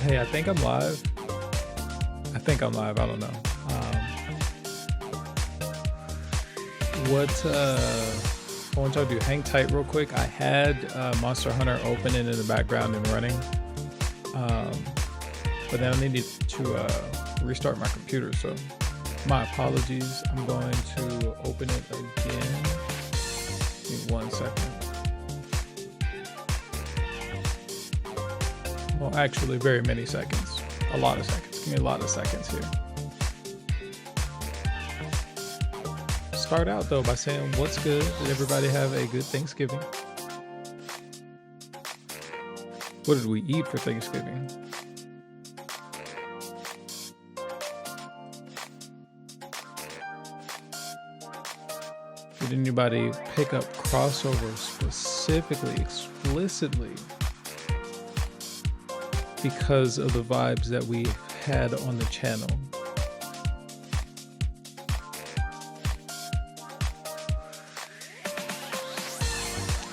Hey, I think I'm live. I don't know. I want y'all to do hang tight real quick. I had Monster Hunter open and in the background and running. But then I needed to restart my computer, so my apologies. I'm going to open it again. Give me 1 second. Well, actually, very many seconds. A lot of seconds. Give me a lot of seconds here. Start out though by saying what's good. Did everybody have a good Thanksgiving? What did we eat for Thanksgiving? Did anybody pick up crossover specifically, explicitly, because of the vibes that we had on the channel?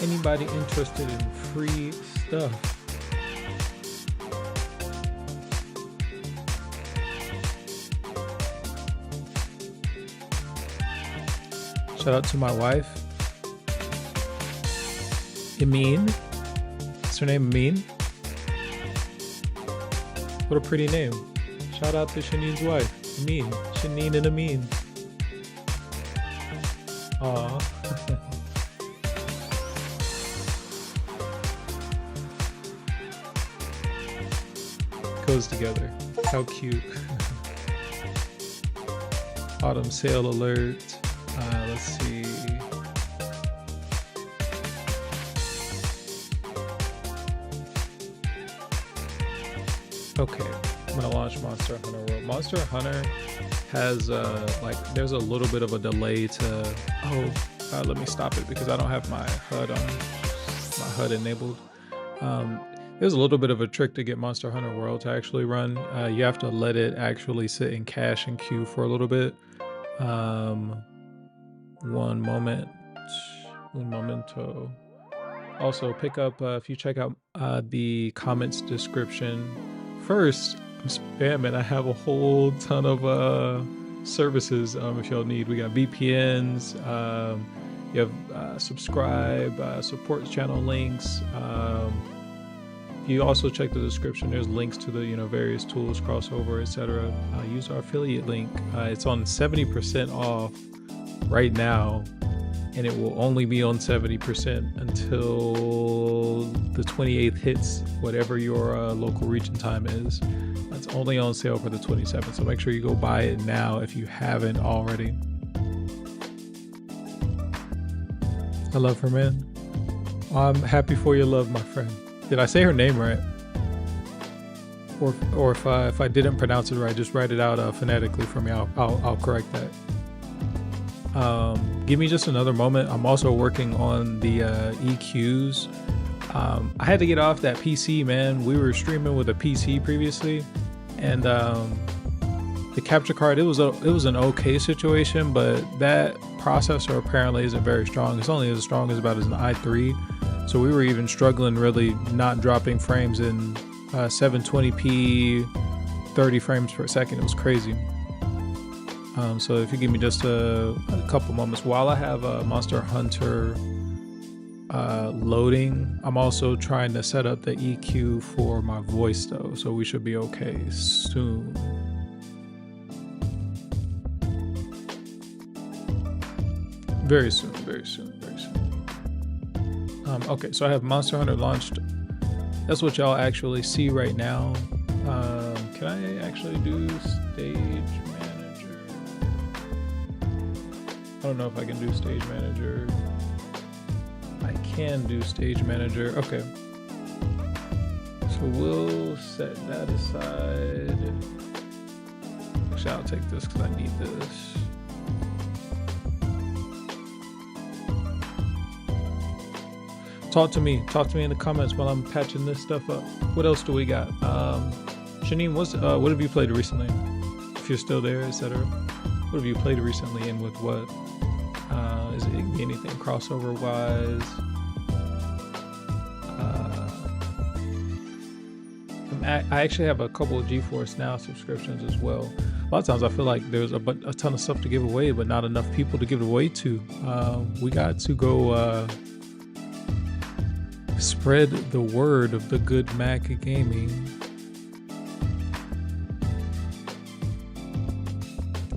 Anybody interested in free stuff? Shout out to my wife, Amin. What's her name, Amin? What a pretty name. Shout out to Shanine's wife, Amin. Shanine and Amin. Aw. Goes together. How cute. Autumn sale alert. Let's see. Okay, I'm gonna launch Monster Hunter World. Monster Hunter has there's a little bit of a delay to. Let me stop it because I don't have my HUD on. My HUD enabled. There's a little bit of a trick to get Monster Hunter World to actually run. You have to let it actually sit in cache and queue for a little bit. One momento. Also, pick up if you check out the comments description. First, I'm spamming. I have a whole ton of services if y'all need. We got VPNs. You have subscribe, support channel links. You also check the description. There's links to the various tools, crossover, etc. Use our affiliate link. It's on 70% off right now, and it will only be on 70% until the 28th hits whatever your local region time is. It's only on sale for the 27th, so make sure you go buy it now if you haven't already. I love her, man. I'm happy for your love, my friend. Did I say her name right? Or if I didn't pronounce it right, just write it out phonetically for me. I'll correct that. Give me just another moment. I'm also working on the EQs. I had to get off that PC, man. We were streaming with a PC previously, and the capture card, it was an okay situation, but that processor apparently isn't very strong. It's only as strong as about as an i3. So we were even struggling really not dropping frames in 720p, 30 frames per second. It was crazy. So if you give me just a couple moments while I have Monster Hunter loading, I'm also trying to set up the EQ for my voice though, so we should be okay soon. Very soon, very soon, very soon. Okay, so I have Monster Hunter launched. That's what y'all actually see right now. Can I actually do stage manager? I don't know if I can do stage manager. I can do stage manager. Okay. So we'll set that aside. Actually, I'll take this because I need this. Talk to me in the comments while I'm patching this stuff up. What else do we got? Janine, what have you played recently? If you're still there, etc. What have you played recently and with what? Is it anything crossover wise? I actually have a couple of GeForce Now subscriptions as well. A lot of times I feel like there's a ton of stuff to give away, but not enough people to give it away to. We got to go spread the word of the good Mac gaming.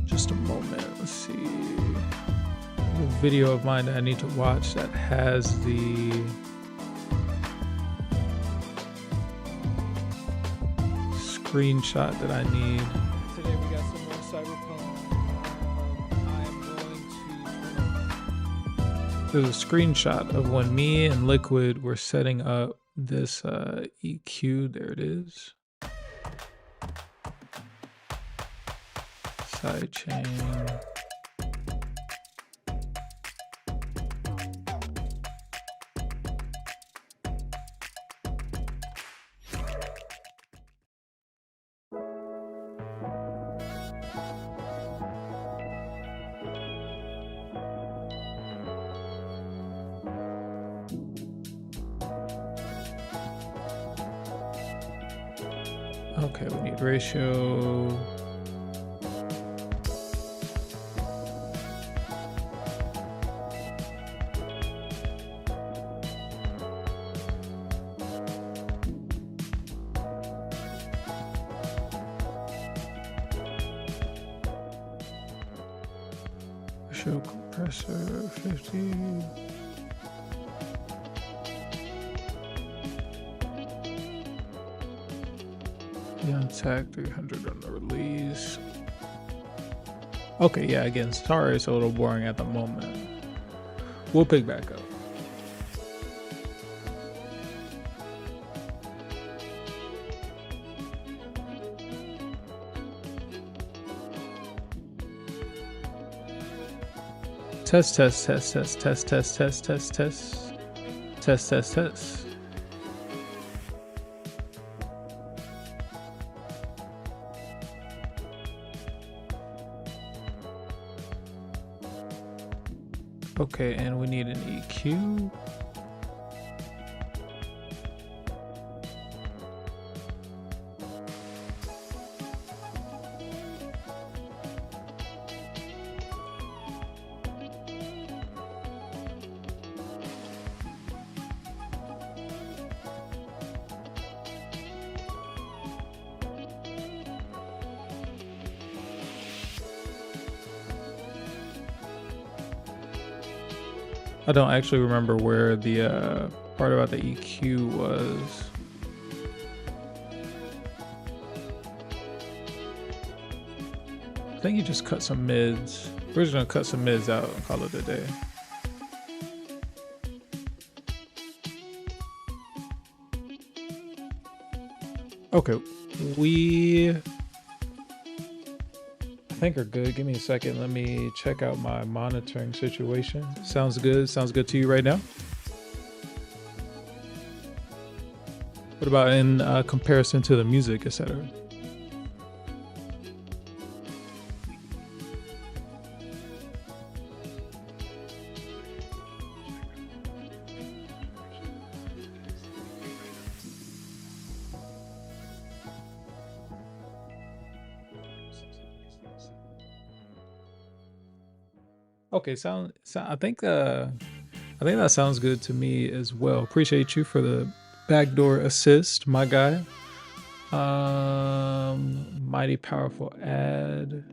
Just a moment. Let's see. A video of mine that I need to watch that has the screenshot that I need. Today we got some more Cyberpunk. There's a screenshot of when me and Liquid were setting up this EQ. There it is. Sidechain. Okay, we need ratio. Ratio compressor 50. Attack 300 on the release. Okay, yeah, again, sorry it's a little boring at the moment. We'll pick back up. Test. Okay, and we need an EQ. I don't actually remember where the part about the EQ was. I think you just cut some mids. We're just gonna cut some mids out and call it a day. Okay, we I think are good. Give me a second. Let me check out my monitoring situation. Sounds good. Sounds good to you right now? What about in comparison to the music, etc.? Okay, I think that sounds good to me as well. Appreciate you for the backdoor assist, my guy. Mighty powerful ad.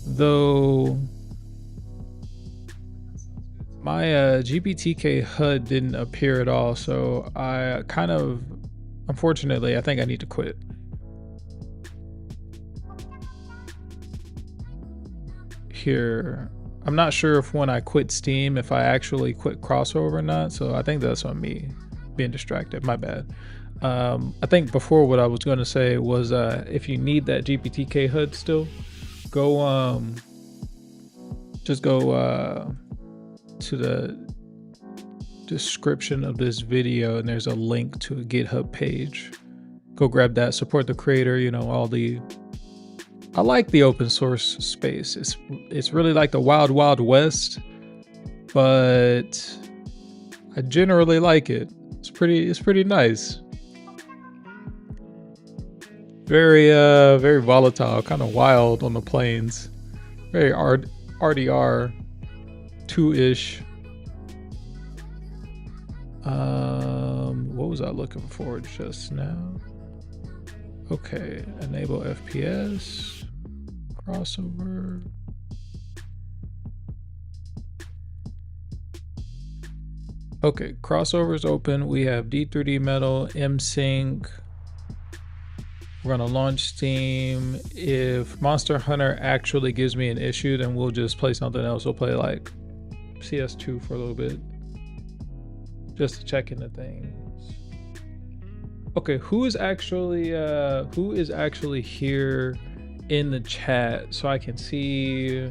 Though My GPTK HUD didn't appear at all, so I kind of, unfortunately, I think I need to quit. Here, I'm not sure if when I quit Steam, if I actually quit CrossOver or not, so I think that's on me being distracted, my bad. I think before what I was going to say was if you need that GPTK HUD still, go just go to the description of this video and there's a link to a GitHub page. Go grab that, support the creator, you know, I like the open source space. It's really like the wild, wild west, but I generally like it. It's pretty nice. Very volatile, kind of wild on the plains. Very RDR 2-ish. What was I looking for just now? Okay, enable FPS, CrossOver. Okay, CrossOver's open. We have D3D Metal, MSync. We're gonna launch Steam. If Monster Hunter actually gives me an issue, then we'll just play something else. We'll play like CS2 for a little bit, just to check into things. Okay, who is actually here in the chat so I can see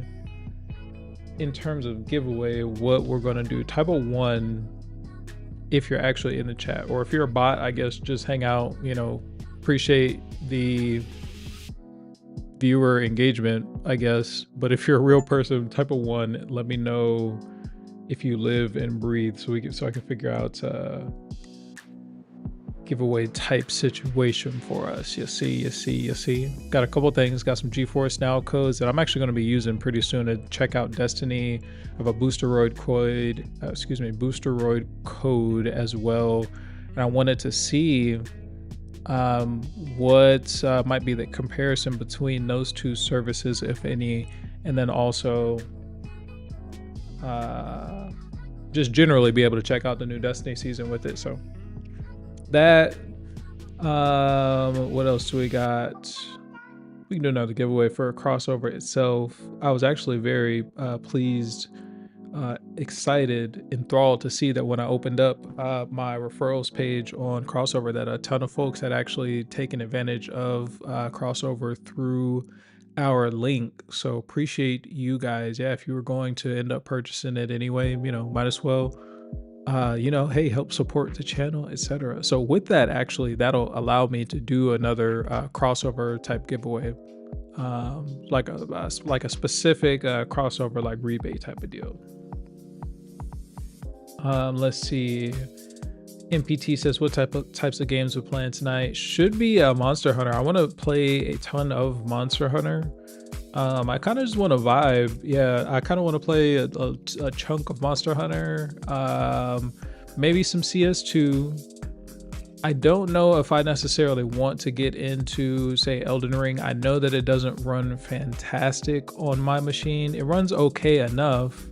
in terms of giveaway what we're gonna do. Type of 1 if you're actually in the chat, or if you're a bot, I guess just hang out, you know. Appreciate the viewer engagement, I guess, but if you're a real person, type of 1. Let me know if you live and breathe, so I can figure out giveaway type situation for us. You see. Got a couple things. Got some GeForce Now codes that I'm actually going to be using pretty soon to check out Destiny. I have a boosteroid code as well, and I wanted to see what might be the comparison between those two services, if any, and then also just generally be able to check out the new Destiny season with it. So that, what else do we got? We can do another giveaway for CrossOver itself. I was actually very pleased, excited, enthralled to see that when I opened up my referrals page on CrossOver, that a ton of folks had actually taken advantage of CrossOver through our link. So appreciate you guys. Yeah, if you were going to end up purchasing it anyway, you know, might as well you know, hey, help support the channel, etc. So with that, actually, that'll allow me to do another CrossOver type giveaway, like a specific CrossOver like rebate type of deal. Let's see. MPT says, what types of games we're playing tonight? Should be Monster Hunter. I want to play a ton of Monster Hunter. I kind of just want to vibe. Yeah, I kind of want to play a chunk of Monster Hunter. Maybe some CS2. I don't know if I necessarily want to get into, say, Elden Ring. I know that it doesn't run fantastic on my machine. It runs okay enough.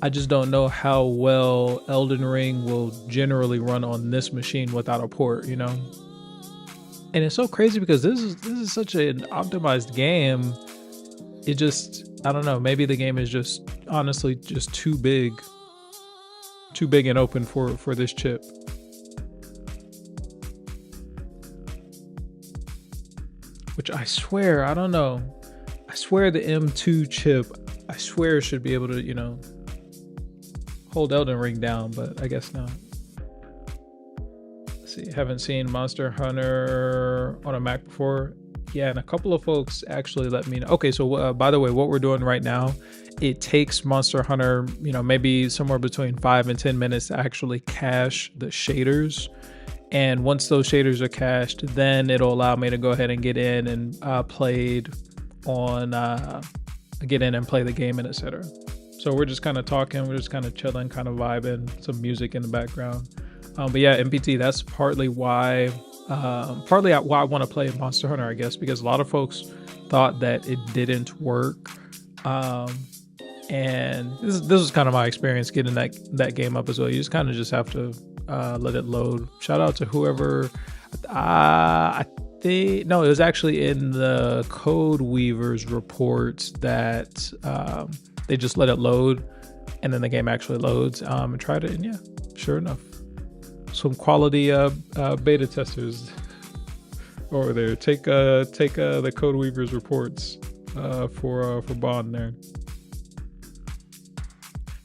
I just don't know how well Elden Ring will generally run on this machine without a port, you know? And it's so crazy because this is such an optimized game. It just, I don't know, maybe the game is just honestly just too big and open for this chip. Which I swear, I don't know. I swear the M2 chip, I swear should be able to, you know, hold Elden Ring down, but I guess not. Let's see, haven't seen Monster Hunter on a Mac before. Yeah, and a couple of folks actually let me know. Okay, so by the way, what we're doing right now, it takes Monster Hunter, you know, maybe somewhere between 5 and 10 minutes to actually cache the shaders. And once those shaders are cached, then it'll allow me to go ahead and get in and get in and play the game and etc. So we're just kind of talking, we're just kind of chilling, kind of vibing, some music in the background. But yeah, MPT, that's partly why I want to play Monster Hunter, I guess, because a lot of folks thought that it didn't work. And this was kind of my experience getting that game up as well. You just kind of just have to let it load. Shout out to whoever. I think no, it was actually in the Codeweavers reports that they just let it load, and then the game actually loads. And tried it, and yeah, sure enough, some quality beta testers over there. Take the Codeweavers reports for Bond there.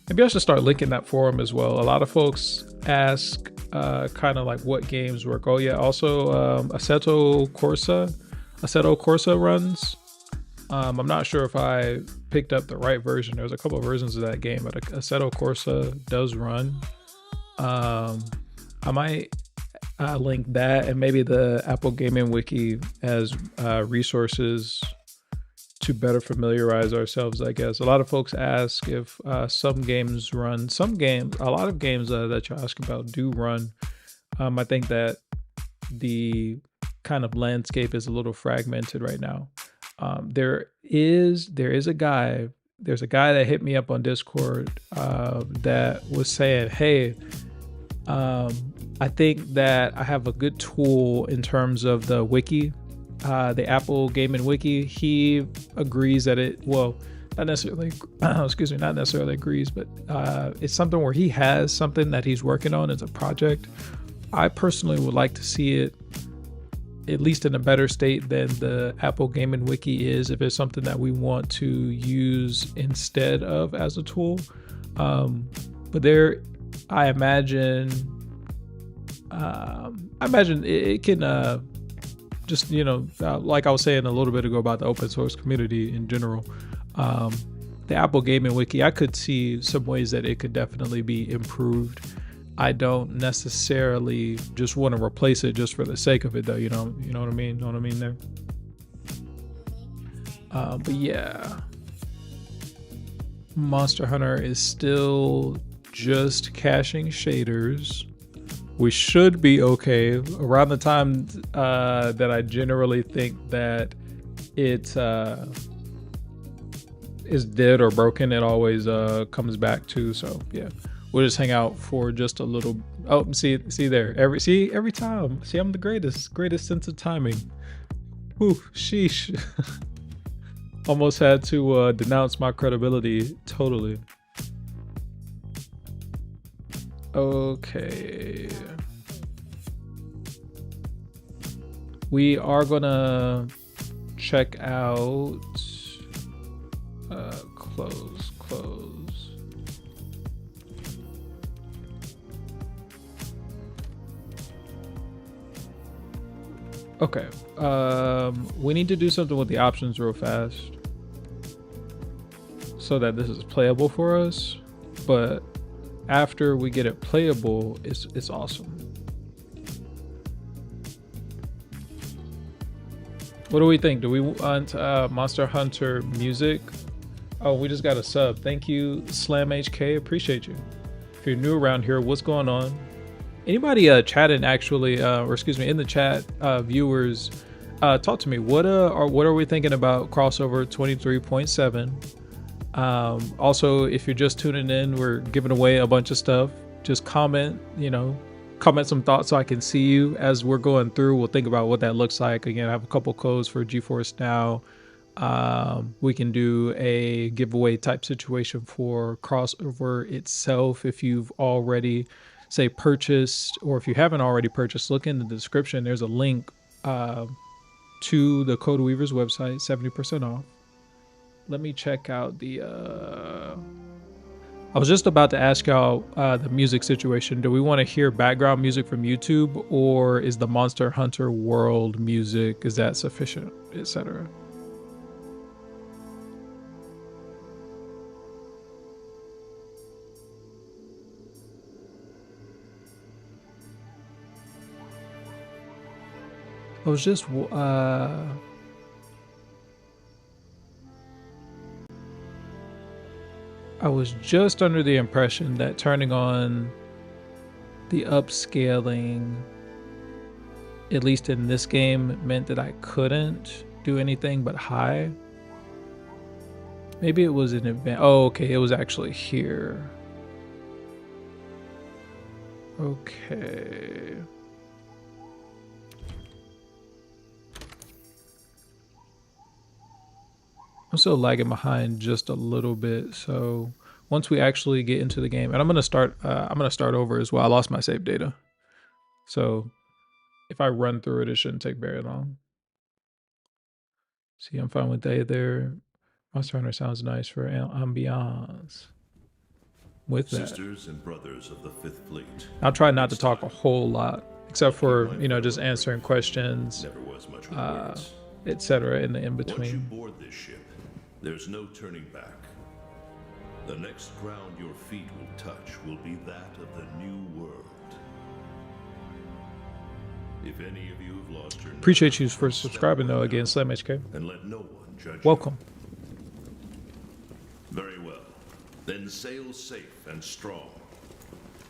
Maybe I should start linking that forum as well. A lot of folks ask kind of like what games work. Oh yeah, also Assetto Corsa runs. I'm not sure if I picked up the right version. There's a couple of versions of that game, but Assetto Corsa does run. I might link that and maybe the Apple Gaming Wiki as resources to better familiarize ourselves, I guess. A lot of folks ask if some games run. A lot of games that you're asking about do run. I think that the kind of landscape is a little fragmented right now. There's a guy that hit me up on Discord that was saying, hey, I think that I have a good tool in terms of the wiki, the Apple Gaming Wiki. He agrees that not necessarily agrees, but it's something where he has something that he's working on as a project. I personally would like to see it at least in a better state than the Apple Gaming Wiki is, if it's something that we want to use instead of as a tool. But there, I imagine it can just, like I was saying a little bit ago about the open source community in general. The Apple Gaming Wiki, I could see some ways that it could definitely be improved. I don't necessarily just want to replace it just for the sake of it, though. You know what I mean? Know what I mean there? But yeah, Monster Hunter is still just caching shaders. We should be okay around the time that I generally think that it is dead or broken. It always comes back to. So yeah, we'll just hang out for just a little. Oh, see there. Every time. See, I'm the greatest sense of timing. Whew, sheesh. Almost had to denounce my credibility totally. Okay. We are gonna check out close. Okay. We need to do something with the options real fast so that this is playable for us, but after we get it playable, it's awesome. What do we think? Do we want Monster Hunter music? Oh, we just got a sub. Thank you, Slam HK. Appreciate you. If you're new around here, what's going on? Anybody chatting actually, or excuse me, in the chat, viewers, talk to me. What are we thinking about crossover 23.7? Also, if you're just tuning in, we're giving away a bunch of stuff. Just comment some thoughts so I can see you as we're going through. We'll think about what that looks like. Again, I have a couple codes for GeForce Now. We can do a giveaway type situation for crossover itself. If you've already, say, purchased, or if you haven't already purchased, look in the description. There's a link to the Codeweavers website, 70% off. Let me check out the I was just about to ask y'all the music situation. Do we want to hear background music from YouTube, or is the Monster Hunter world music, is that sufficient, etc.? I was just under the impression that turning on the upscaling, at least in this game, meant that I couldn't do anything but high. Maybe it was in advance. Oh, okay, it was actually here. Okay. I'm still lagging behind just a little bit, so once we actually get into the game, and I'm gonna start over as well. I lost my save data, so if I run through it, it shouldn't take very long. See, I'm fine with that there. Monster Hunter sounds nice for ambiance. With that, Sisters and brothers of the Fifth Fleet. I'll try not to talk a whole lot, except for just answering questions, Never was much with words. etc. in the in Once you between. board this ship, there's no turning back. The next ground your feet will touch will be that of the new world. If any of you have lost your Appreciate you for subscribing though again, Slam HK. and let no one judge Welcome. you. Very well. Then sail safe and strong,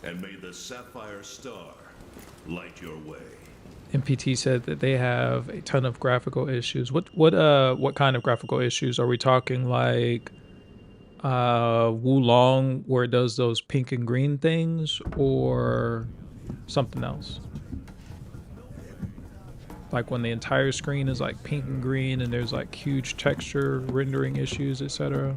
and may the Sapphire Star light your way. MPT said that they have a ton of graphical issues. What kind of graphical issues are we talking? Like Wulong, where it does those pink and green things, or something else? Like when the entire screen is like pink and green, and there's like huge texture rendering issues, etc.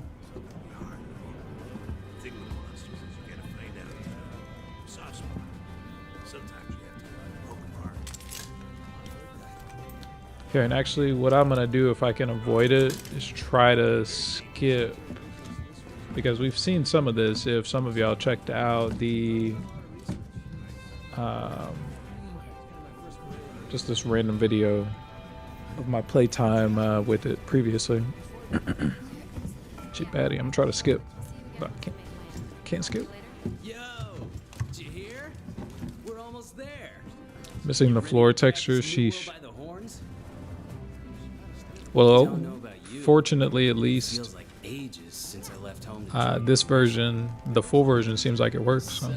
Here, and actually what I'm gonna do if I can avoid it is try to skip, because we've seen some of this. If some of y'all checked out the just this random video of my playtime with it previously. Cheap baddie, I'm gonna try to skip, but I can't skip. Yo, did you hear? We're almost there. Missing the floor textures, sheesh. Well, fortunately, at least this version, the full version, seems like it works. So.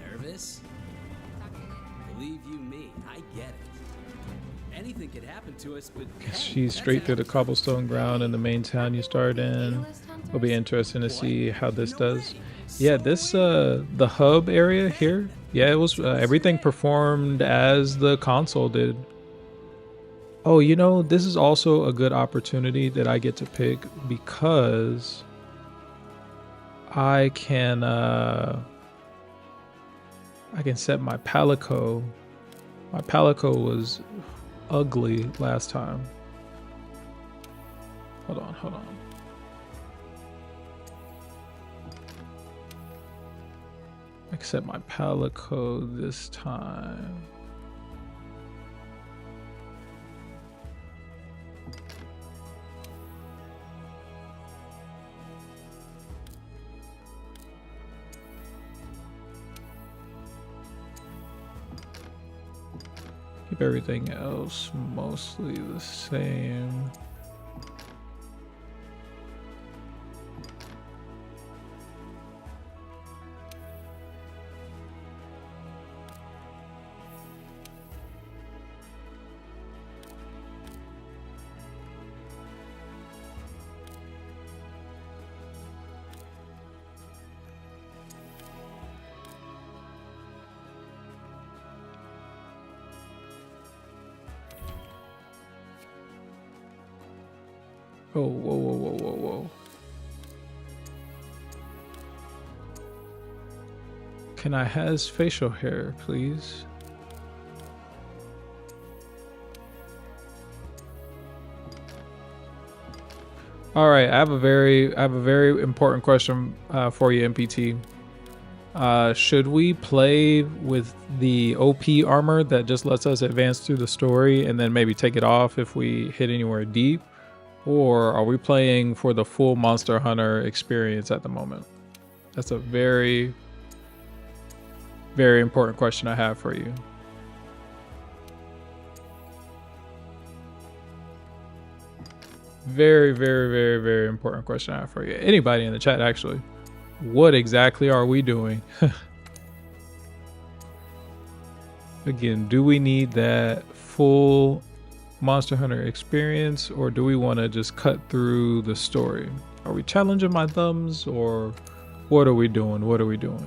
Nervous? Believe you me, I get it. Anything could happen to us, but She's straight through the cobblestone ground in the main town you start in. It'll be interesting to see how this does. Yeah, this the hub area here. Yeah, it was everything performed as the console did. Oh, this is also a good opportunity that I get to pick, because I can set my palico. My palico was ugly last time. Hold on. I can set my palico this time. Keep everything else mostly the same. Oh, whoa. Can I has facial hair, please? All right, I have a very important question for you, MPT. Should we play with the OP armor that just lets us advance through the story and then maybe take it off if we hit anywhere deep? Or are we playing for the full Monster Hunter experience at the moment? That's a very, very important question I have for you. Very, very, very, very important question I have for you. Anybody in the chat, actually. What exactly are we doing? Again, do we need that full Monster Hunter experience, or do we want to just cut through the story? Are we challenging my thumbs, or what are we doing? What are we doing?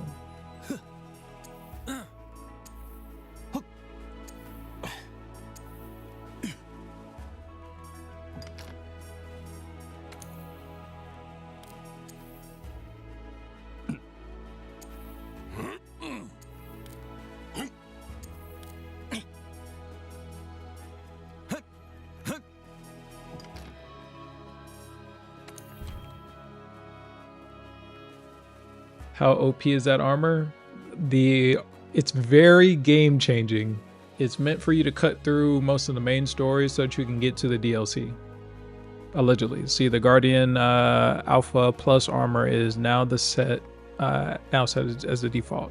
How OP is that armor? It's very game changing. It's meant for you to cut through most of the main story so that you can get to the DLC. Allegedly. See, the Guardian Alpha Plus armor is now set as the default.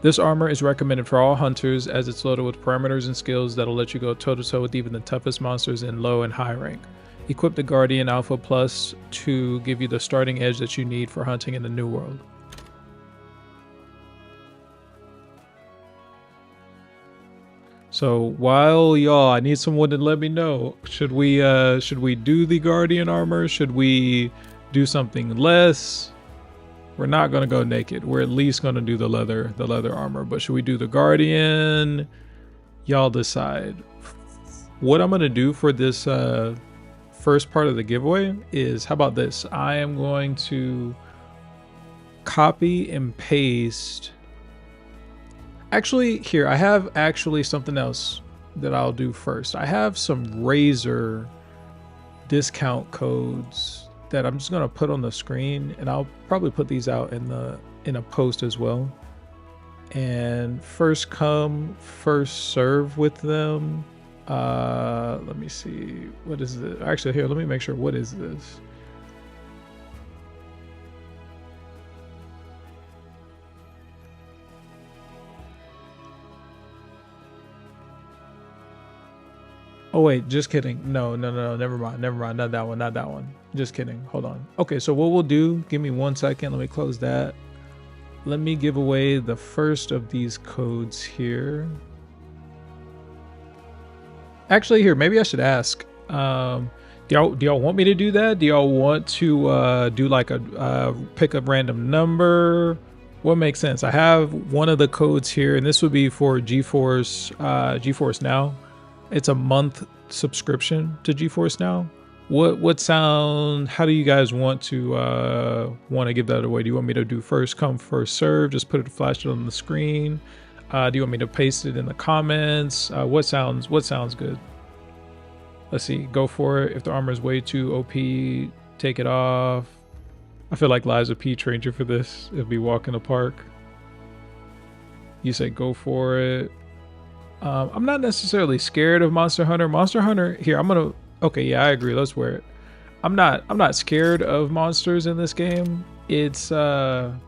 This armor is recommended for all hunters as it's loaded with parameters and skills that'll let you go toe-to-toe with even the toughest monsters in low and high rank. Equip the Guardian Alpha Plus to give you the starting edge that you need for hunting in the new world. So while y'all, I need someone to let me know, should we do the Guardian armor? Should we do something less? We're not gonna go naked. We're at least gonna do the leather armor. But should we do the Guardian? Y'all decide. What I'm gonna do for this first part of the giveaway is, how about this? I am going to copy and paste. Actually, here, I have actually something else that I'll do first. I have some Razer discount codes that I'm just gonna put on the screen, and I'll probably put these out in a post as well. And first come, first serve with them. Let me see, what is this? Actually, here, let me make sure, what is this? Oh wait, just kidding. No, never mind, not that one. Just kidding, hold on. Okay, so what we'll do, give me 1 second, let me close that. Let me give away the first of these codes here. Actually, here, maybe I should ask. Do y'all want me to do that? Do y'all want to do like a pick a random number? What makes sense? I have one of the codes here, and this would be for GeForce Now. It's a month subscription to GeForce Now. How do you guys want to give that away? Do you want me to do first come, first serve? Just put it, flash it on the screen. Do you want me to paste it in the comments? What sounds good? Let's see, go for it. If the armor is way too OP, take it off. I feel like Liza P trained you for this. It'll be walk in the park. You say go for it. I'm not necessarily scared of Monster Hunter. Monster Hunter, here, okay, yeah, I agree, let's wear it. I'm not scared of monsters in this game. I'm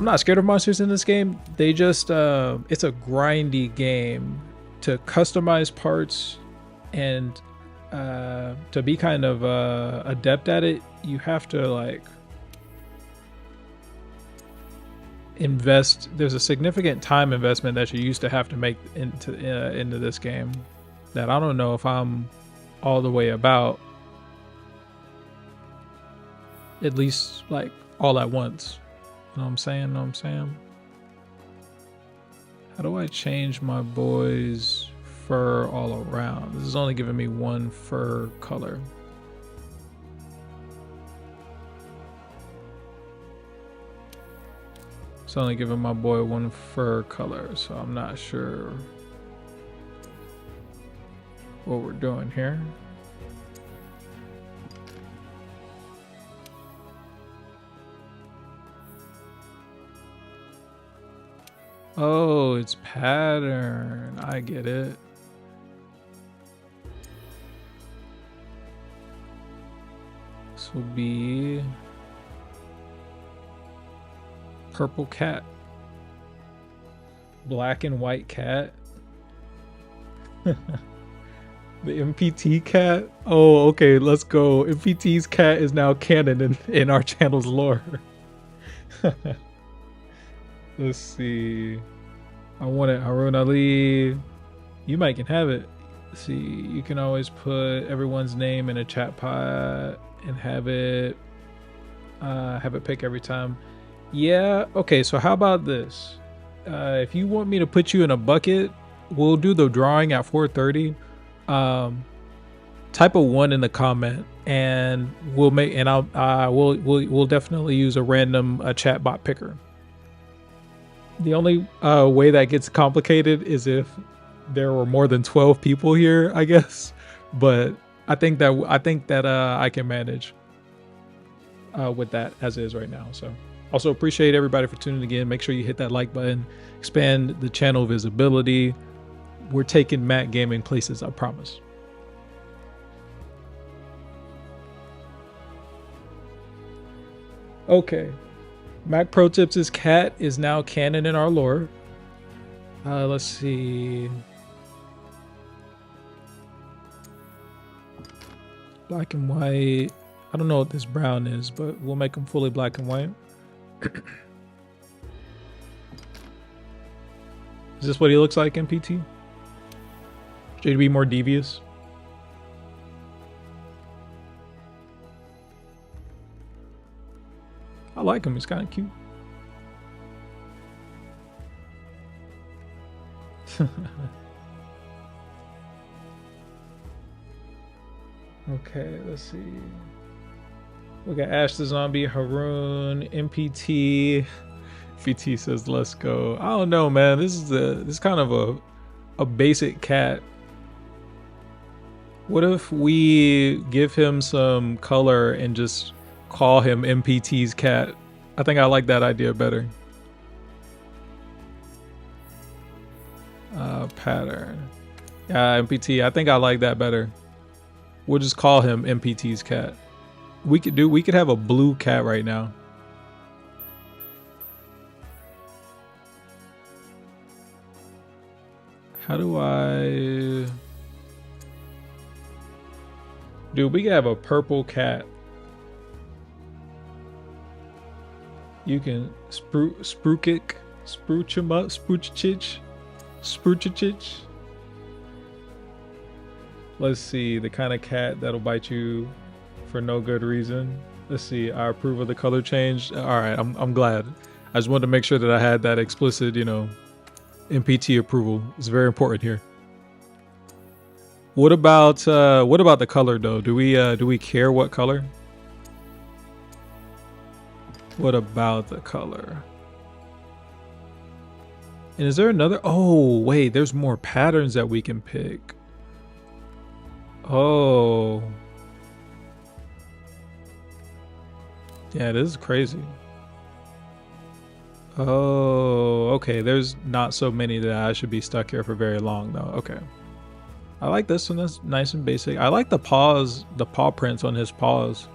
not scared of monsters in this game. They just, it's a grindy game. To customize parts and to be kind of adept at it, you have to like invest. There's a significant time investment that you used to have to make into this game that I don't know if I'm all the way about, at least like all at once. You know what I'm saying? How do I change my boy's fur all around? This is only giving me one fur color. It's only giving my boy one fur color, so I'm not sure what we're doing here. Oh, it's pattern. I get it. This will be purple cat, black and white cat. The MPT cat. Oh, okay, let's go. MPT's cat is now canon in our channel's lore. Let's see. I want it, Harun Ali. You might can have it. See, you can always put everyone's name in a chat pod and have it pick every time. Yeah, okay, so how about this? If you want me to put you in a bucket, we'll do the drawing at 4:30. Type a 1 in the comment and we'll make, and we'll definitely use a random chat bot picker. The only way that gets complicated is if there were more than 12 people here, I guess. But I think that I can manage with that as is right now. So also appreciate everybody for tuning in. Make sure you hit that like button, expand the channel visibility. We're taking Mac Gaming places, I promise. Okay, Mac Pro Tips' cat is now canon in our lore. Let's see. Black and white. I don't know what this brown is, but we'll make them fully black and white. Is this what he looks like in PT? Should he be more devious? I like him, he's kind of cute. Okay, let's see. We got Ash the Zombie, Haroon, MPT. VT says, let's go. I don't know, man. This is kind of a basic cat. What if we give him some color and just call him MPT's cat? I think I like that idea better. Pattern. Yeah, MPT. I think I like that better. We'll just call him MPT's cat. We could have a blue cat right now. How do I... Dude, we could have a purple cat. You can spruchik, spruchima, spruchich. Let's see, the kind of cat that'll bite you for no good reason. Let's see, I approve of the color change. All right, I'm glad. I just wanted to make sure that I had that explicit, you know, MPT approval. It's very important here. What about the color though? Do we care what color? What about the color? And is there another? Oh, wait, there's more patterns that we can pick. Oh. Yeah, this is crazy. Oh, okay. There's not so many that I should be stuck here for very long though. Okay. I like this one. That's nice and basic. I like the paws, the paw prints on his paws.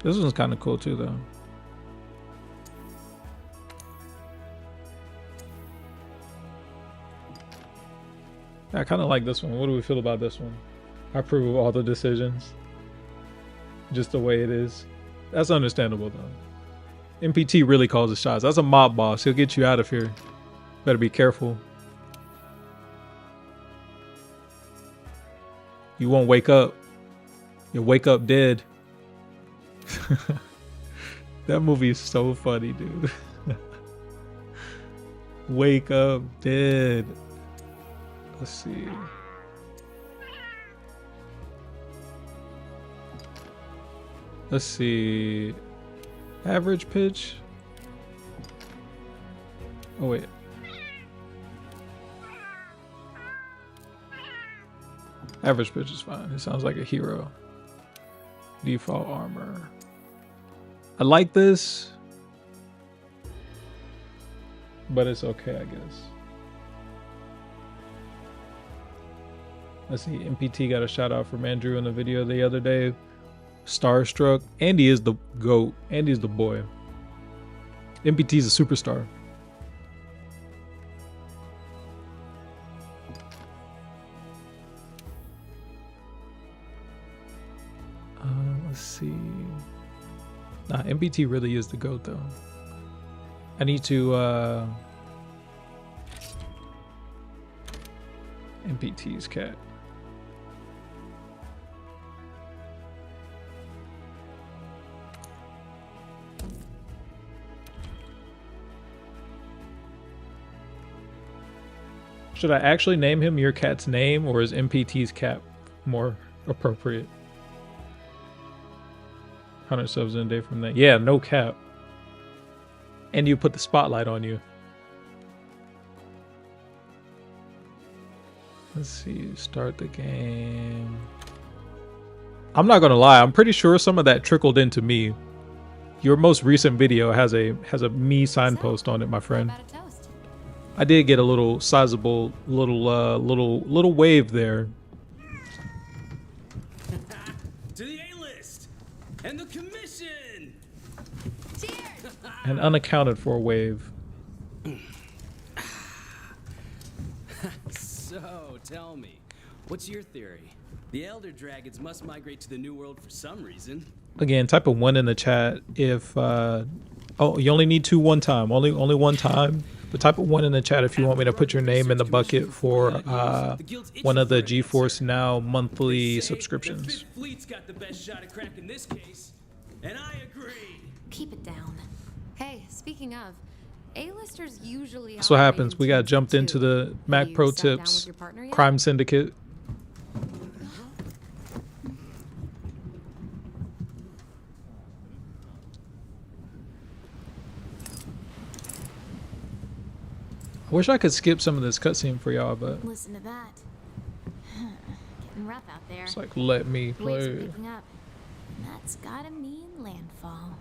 This one's kind of cool too though. I kind of like this one. What do we feel about this one? I approve of all the decisions. Just the way it is. That's understandable though. MPT really calls the shots. That's a mob boss. He'll get you out of here. Better be careful. You won't wake up. You'll wake up dead. That movie is so funny, dude. Wake up dead. Let's see. Let's see. Average pitch. Oh wait. Average pitch is fine. It sounds like a hero. Default armor. I like this, but it's okay, I guess. Let's see. MPT got a shout out from Andrew in the video the other day. Starstruck. Andy is the GOAT. Andy's the boy. MPT's a superstar. Let's see. Nah, MPT really is the GOAT though. I need to MPT's cat. Should I actually name him your cat's name, or is MPT's cat more appropriate? 100 subs in a day from that. Yeah, no cap. And you put the spotlight on you. Let's see, start the game. I'm not gonna lie, I'm pretty sure some of that trickled into me. Your most recent video has a me signpost on it, my friend. I did get a little sizable little wave there. To the A-list and the commission. Cheers. An unaccounted for wave. So, tell me, what's your theory? The Elder Dragons must migrate to the New World for some reason. Again, type of 1 in the chat if oh, you only need 2 one time. Only one time. The type of 1 in the chat if you want me to put your name in the bucket for one of the GeForce Now monthly subscriptions. The Fifth Fleet's got the best shot at cracking this case, and I agree. Keep it down. Hey, speaking of, A-listers usually. That's what happens. We got jumped into the Mac Pro Tips Crime Syndicate. I wish I could skip some of this cutscene for y'all, but Listen to that. Getting rough out there. it's like, let me Waves are play. picking up. That's gotta mean landfall.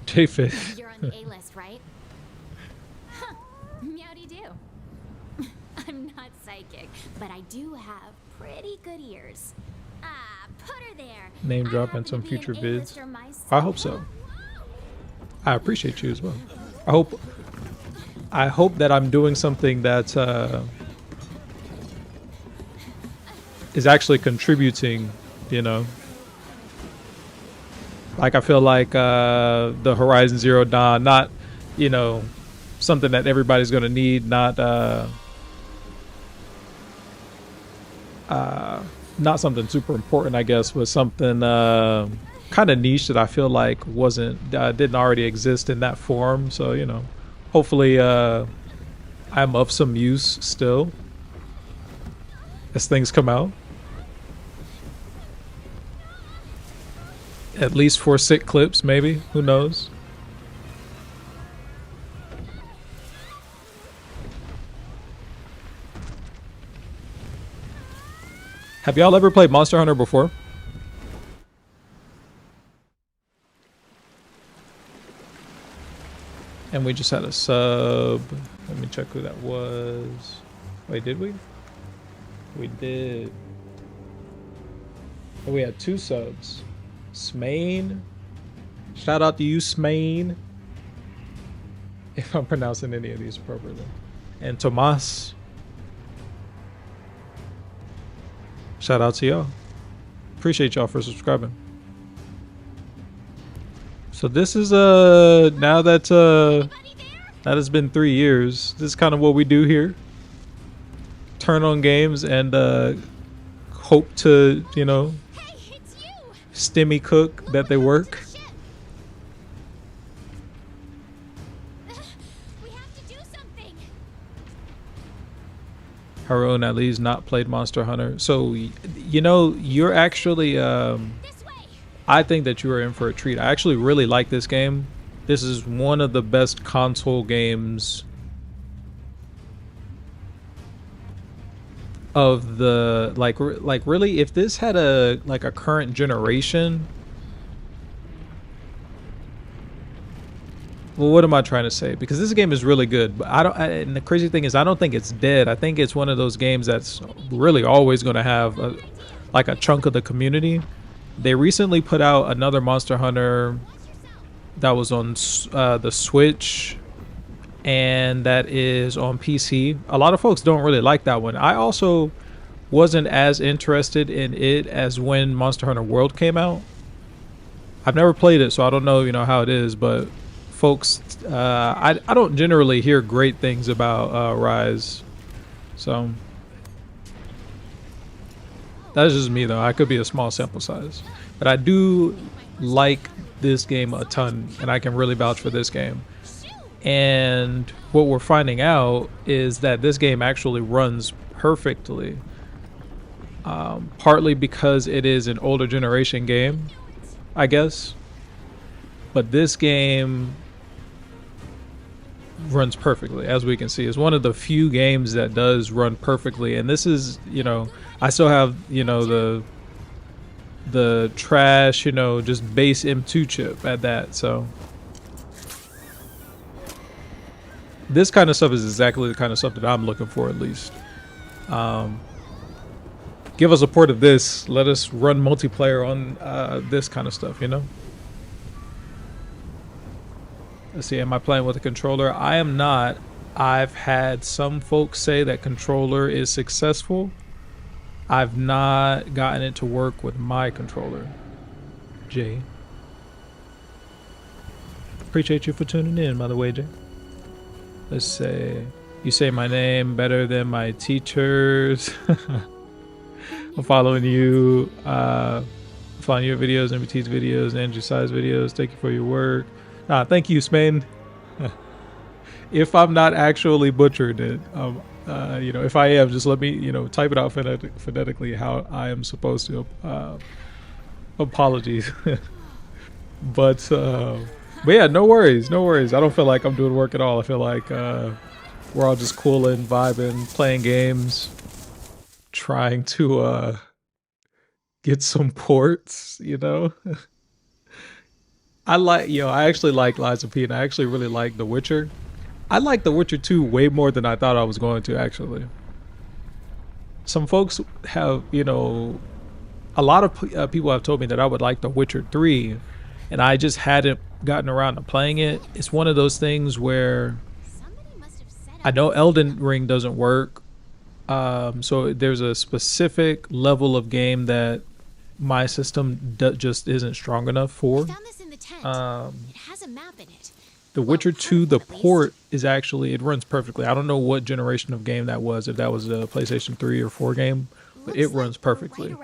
J-Fish. You're on the A-list, right? Huh. Meowdy do. I'm not psychic, but I do have pretty good ears. Ah, put her there. Name I drop happen in some to be an future vids. A-lister myself. I hope so. I appreciate you as well. I hope that I'm doing something that is actually contributing, you know. Like, I feel like the Horizon Zero Dawn, not, you know, something that everybody's gonna need, not something super important, I guess, but something kind of niche that I feel like didn't already exist in that form. So, you know, hopefully I'm of some use still as things come out. At least for sick clips, maybe. Who knows? Have y'all ever played Monster Hunter before? And we just had a sub. Let me check who that was. Wait, did we? We did. Oh, we had 2 subs. Smain. Shout out to you, Smain. If I'm pronouncing any of these appropriately. And Tomas. Shout out to y'all. Appreciate y'all for subscribing. So this is now that has been 3 years. This is kind of what we do here. Turn on games and hope to, you know, stimmy cook that they work. We have to do something. Haroon at least not played Monster Hunter. So, you know, you're actually This way. I think that you are in for a treat. I actually really like this game. This is one of the best console games of the like really, if this had a current generation. Well, what am I trying to say? Because this game is really good, but and the crazy thing is, I don't think it's dead. I think it's one of those games that's really always going to have a chunk of the community. They recently put out another Monster Hunter that was on the Switch, and that is on PC. A lot of folks don't really like that one. I also wasn't as interested in it as when Monster Hunter World came out. I've never played it, so I don't know, you know, how it is, but folks, I don't generally hear great things about Rise, so that's just me though. I could be a small sample size, but I do like this game a ton, and I can really vouch for this game. And what we're finding out is that this game actually runs perfectly, partly because it is an older generation game, I guess, but this game runs perfectly. As we can see, it's one of the few games that does run perfectly. And this is, you know, I still have, you know, the trash, you know, just base M2 chip at that. So this kind of stuff is exactly the kind of stuff that I'm looking for, at least. Give us a port of this. Let us run multiplayer on this kind of stuff, you know? Let's see, am I playing with a controller? I am not. I've had some folks say that controller is successful. I've not gotten it to work with my controller. Jay. Appreciate you for tuning in, by the way, Jay. Let's say, you say my name better than my teachers. I'm following you. Following your videos, MBT's videos, Andrew Size videos. Thank you for your work. Thank you, Spain. If I'm not actually butchered it, you know, if I am, just let me, you know, type it out phonetically how I am supposed to. Apologies. But yeah, no worries, no worries. I don't feel like I'm doing work at all. I feel like we're all just cooling, vibing, playing games, trying to get some ports, you know. I like, you know, I actually like Lies of P, and I actually really like The Witcher. I like The Witcher 2 way more than I thought I was going to, actually. Some folks have, you know, a lot of people have told me that I would like The Witcher 3, and I just hadn't gotten around to playing it. It's one of those things where I know Elden Ring doesn't work, so there's a specific level of game that my system just isn't strong enough for. It has a map in it. The Witcher 2, the port is actually, it runs perfectly. I don't know what generation of game that was, if that was a PlayStation 3 or 4 game, but it runs perfectly.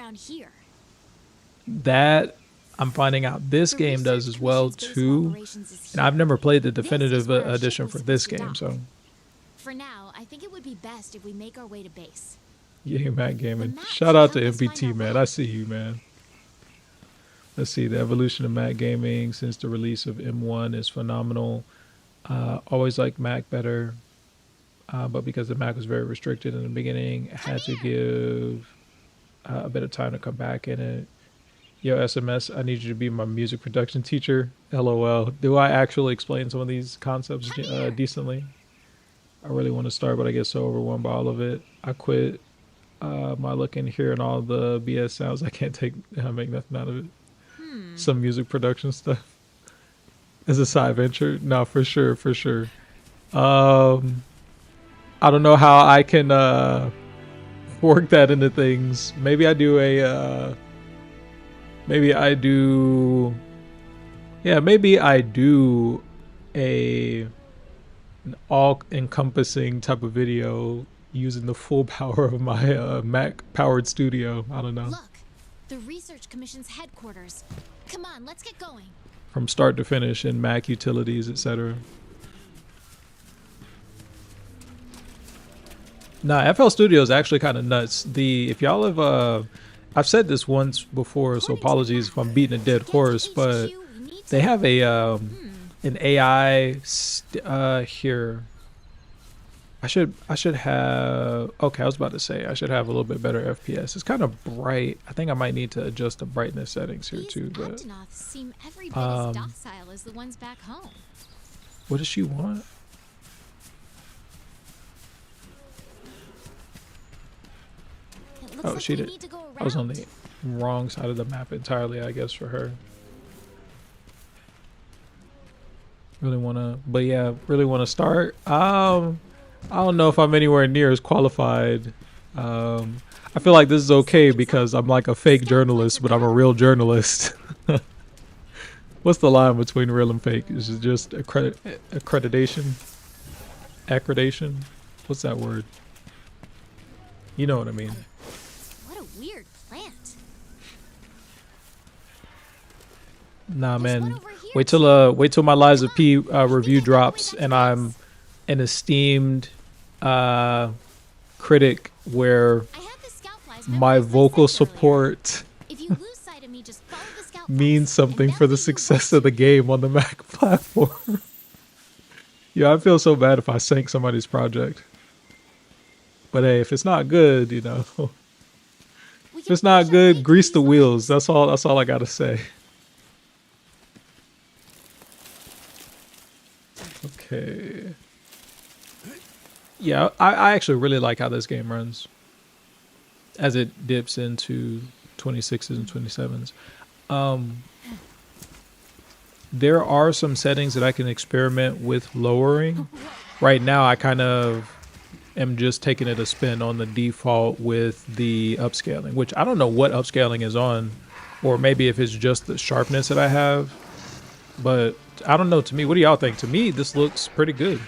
That I'm finding out this game does as well too, and I've never played the definitive edition for this game, so. For now, I think it would be best if we make our way to base. Yeah, Matt Gaming. Shout out to MPT, man. I see you, man. Let's see, the evolution of Mac gaming since the release of M1 is phenomenal. Always liked Mac better, but because the Mac was very restricted in the beginning, I had to give a bit of time to come back in it. Yo, SMS, I need you to be my music production teacher. LOL. Do I actually explain some of these concepts decently? I really want to start, but I get so overwhelmed by all of it. I quit my looking, hearing all the BS sounds. I can't make nothing out of it. Some music production stuff as a side venture. No, for sure, for sure. I don't know how I can work that into things. Maybe I do a maybe I do an all-encompassing type of video using the full power of my Mac powered studio. I don't know. Look, the research commission's headquarters. Come on, let's get going. From start to finish in Mac utilities, etc. Nah, FL Studio is actually kind of nuts. If y'all have, I've said this once before, so apologies if I'm beating a dead horse, but they have an AI here. I should have, okay, I was about to say I should have a little bit better FPS. It's kind of bright. I think I might need to adjust the brightness settings here too, but seem every bit as docile as the ones back home. What does she want? Oh, she did. I was on the wrong side of the map entirely, I guess, for her. Really wanna, but yeah, really wanna start. I don't know if I'm anywhere near as qualified. I feel like this is okay because I'm like a fake journalist, but I'm a real journalist. What's the line between real and fake? Is it just accreditation? Accreditation? What's that word? You know what I mean. What a weird plant. Nah, There's one man. over here, Wait till my Liza P review drops and I'm an esteemed critic where I have the scout flies my memorized by vocal sight earlier. support If you lose sight of me, just follow the scout means flies, something and for they'll the lead you success right of the game on the Mac platform. Yeah, I feel so bad if I sank somebody's project. But hey, if it's not good, you know, We if can it's not push our way good, through grease these the wheels. lines. That's all. That's all I gotta say. Okay. Yeah, I actually really like how this game runs as it dips into 26s and 27s. There are some settings that I can experiment with lowering. Right now, I kind of am just taking it a spin on the default with the upscaling, which I don't know what upscaling is on, or maybe if it's just the sharpness that I have. But I don't know. To me, what do y'all think? To me, this looks pretty good.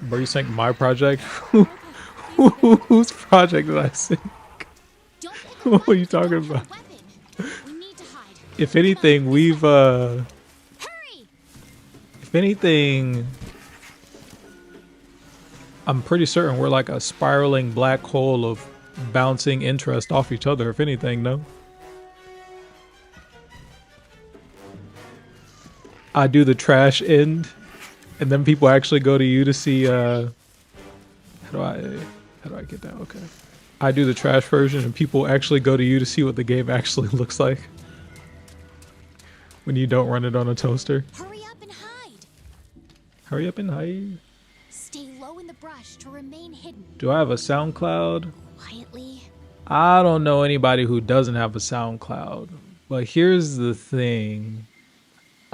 Bro, you sank my project? Whose project did I sink? Don't pick a What are fight you if you talking don't have a about? weapon. We need to hide. If anything, we've Hurry! if anything, I'm pretty certain we're like a spiraling black hole of bouncing interest off each other, if anything, no? I do the trash end, and then people actually go to you to see, how do I get that? Okay. I do the trash version, and people actually go to you to see what the game actually looks like when you don't run it on a toaster. Hurry up and hide. Hurry up and hide. Stay low in the brush to remain hidden. Do I have a SoundCloud? Quietly. I don't know anybody who doesn't have a SoundCloud. But here's the thing.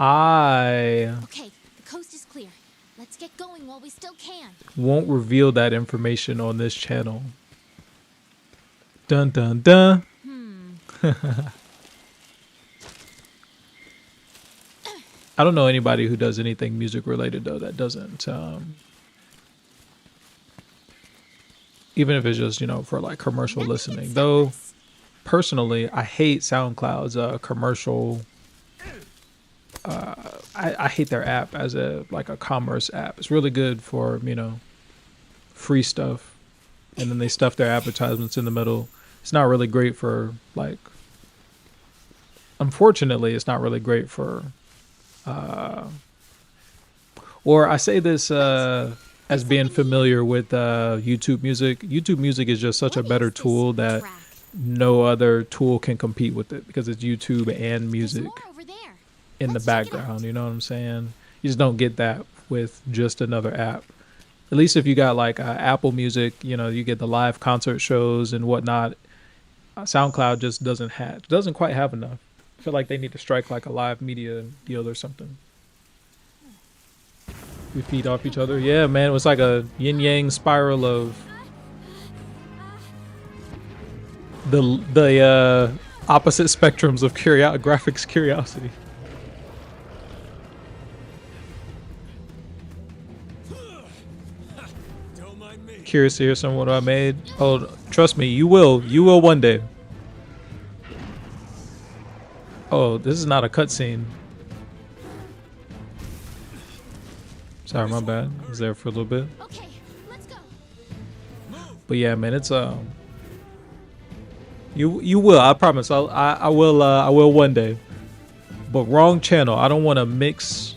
I Okay, the coast is clear. Let's get going while we still can. won't reveal that information on this channel. Dun dun dun. I don't know anybody who does anything music related though that doesn't even if it's just, you know, for like commercial Nothing listening. can stop Though us. personally, I hate SoundCloud's commercial. I hate their app as a like a commerce app. It's really good for, you know, free stuff, and then they stuff their advertisements in the middle. It's not really great for like. Unfortunately, it's not really great for. Or I say this as being familiar with YouTube Music. YouTube Music is just such a What better is this tool that track? no other tool can compete with it because it's YouTube and There's music more over there. in the Let's check it background. out. You know what I'm saying? You just don't get that with just another app. At least if you got like Apple Music, you know, you get the live concert shows and whatnot. SoundCloud just doesn't quite have enough. I feel like they need to strike like a live media deal or something. We feed off each other. Yeah, man, it was like a yin yang spiral of the opposite spectrums of graphics curiosity. Don't mind me. Curious to hear some of what I made. Oh, trust me, you will. You will one day. Oh, this is not a cutscene. Sorry, my bad. I was there for a little bit. Okay, let's go. But yeah, man, it's you will. I promise. I will one day. But wrong channel. I don't want to mix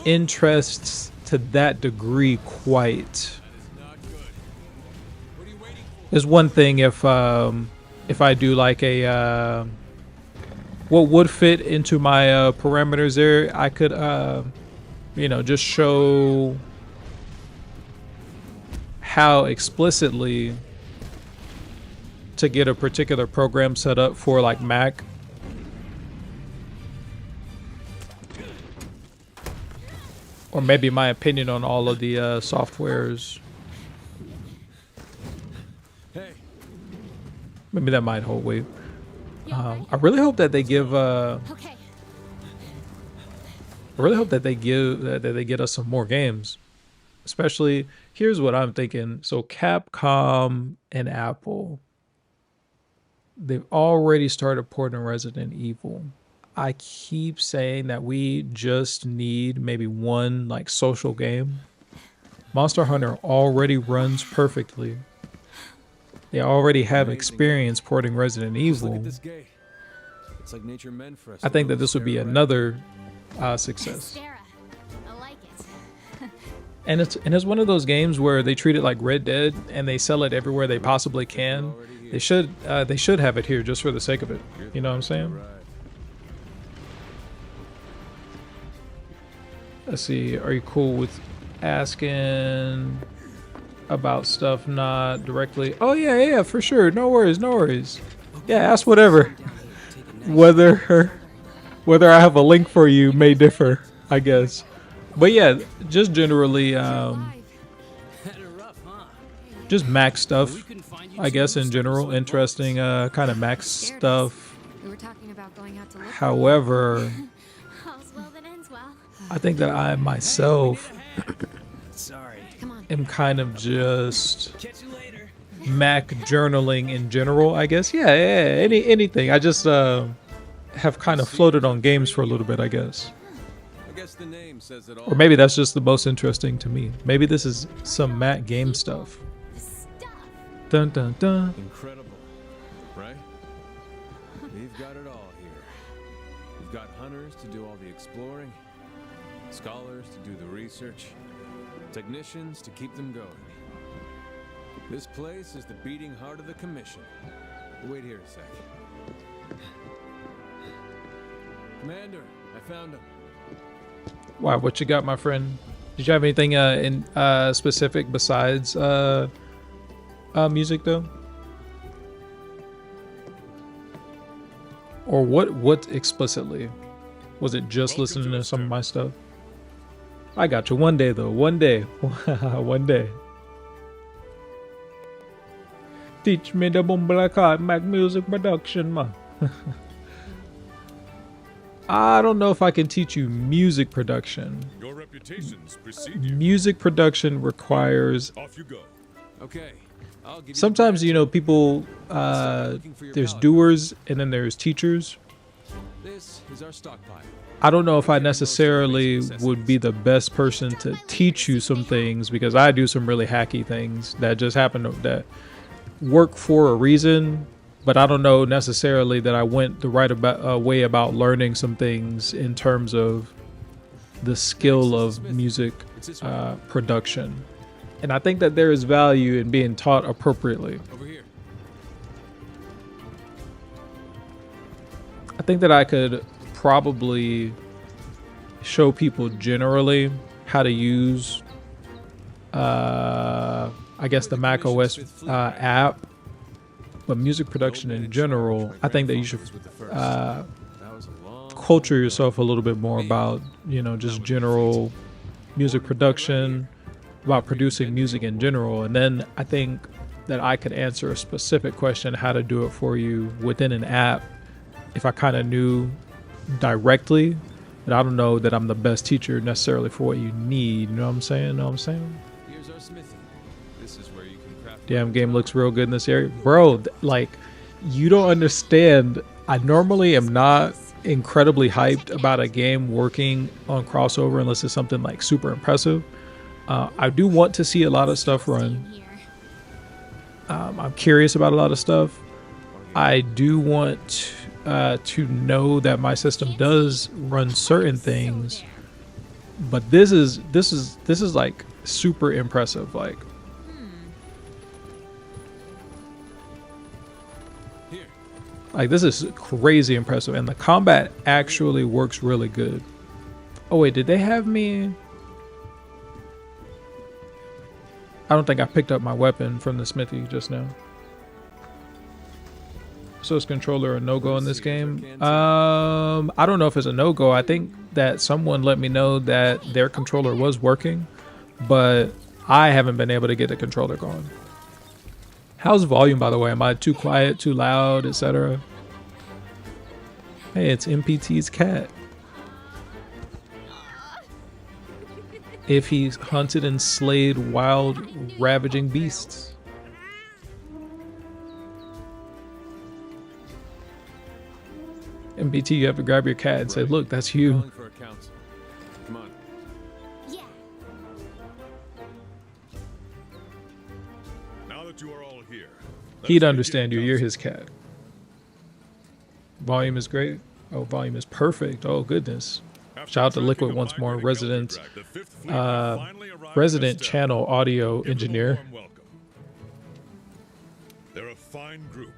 interests to that degree quite. Not good. What are you waiting for? There's one thing if I do like a what would fit into my parameters there, I could you know, just show how explicitly to get a particular program set up for like Mac. Or maybe my opinion on all of the softwares. Hey. Maybe that might hold weight. You alright? I really hope that they give. Okay. I really hope that they give that they get us some more games. Especially, here's what I'm thinking. So Capcom and Apple, they've already started porting Resident Evil. I keep saying that we just need maybe one like social game. Monster Hunter already runs perfectly. They already have experience porting Resident Just look Evil. at this gate. It's like nature meant for us. I to think go that this would be stare right another success. Sarah, I like it. And it's one of those games where they treat it like Red Dead and they sell it everywhere they possibly can. They should have it here just for the sake of it. You know what I'm saying? right. Let's see. Are you cool with asking about stuff not directly? Oh yeah, for sure. No worries. Yeah, ask whatever. Whether I have a link for you may differ, I guess. But yeah, just generally, Had her rough, huh? just Mac We stuff. couldn't find you I guess two in stars general, like interesting bullets. kind of Mac stuff. We were talking about going out to look. However, All's well that ends well. I think that I myself Sorry. Come on. am kind of just Catch you later. Mac journaling in general, I guess. Yeah, anything. I just have kind of floated on games for a little bit, I guess. I guess the name says it all. Or maybe that's just the most interesting to me. Maybe this is some Mac game stuff. The stuff. Dun dun dun. Incredible, right? We've got it all here. We've got hunters to do all the exploring, scholars to do the research, technicians to keep them going. This place is the beating heart of the commission. Wait here a sec. Commander, I found him. Wow, what you got, my friend? Did you have anything in specific besides music though? Or what explicitly? Was it just listening to some of my stuff? I got you. One day though. One day. One day. Teach me the Bumblecat Mac music production, man. I don't know if I can teach you music production. Your reputations precede you. Music production requires Off you go. Okay, I'll give you sometimes, you know, people there's doers and then there's teachers. This is our stockpile. I don't know if I necessarily would be the best person to teach you some things because I do some really hacky things that just happen that work for a reason, but I don't know necessarily that I went the right way about learning some things in terms of the skill of music production. And I think that there is value in being taught appropriately. Over here. I think that I could probably show people generally how to use I guess the Mac OS app, but music production in general, I think that you should culture yourself a little bit more about, you know, just general music production, about producing music in general. And then I think that I could answer a specific question how to do it for you within an app if I kind of knew directly. But I don't know that I'm the best teacher necessarily for what you need. You know what I'm saying? Here's our smithy. This is where you can craft. Damn, game looks real good in this area. Bro, like, you don't understand. I normally am not incredibly hyped about a game working on crossover unless it's something like super impressive. I do want to see a lot of stuff run. I'm curious about a lot of stuff. I do want to know that my system does run certain things, but this is like super impressive. Like, like this is crazy impressive, and the combat actually works really good. Oh wait, did they have me? I don't think I picked up my weapon from the smithy just now. So is controller a no-go in this game? I don't know if it's a no-go. I think that someone let me know that their controller was working, but I haven't been able to get the controller going. How's volume, by the way? Am I too quiet, too loud, etc.? Hey, it's MPT's cat. If he hunted and slayed wild, ravaging beasts. MPT, you have to grab your cat and say, look, that's you. Calling for a council. Come on. Yeah. Now that you are all here, He'd understand you. You're his cat. Volume is great. Oh, volume is perfect. Oh, goodness. Shout out to Liquid once more, resident channel audio engineer. They're a fine group,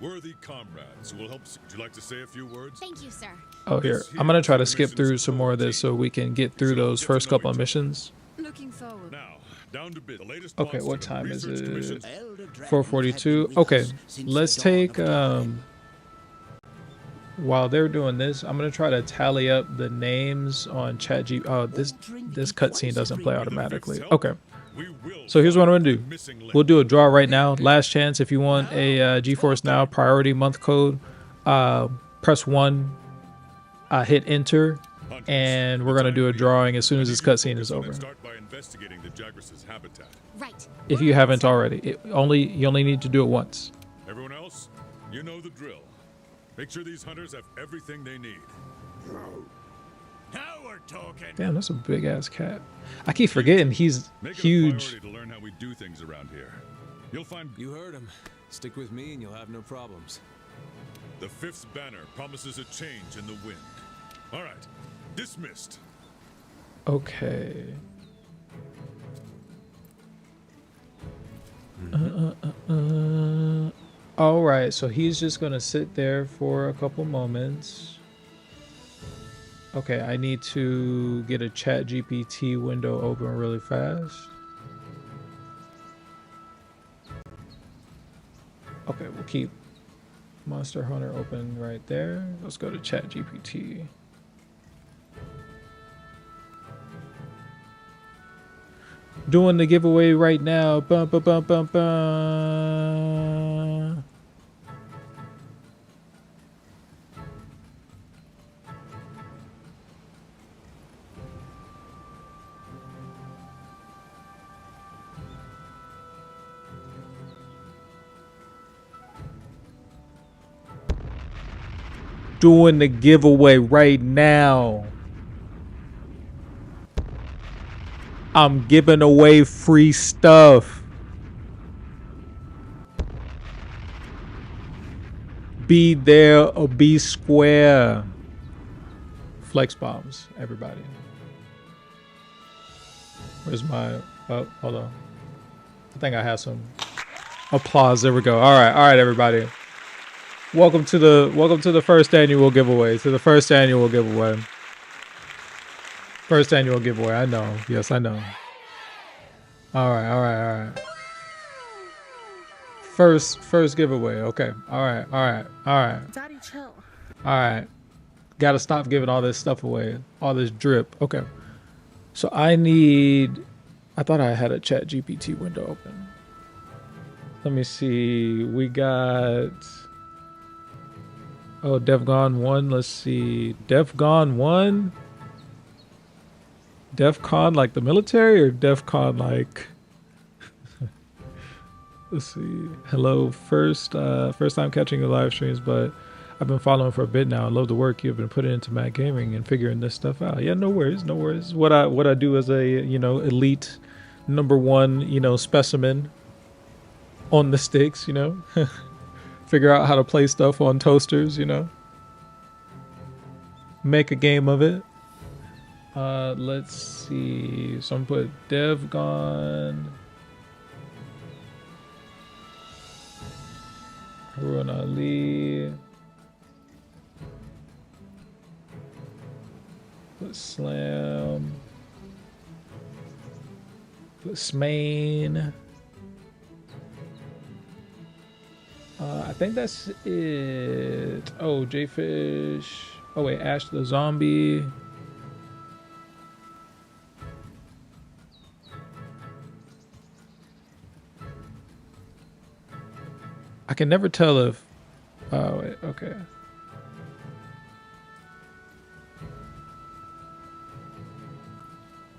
worthy comrades who will help. Would you like to say a few words? Thank you, sir. Oh, here. I'm going to try to skip through some more of this so we can get through those first couple of missions. Looking forward. Now, down to bid. The latest Okay, monster what of time is Research it? Commission's 4:42. Okay, let's take while they're doing this, I'm gonna try to tally up the names on ChatGPT. Oh, this cutscene doesn't play automatically. Okay, We will so here's what I'm gonna find do. the missing link. We'll do a draw right now. Last chance. If you want a GeForce Now priority month code, press 1, hit enter, and we're gonna do a drawing as soon as this cutscene is over. Start by investigating the Jagras's habitat. Right. If you haven't already, you only need to do it once. Everyone else, you know the drill. Make sure these hunters have everything they need. Now we're talking. Damn, that's a big ass cat. I keep forgetting he's Make it a huge. priority to learn how we do things around here. You'll find You heard him. Stick with me and you'll have no problems. the 5th banner promises a change in the wind. All right, dismissed. Okay. All right, so he's just gonna sit there for a couple moments. Okay, I need to get a chat GPT window open really fast. Okay, we'll keep Monster Hunter open right there. Let's go to chat GPT. Doing the giveaway right now. Bum, bum, bum, bum, bum. Doing the giveaway right now. I'm giving away free stuff. Be there or be square. Flex bombs, everybody. Where's my... Oh, hold on. I think I have some applause. There we go. All right, everybody. Welcome to the first annual giveaway. First annual giveaway, I know. Yes, I know. All right. First giveaway. Okay. All right. Daddy, chill. All right. Gotta stop giving all this stuff away. All this drip. Okay. So I thought I had a chat GPT window open. Let me see. We got... Oh, DEFCON 1. Let's see. DEFCON 1? DEFCON like the military or DEFCON like... Let's see. Hello. First time catching your live streams, but I've been following for a bit now. I love the work you've been putting into Mac Gaming and figuring this stuff out. Yeah, no worries. What I do as a, elite #1, specimen on the sticks, Figure out how to play stuff on toasters, Make a game of it. Let's see. So I'm gonna put DevGon. Harun Ali. Put Slam. Put Smain. I think that's it. Oh, J-Fish. Oh, wait, Ash the Zombie. I can never tell if. Oh wait, okay.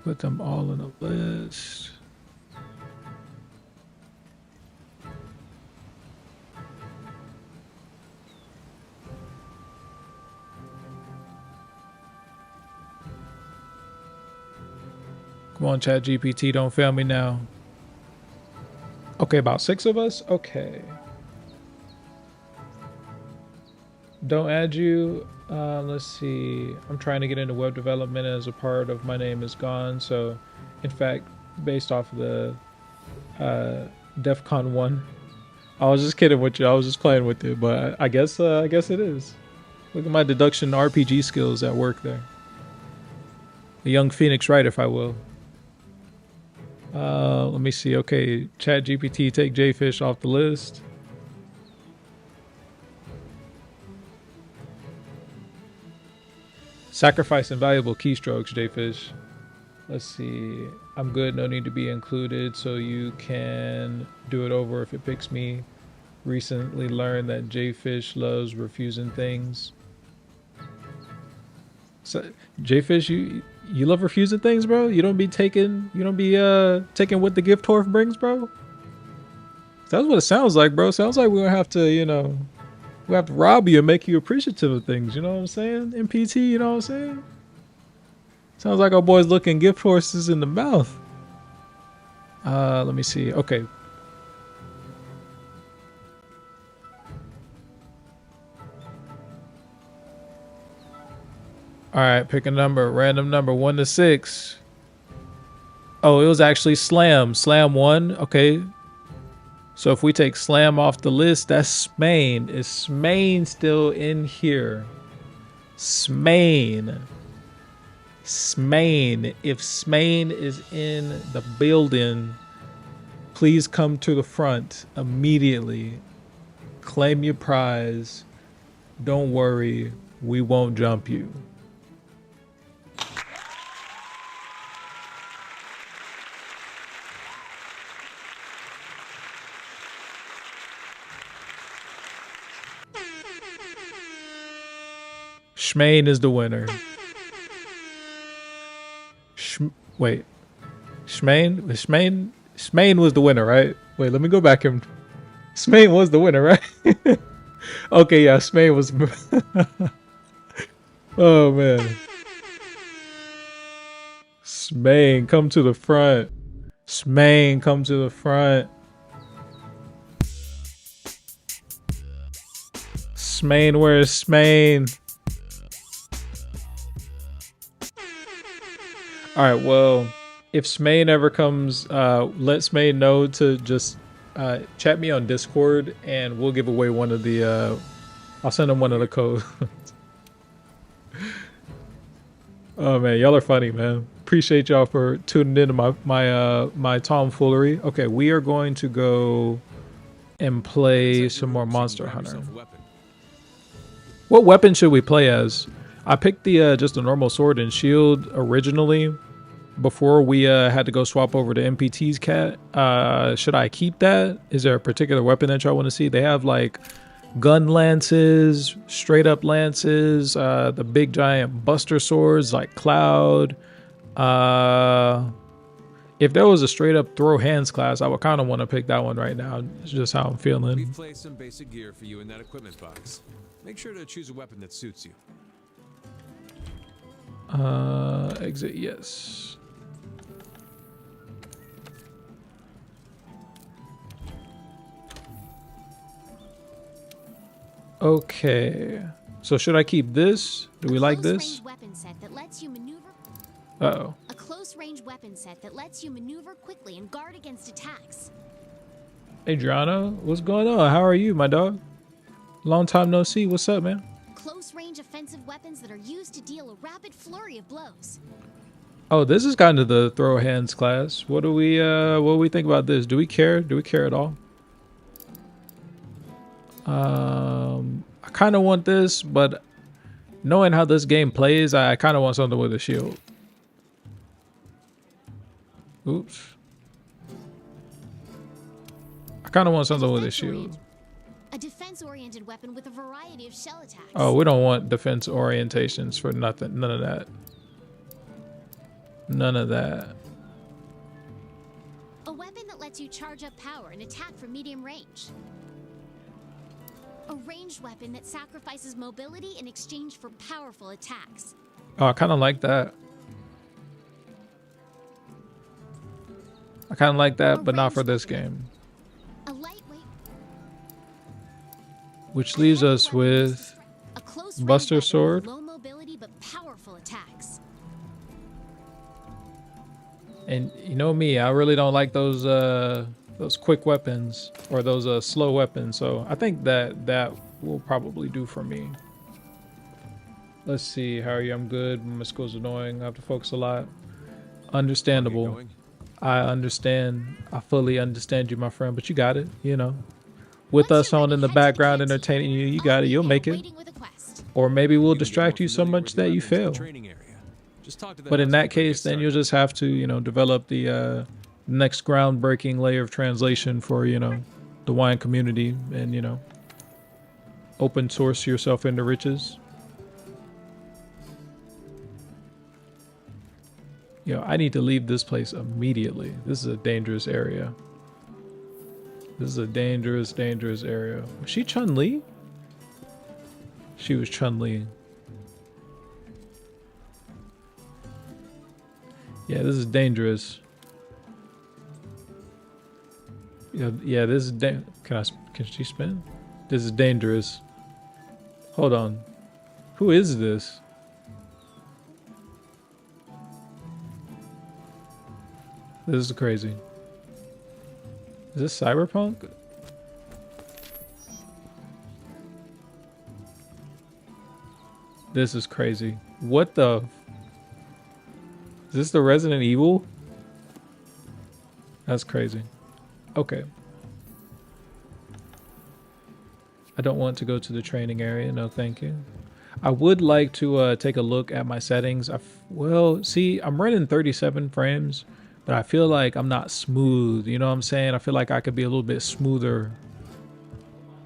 Put them all in a list. Come on, Chat GPT, don't fail me now. Okay, about 6 of us? Okay. Don't add you. Let's see. I'm trying to get into web development as a part of My Name Is Gone. So, in fact, based off of the DEF CON 1. I was just kidding with you. I was just playing with you. But I guess it is. Look at my deduction RPG skills at work there. A young Phoenix Wright, if I will. Let me see. Okay, Chat GPT, take Jfish off the list. Sacrifice invaluable keystrokes, Jfish. Let's see. I'm good. No need to be included. So you can do it over if it picks me. Recently learned that Jfish loves refusing things. So, Jfish, you love refusing things, bro? You don't be taking what the gift horse brings, bro? That's what it sounds like, bro. Sounds like we're gonna have to, we have to rob you and make you appreciative of things, you know what I'm saying? MPT, you know what I'm saying? Sounds like our boys looking gift horses in the mouth. Let me see. Okay. All right, pick a number, random number, 1 to 6. Oh, it was actually Slam. Slam 1. Okay. So if we take Slam off the list, that's Smain. Is Smain still in here? Smain. Smain. If Smain is in the building, please come to the front immediately. Claim your prize. Don't worry, we won't jump you. Shmaine is the winner. Wait. Shmaine was the winner, right? Wait, let me go back and... Shmaine was the winner, right? Okay, yeah, Shmaine was... Oh, man. Shmaine, come to the front. Shmaine, come to the front. Shmaine, where is Shmaine? All right, well, if Smain ever comes, let Smain know to just chat me on Discord, and we'll give away one of the. I'll send him one of the codes. Oh man, y'all are funny, man. Appreciate y'all for tuning into my tomfoolery. Okay, we are going to go and play some more Monster Hunter. What weapon should we play as? I picked the just a normal sword and shield originally before we had to go swap over to MPT's cat. Should I keep that? Is there a particular weapon that y'all want to see? They have like gun lances, straight up lances, the big giant buster swords like Cloud. If there was a straight up throw hands class, I would kind of want to pick that one right now. It's just how I'm feeling. We've placed some basic gear for you in that equipment box. Make sure to choose a weapon that suits you. Exit, yes. Okay. So should I keep this? Do we like this? Weapon set that lets you maneuver. Uh-oh. A close-range weapon set that lets you maneuver quickly and guard against attacks. Adriana, what's going on? How are you, my dog? Long time no see. What's up, man? Close-range offensive weapons that are used to deal a rapid flurry of blows. Oh, this is kind of the throw hands class. What do we think about this? Do we care? Do we care at all? I kind of want this, but knowing how this game plays, I kind of want something with a shield. Oops. I kind of want something with a shield. A defense-oriented weapon with a variety of shell attacks. Oh, we don't want defense orientations for nothing. None of that. None of that. A weapon that lets you charge up power and attack from medium range. A ranged weapon that sacrifices mobility in exchange for powerful attacks. Oh, I kind of like that. I kind of like that, but not for this game. A lightweight. Which leaves us with A close Buster range weapon Sword. with low mobility but powerful attacks. And you know me, I really don't like those quick weapons or those slow weapons. So I think that will probably do for me. Let's see, how are you? I'm good. My school's annoying. I have to focus a lot. Understandable. I understand. I fully understand you, my friend, but you got it, you know. With us on in the background entertaining you, you got it. You'll make it. Or maybe we'll distract you so much that you fail. But in that case, then you'll just have to, you know, develop the next groundbreaking layer of translation for, you know, the wine community and, you know, open source yourself into riches. Yo, I need to leave this place immediately. This is a dangerous area. This is a dangerous, dangerous area. Was she Chun-Li? She was Chun-Li. Yeah, this is dangerous. Yeah, this is can she spin? This is dangerous. Hold on. Who is this? This is crazy. Is this Cyberpunk? This is crazy. What the? Is this the Resident Evil? That's crazy. Okay. I don't want to go to the training area. No, thank you. I would like to take a look at my settings. Well, see, I'm running 37 frames, but I feel like I'm not smooth. You know what I'm saying? I feel like I could be a little bit smoother.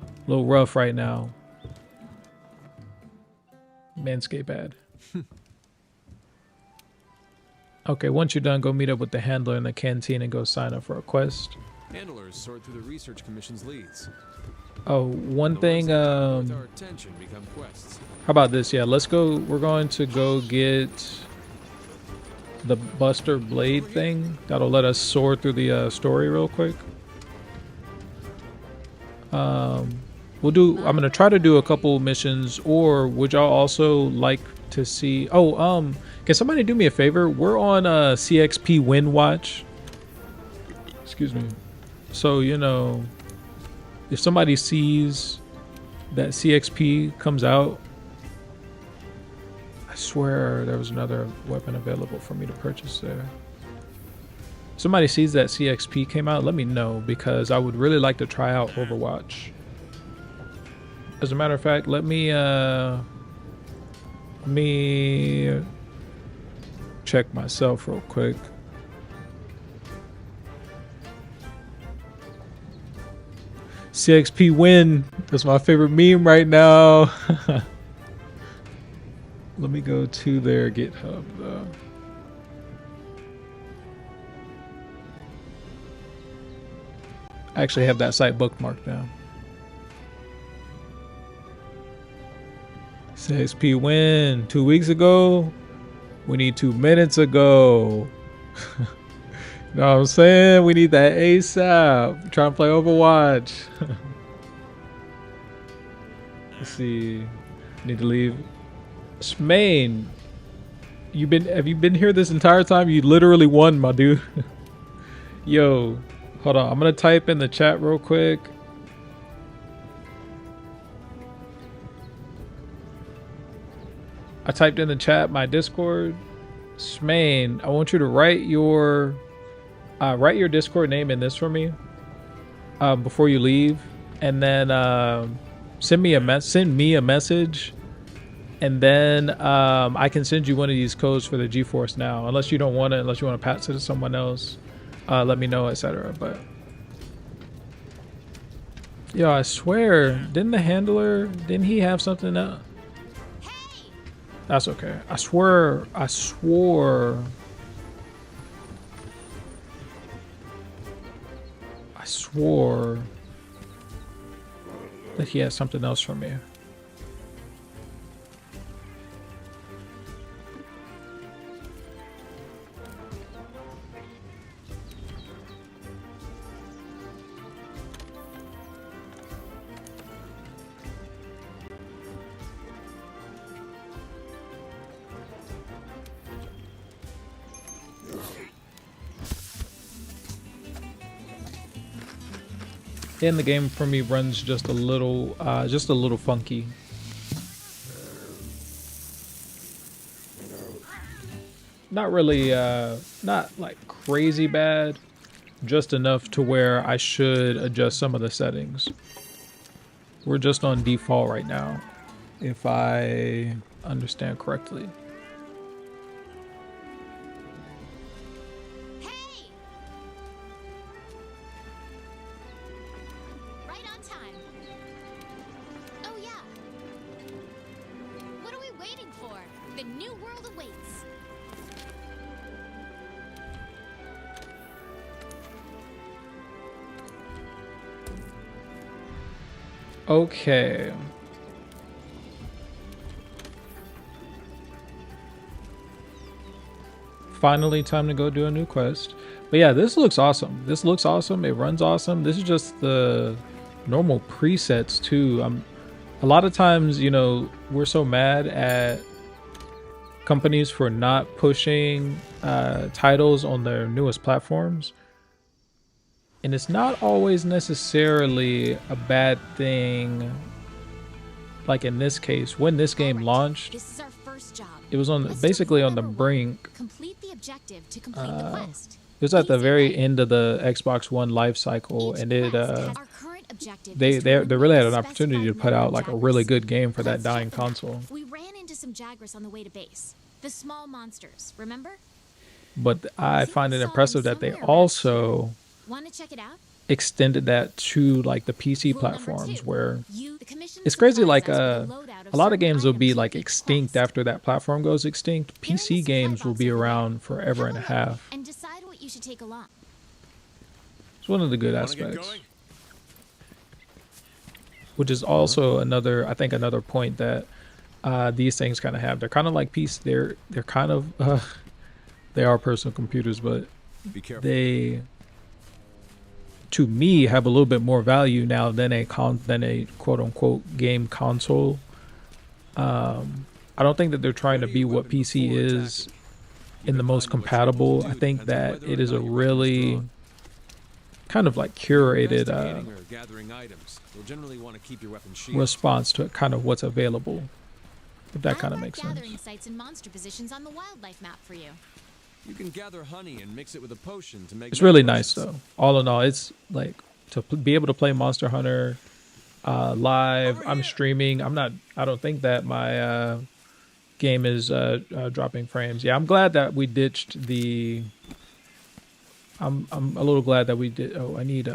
A little rough right now. Manscaped ad. Okay, once you're done, go meet up with the handler in the canteen and go sign up for a quest. Handlers sort through the research commission's leads. Oh, one thing, how With our attention become quests. about this? Yeah, let's go. We're going to go get the Buster Blade thing. That'll let us soar through the story real quick. We'll do, I'm gonna try to do a couple missions, or would y'all also like to see, can somebody do me a favor? We're on CXP Win Watch. Excuse me. So, you know, if somebody sees that CXP comes out, I swear there was another weapon available for me to purchase there. If somebody sees that CXP came out, let me know, because I would really like to try out Overwatch. As a matter of fact, let me check myself real quick. CXP win. That's my favorite meme right now. Let me go to their GitHub though. I actually have that site bookmarked now. CXP win 2 weeks ago. We need 2 minutes ago. Know what I'm saying? We need that ASAP. Trying to play Overwatch. Let's see. Need to leave. Smain, have you been here this entire time? You literally won, my dude. Yo, hold on. I'm gonna type in the chat real quick. I typed in the chat my Discord. Smain, I want you to write your Discord name in this for me before you leave, and then send me a message, and then I can send you one of these codes for the GeForce Now. Unless you don't want it, unless you want to pass it to someone else, let me know, etc. But Yo, I swear, didn't the handler, didn't he have something else? Hey! That's okay. I swore. I swore that he had something else for me. And the game for me runs just a little funky. Not really, not like crazy bad, just enough to where I should adjust some of the settings. We're just on default right now, if I understand correctly. Hey! Right on time. Oh yeah. What are we waiting for? The new world awaits. Okay. Finally, time to go do a new quest. But yeah, this looks awesome. This looks awesome. It runs awesome. This is just the normal presets too. A lot of times, you know, we're so mad at companies for not pushing titles on their newest platforms. And it's not always necessarily a bad thing. Like in this case, when this game launched, This is our first job. it was on Let's do basically on the number one. brink. Complete the objective to complete the quest. It was at the Easy, very right? end of the Xbox One life cycle, Each and it quest has- Our current objective they is to really had an eliminate a opportunity to specified put number out of like a Jaggers. really good game for that Let's dying check them out. console. We ran into some Jaggers on the way to base. The small monsters, remember? But I think find we it saw them impressive that they somewhere around also Want to check it out? extended that to like the PC Rule number platforms, 2. where The commission it's crazy. supplies Like us with a loadout a lot of certain games will be items like with each extinct quest. after that platform goes extinct. They're in the PC supply games will box be over there. around forever and a Have a look half. and decide what you should take along. It's one of the good Wanna get aspects. going? Which is also another, I think, another point that these things kind of have. They're kind of like PC. They're kind of they are personal computers, but Be careful. they, to me, have a little bit more value now than a quote unquote game console. I don't think that they're trying to be what PC is in the most compatible. I think that it is a really kind of like curated Investigating or gathering items, you'll generally want to keep your weapon shielded. response to kind of what's available. If that I kind of marked makes sense. gathering sites and monster positions on the wildlife map for you. You can gather honey and mix it with a potion to make. It's really many nice potions. though. All in all, it's like to be able to play Monster Hunter live. Over I'm here. streaming. I don't think that my game is dropping frames. Yeah, I'm glad that we ditched the. I'm a little glad that we did. Oh, I need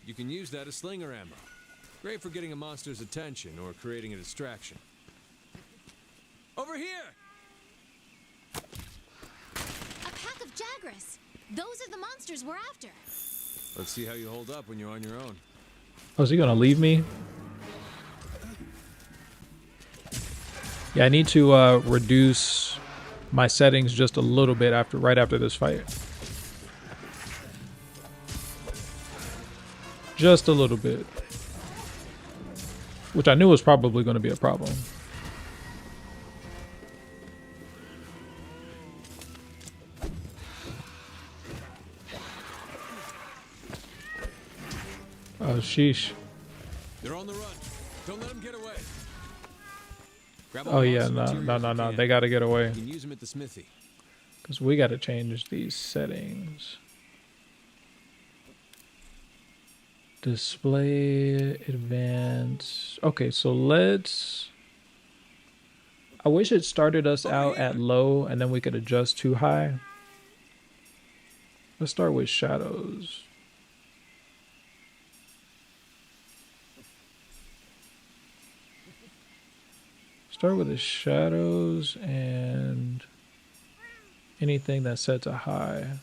You can use that as slinger ammo. Great for getting a monster's attention or creating a distraction. Over here! A pack of Jagras. Those are the monsters we're after. Let's see how you hold up when you're on your own. Oh, is he gonna leave me? Yeah, I need to reduce my settings just a little bit right after this fight. Just a little bit. Which I knew was probably going to be a problem. Oh, sheesh. They're on the run. Don't let them get away. Grab all Oh the yeah, monster no, materials no, you no. can. They got to get away. You can use them at the smithy. Because we got to change these settings. Display, advance. Okay, so let's... I wish it started us out at low and then we could adjust to high. Let's start with shadows. Start with the shadows and anything that's set to high.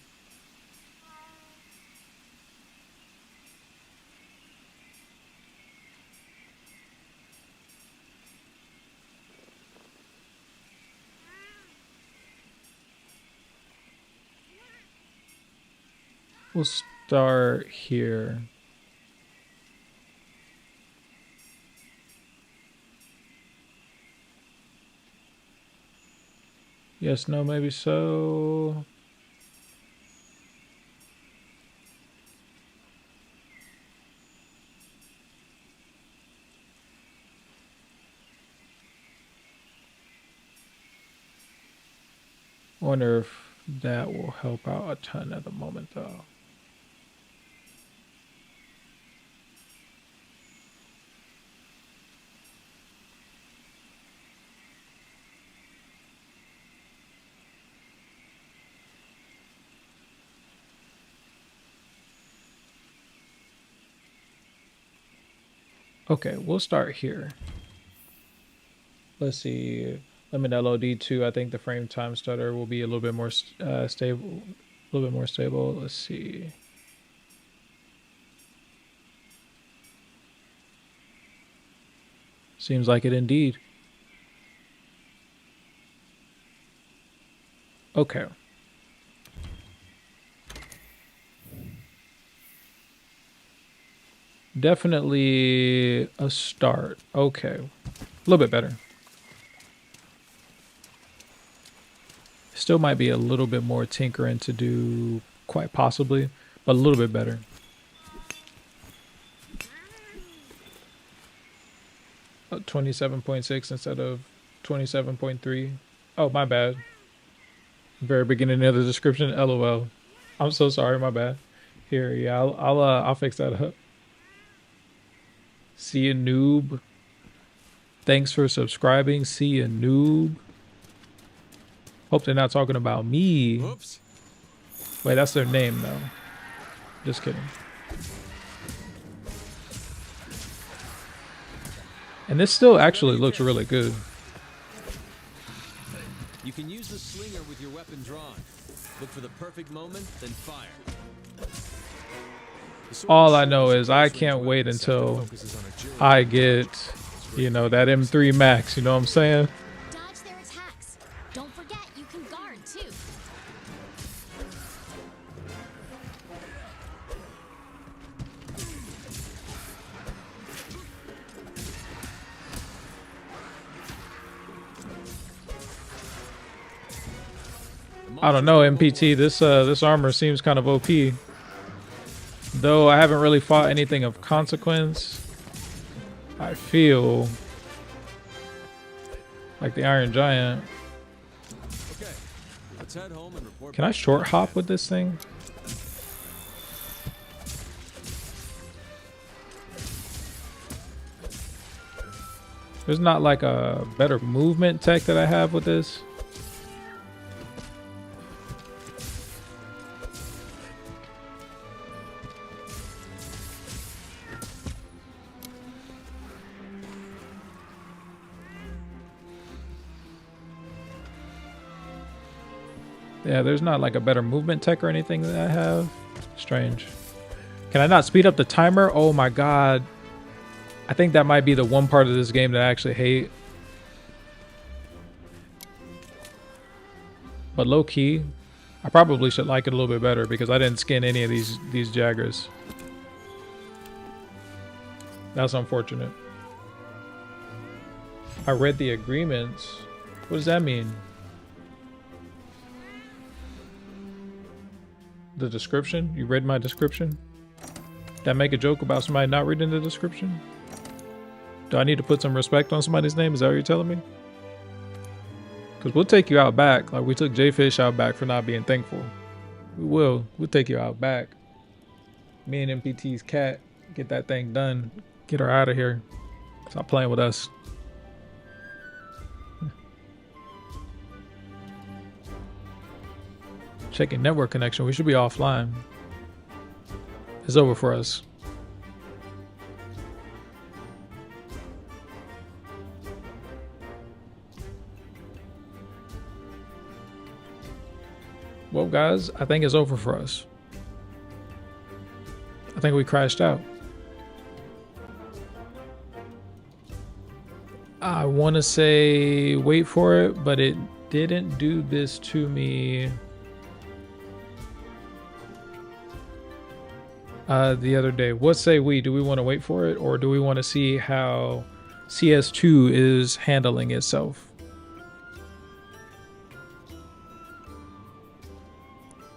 We'll start here. Yes, no, maybe so. Wonder if that will help out a ton at the moment, though. Okay, we'll start here. Let's see. Limit LOD 2. I think the frame time stutter will be a little bit more stable. A little bit more stable. Let's see. Seems like it indeed. Okay. Definitely a start. Okay. A little bit better. Still might be a little bit more tinkering to do, quite possibly, but a little bit better. Oh, 27.6 instead of 27.3. Oh, my bad. Very beginning of the description. LOL. I'm so sorry. My bad. Here, yeah, I'll fix that up. See you, noob. Thanks for subscribing. See you, noob. Hope they're not talking about me. Whoops. Wait, that's their name, though. Just kidding. And this still actually looks really good. You can use the slinger with your weapon drawn. Look for the perfect moment, then fire. All I know is I can't wait until I get, you know, that M3 Max. You know what I'm saying? Dodge their attacks. Don't forget, you can guard too. I don't know, MPT. This armor seems kind of OP. Though I haven't really fought anything of consequence. I feel like the Iron Giant. Okay, let's head home and report. Can I short hop with this thing? There's not like a better movement tech that I have with this. Yeah, there's not like a better movement tech or anything that I have. Strange. Can I not speed up the timer? Oh my god. I think that might be the one part of this game that I actually hate. But low key, I probably should like it a little bit better because I didn't skin any of these Jaggers. That's unfortunate. I read the agreements. What does that mean? The description? You read my description? Did I make a joke about somebody not reading the description? Do I need to put some respect on somebody's name? Is that what you're telling me? Because we'll take you out back. Like we took J-Fish out back for not being thankful. We will. We'll take you out back. Me and MPT's cat. Get that thing done. Get her out of here. Stop playing with us. Checking network connection. We should be offline. It's over for us. Well, guys, I think it's over for us. I think we crashed out. I want to say wait for it, but it didn't do this to me the other day. What say we? Do we want to wait for it, or do we want to see how CS2 is handling itself?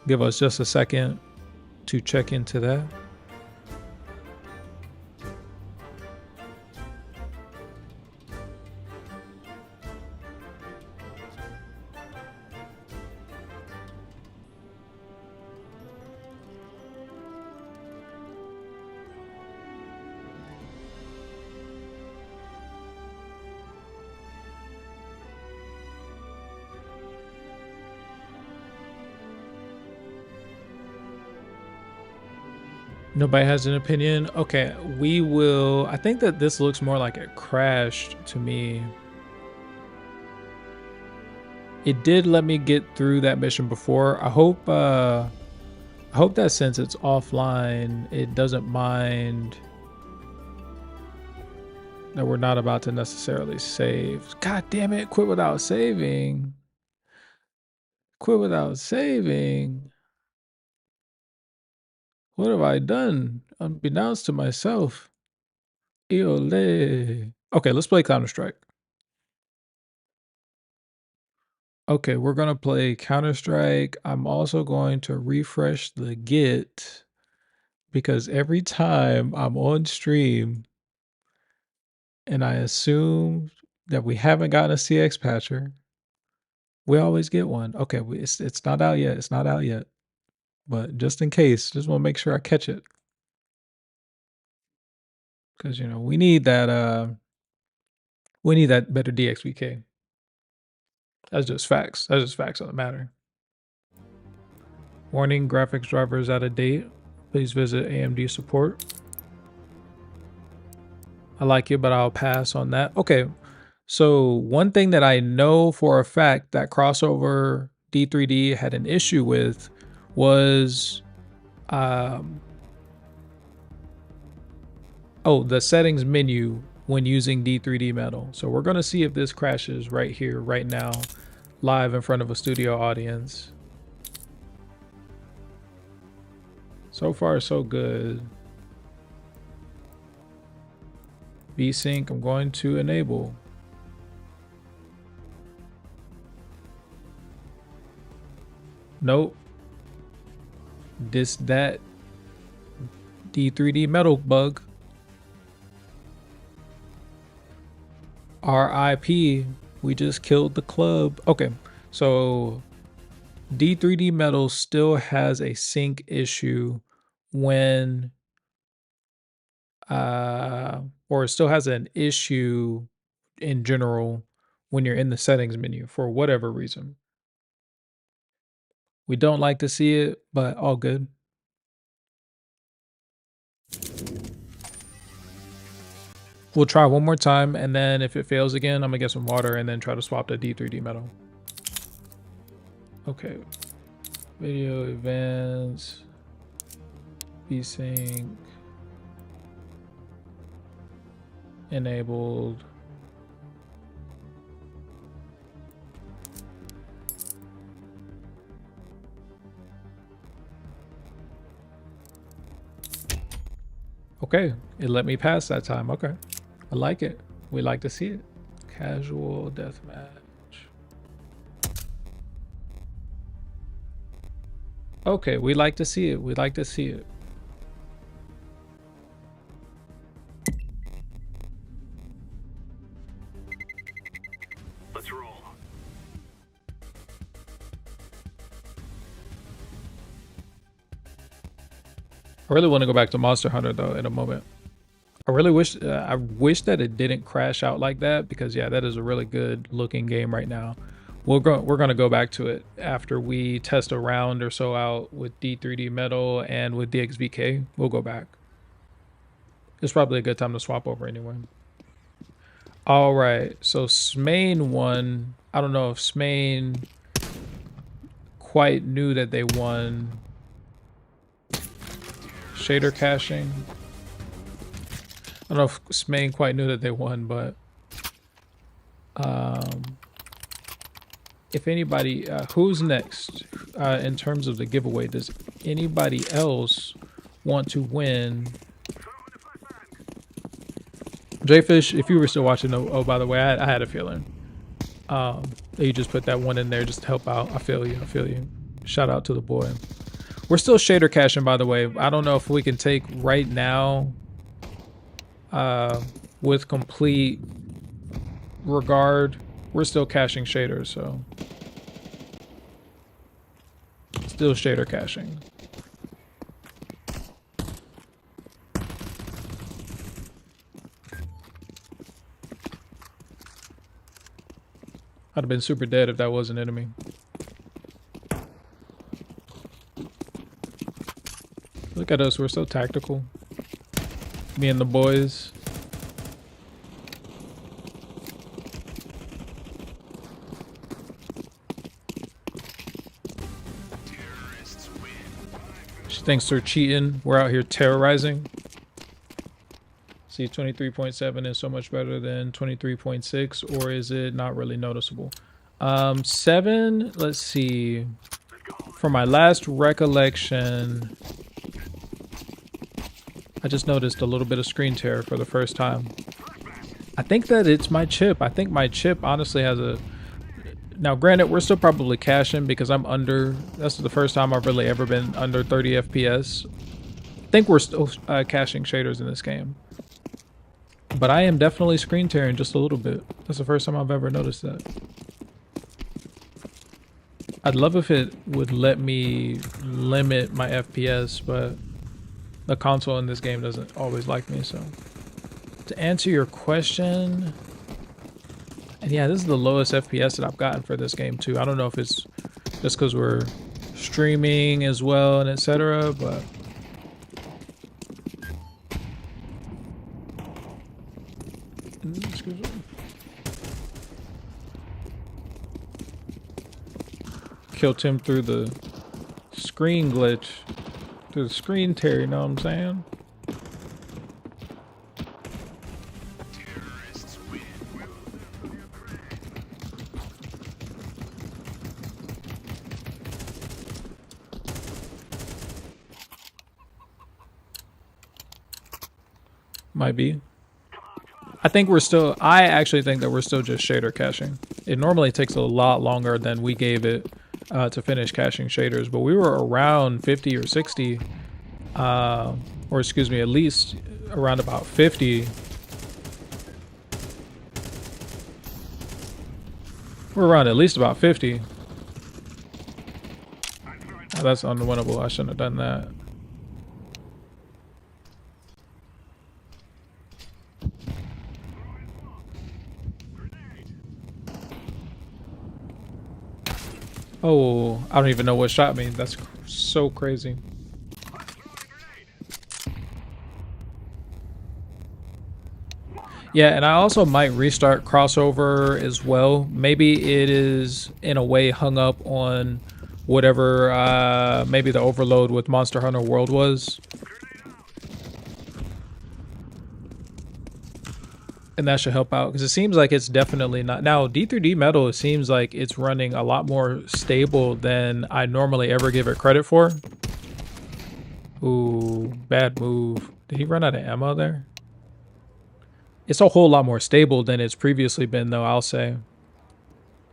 Give us just a second to check into that. Nobody has an opinion. Okay, we will. I think that this looks more like it crashed to me. It did let me get through that mission before. I hope that since it's offline, it doesn't mind that we're not about to necessarily save. God damn it, quit without saving. Quit without saving. What have I done? Unbeknownst to myself. Eole. Okay, let's play Counter-Strike. Okay, we're gonna play Counter-Strike. I'm also going to refresh the Git because every time I'm on stream and I assume that we haven't gotten a CX patcher, we always get one. Okay, it's not out yet. It's not out yet. But just in case, just want to make sure I catch it. Because you know, we need that better DXVK. That's just facts. That's just facts of the matter. Warning, graphics driver is out of date. Please visit AMD support. I like it, but I'll pass on that. Okay, so one thing that I know for a fact that CrossOver D3D had an issue with was the settings menu when using D3D Metal. So we're going to see if this crashes right here, right now, live in front of a studio audience. So far, so good. VSync, I'm going to enable. Nope. That D3D Metal bug. RIP, we just killed the club. Okay, so D3D Metal still has a sync issue when or it still has an issue in general when you're in the settings menu for whatever reason. We don't like to see it, but all good. We'll try one more time, and then if it fails again, I'm gonna get some water and then try to swap to D3D Metal. Okay. Video events. VSync. Enabled. Okay, it let me pass that time. Okay, I like it. We like to see it. Casual deathmatch. Okay, we like to see it. We like to see it. Let's roll. I really want to go back to Monster Hunter though in a moment. I really wish that it didn't crash out like that because yeah, that is a really good looking game right now. we're gonna go back to it after we test a round or so out with D3D Metal and with DXVK. We'll go back. It's probably a good time to swap over anyway. All right, so Smain won. I don't know if Smain quite knew that they won shader caching. I don't know if Smain quite knew that they won, but if anybody, who's next in terms of the giveaway? Does anybody else want to win? Jfish, if you were still watching, oh, by the way, I had a feeling you just put that one in there just to help out. I feel you. I feel you. Shout out to the boy. We're still shader caching, by the way. I don't know if we can take right now with complete regard. We're still caching shaders, so still shader caching. I'd have been super dead if that was an enemy. Look at us, we're so tactical. Me and the boys. She thinks they're cheating. We're out here terrorizing. See, 23.7 is so much better than 23.6, or is it not really noticeable? 7, let's see. For my last recollection, I just noticed a little bit of screen tear for the first time. I think that it's my chip. I think my chip honestly has a... Now, granted, we're still probably caching because I'm under... That's the first time I've really ever been under 30 FPS. I think we're still caching shaders in this game. But I am definitely screen tearing just a little bit. That's the first time I've ever noticed that. I'd love if it would let me limit my FPS, but the console in this game doesn't always like me, so. To answer your question, and yeah, this is the lowest FPS that I've gotten for this game too. I don't know if it's just because we're streaming as well and etc., but killed him through the screen glitch, through the screen tear, you know what I'm saying? Might be. I actually think that we're still just shader caching. It normally takes a lot longer than we gave it to finish caching shaders, but we were around 50 or 60, or excuse me, at least around about 50. We're around at least about 50. Oh, that's unwinnable. I shouldn't have done that. Oh, I don't even know what shot me. That's so crazy. Yeah, and I also might restart crossover as well. Maybe it is in a way hung up on whatever maybe the overload with Monster Hunter World was. And that should help out because it seems like it's definitely not. Now, D3D Metal, it seems like it's running a lot more stable than I normally ever give it credit for. Ooh, bad move. Did he run out of ammo there? It's a whole lot more stable than it's previously been, though, I'll say.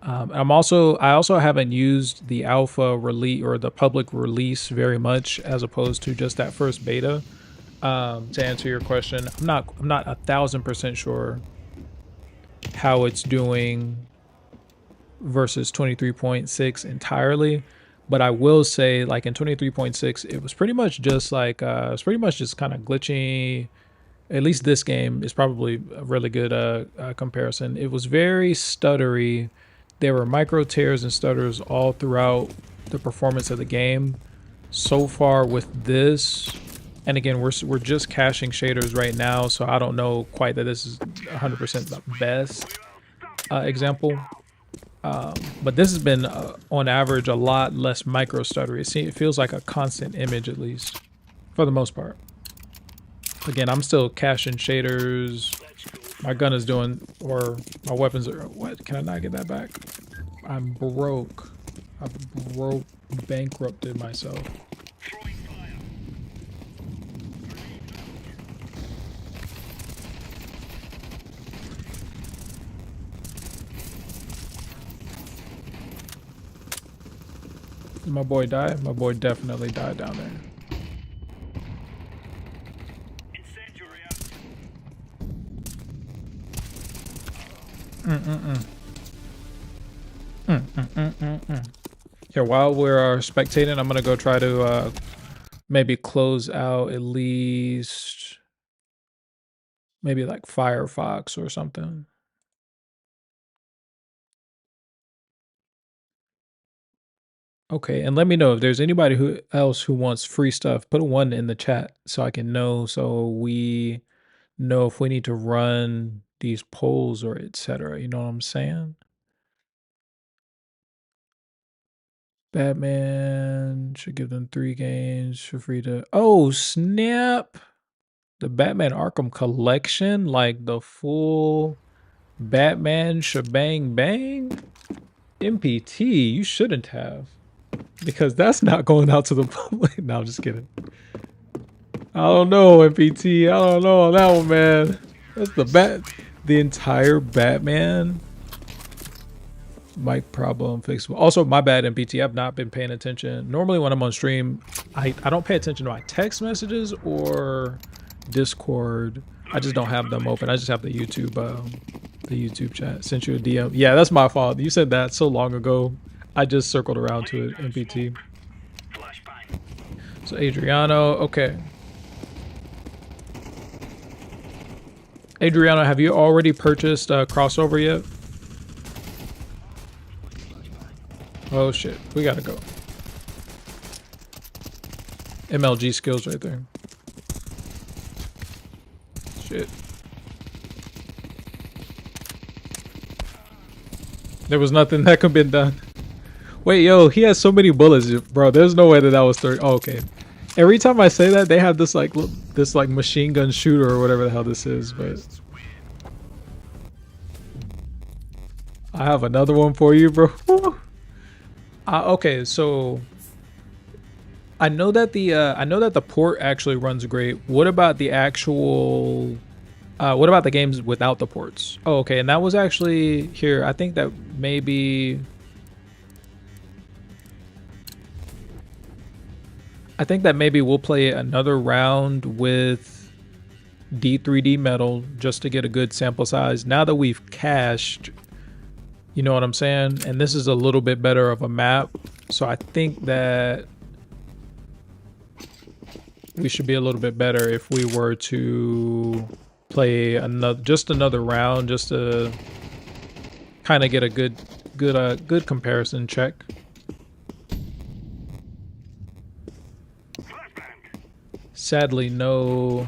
I also haven't used the alpha release or the public release very much, as opposed to just that first beta. To answer your question, I'm not 1,000% sure how it's doing versus 23.6 entirely, but I will say, like in 23.6, it was pretty much just like it's pretty much just kind of glitchy. At least this game is probably a really good comparison. It was very stuttery. there were micro tears and stutters all throughout the performance of the game. So far with this, and again, we're just caching shaders right now, so I don't know quite that this is 100% the best example. But this has been, on average, a lot less micro stuttery. It feels like a constant image, at least, for the most part. Again, I'm still caching shaders. My gun is doing, or my weapons are, what? Can I not get that back? I'm broke. I've bankrupted myself. Did my boy die? My boy definitely died down there. Yeah, while we're spectating, I'm gonna go try to maybe close out at least maybe like Firefox or something. Okay, and let me know if there's anybody else who wants free stuff. Put a 1 in the chat so I can know, so we know if we need to run these polls or etc. You know what I'm saying? Batman should give them 3 games for free to. Oh snap! The Batman Arkham Collection, like the full Batman shebang bang. MPT, you shouldn't have, because that's not going out to the public. No, I'm just kidding. I don't know, MPT. I don't know on that one, man. That's the entire Batman. Mic problem fixable. Also, my bad, MPT. I've not been paying attention. Normally when I'm on stream, I don't pay attention to my text messages or Discord. I just don't have them open. I just have the YouTube chat. Sent you a DM. Yeah, that's my fault. You said that so long ago. I just circled around to it, MPT. So Adriano, okay. Adriano, have you already purchased CrossOver yet? Oh shit, we gotta go. MLG skills right there. Shit. There was nothing that could have been done. Wait, yo, he has so many bullets, bro. There's no way that was 30. Oh, okay. Every time I say that, they have this like machine gun shooter or whatever the hell this is, but I have another one for you, bro. Okay, so I know that the port actually runs great. What about the actual? What about the games without the ports? Oh, okay, and that was actually here. I think that maybe. We'll play another round with D3D Metal just to get a good sample size. Now that we've cached, you know what I'm saying? And this is a little bit better of a map. So I think that we should be a little bit better if we were to play another round just to kind of get a good comparison check. Sadly, no.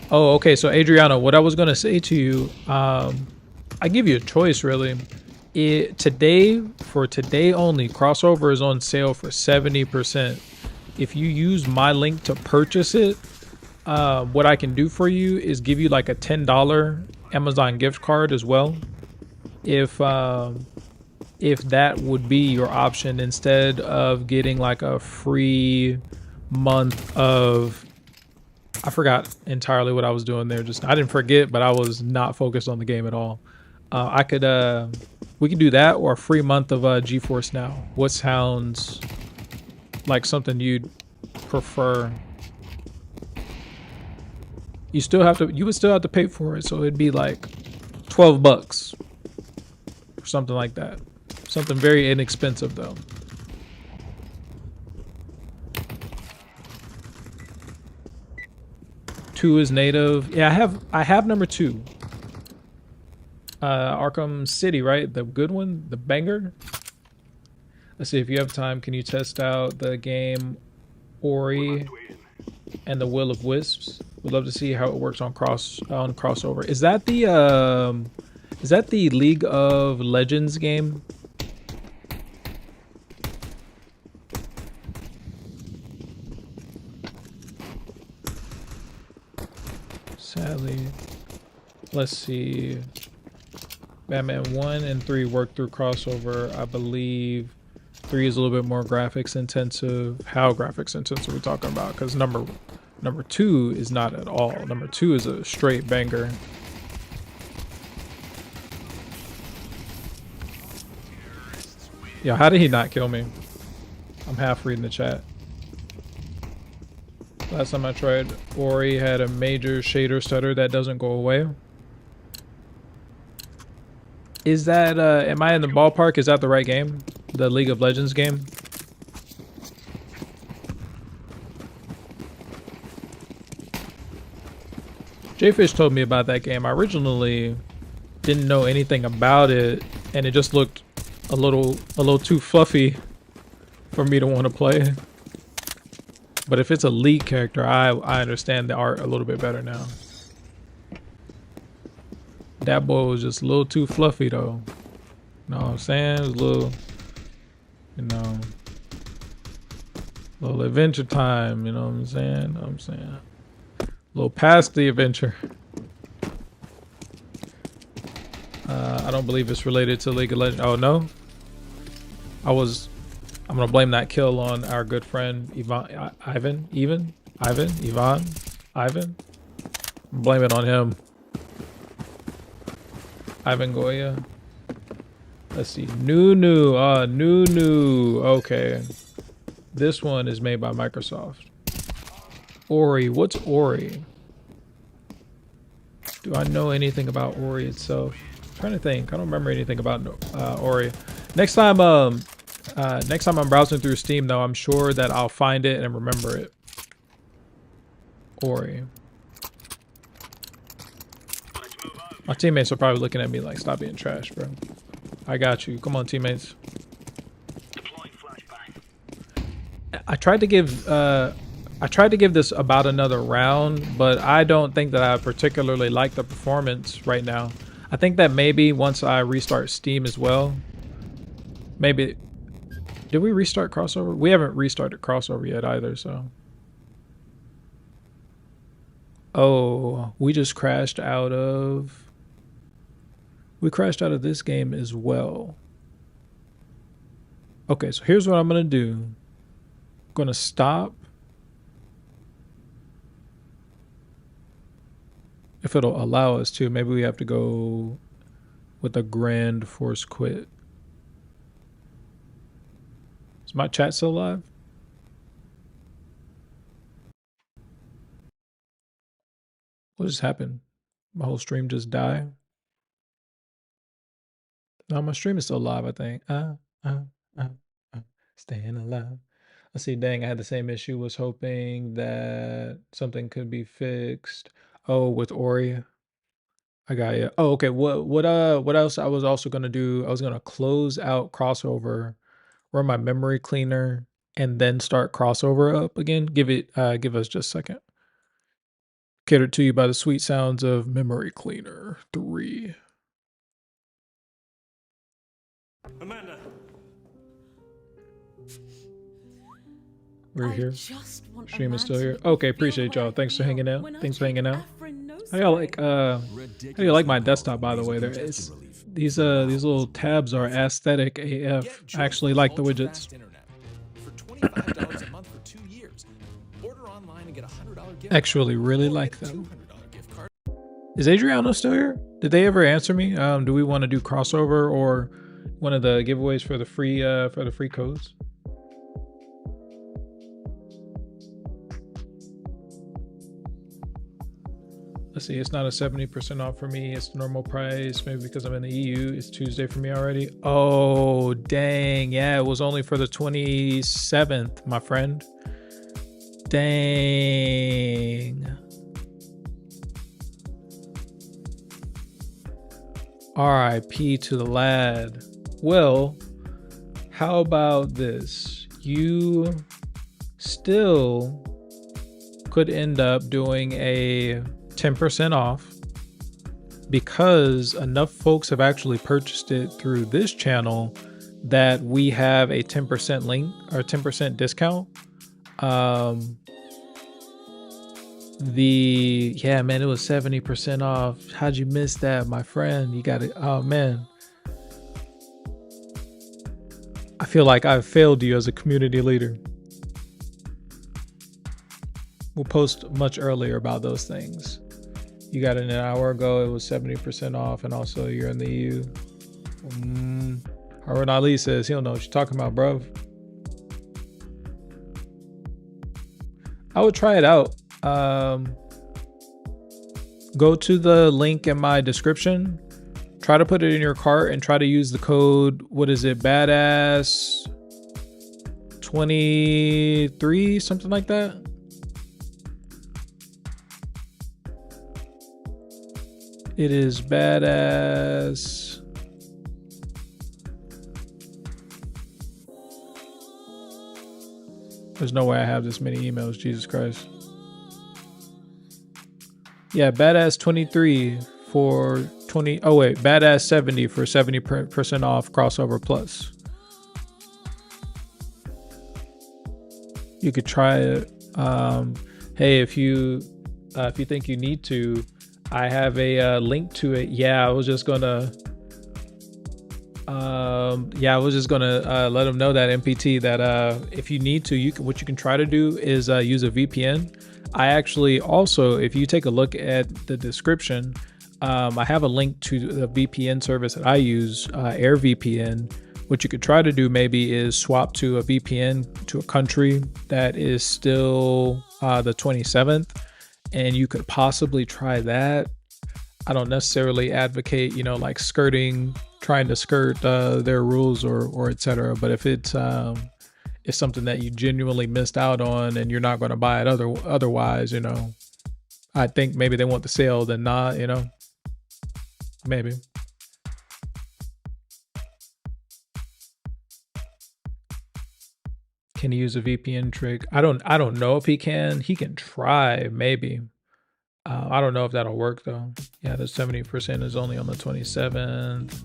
Oh, okay. So Adriano, what I was gonna say to you, I give you a choice really. Today only, CrossOver is on sale for 70%. If you use my link to purchase it, what I can do for you is give you like a $10 Amazon gift card as well. If that would be your option, instead of getting like a free month of. I forgot entirely what I was doing there. I didn't forget, but I was not focused on the game at all. We could do that, or a free month of GeForce Now. What sounds like something you'd prefer? You would still have to pay for it, so it'd be like $12 or something like that. Something very inexpensive though. Two is native. Yeah, I have number 2. Arkham City, right? The good one, the banger. Let's see, if you have time, can you test out the game Ori and the Will of Wisps? We'd love to see how it works on crossover. Is that the League of Legends game? Sadly, let's see. Batman 1 and 3 work through crossover. I believe 3 is a little bit more graphics intensive. How graphics intensive are we talking about? Because number 2 is not at all. Number 2 is a straight banger. Yeah, how did he not kill me? I'm half reading the chat. Last time I tried, Ori had a major shader stutter that doesn't go away. Is that, am I in the ballpark? Is that the right game? The League of Legends game? Jfish told me about that game. I originally didn't know anything about it, and it just looked a little too fluffy for me to want to play. But if it's a League character, I understand the art a little bit better now. That boy was just a little too fluffy though. You know what I'm saying? It was a little, you know, little adventure time, you know what I'm saying? A little past the adventure. I don't believe it's related to League of Legends. Oh no? I'm gonna blame that kill on our good friend Ivan. Blame it on him. Ivan Goya. Let's see. Nunu. Nunu. Okay. This one is made by Microsoft. Ori. What's Ori? Do I know anything about Ori itself? I'm trying to think. I don't remember anything about Ori. Next time I'm browsing through Steam, though, I'm sure that I'll find it and remember it. Ori. My teammates are probably looking at me like, stop being trash, bro. I got you. Come on, teammates. I tried to give this about another round, but I don't think that I particularly like the performance right now. I think that maybe once I restart Steam as well, maybe. Did we restart crossover? We haven't restarted crossover yet either, so. Oh, we just crashed out of. We crashed out of this game as well. Okay, so here's what I'm gonna do. I'm gonna stop. If it'll allow us to, maybe we have to go with a grand force quit. Is my chat still live? What just happened? My whole stream just died? No, my stream is still live, I think. Staying alive. Let's see, dang, I had the same issue. Was hoping that something could be fixed. Oh, with Ori. I got you. Oh, okay. What else I was also gonna do? I was gonna close out crossover, run my memory cleaner, and then start crossover up again. Give us just a second. Catered to you by the sweet sounds of Memory Cleaner 3. Amanda. We're here. Stream is still here. Okay, appreciate y'all. Thanks for hanging out. Thanks for hanging out. How do you like my desktop, by the way? There is these little tabs are aesthetic AF. I actually like the widgets. Actually really like them. Is Adriano still here? Did they ever answer me? Do we want to do crossover or one of the giveaways for the free codes? Let's see, it's not a 70% off for me. It's the normal price. Maybe because I'm in the EU. It's Tuesday for me already. Oh, dang. Yeah, it was only for the 27th, my friend. Dang. RIP to the lad. Well, how about this? You still could end up doing a 10% off because enough folks have actually purchased it through this channel that we have a 10% link or 10% discount. Yeah, man, it was 70% off. How'd you miss that, my friend? You got it. Oh man, I feel like I've failed you as a community leader. We'll post much earlier about those things. You got it an hour ago. It was 70% off, and also you're in the EU. Harun Ali says he don't know what you're talking about, bro. I would try it out. Go to the link in my description. Try to put it in your cart and try to use the code. What is it? Badass 23, something like that. It is badass. There's no way I have this many emails, Jesus Christ. Yeah, badass 23 for 20. Oh wait, badass 70 for 70% off crossover plus. You could try it. Hey, if you think you need to, I have a link to it. Yeah, I was just gonna let them know that MPT that if you need to, what you can try to do is use a VPN. I actually also, if you take a look at the description, I have a link to the VPN service that I use, AirVPN. What you could try to do maybe is swap to a VPN to a country that is still the 27th, and you could possibly try that. I don't necessarily advocate, like trying to skirt their rules or etc. But if it's something that you genuinely missed out on and you're not going to buy it otherwise, I think maybe they want the sale than not, maybe. Can he use a VPN trick? I don't know if he can. He can try, maybe. I don't know if that'll work though. Yeah, the 70% is only on the 27th.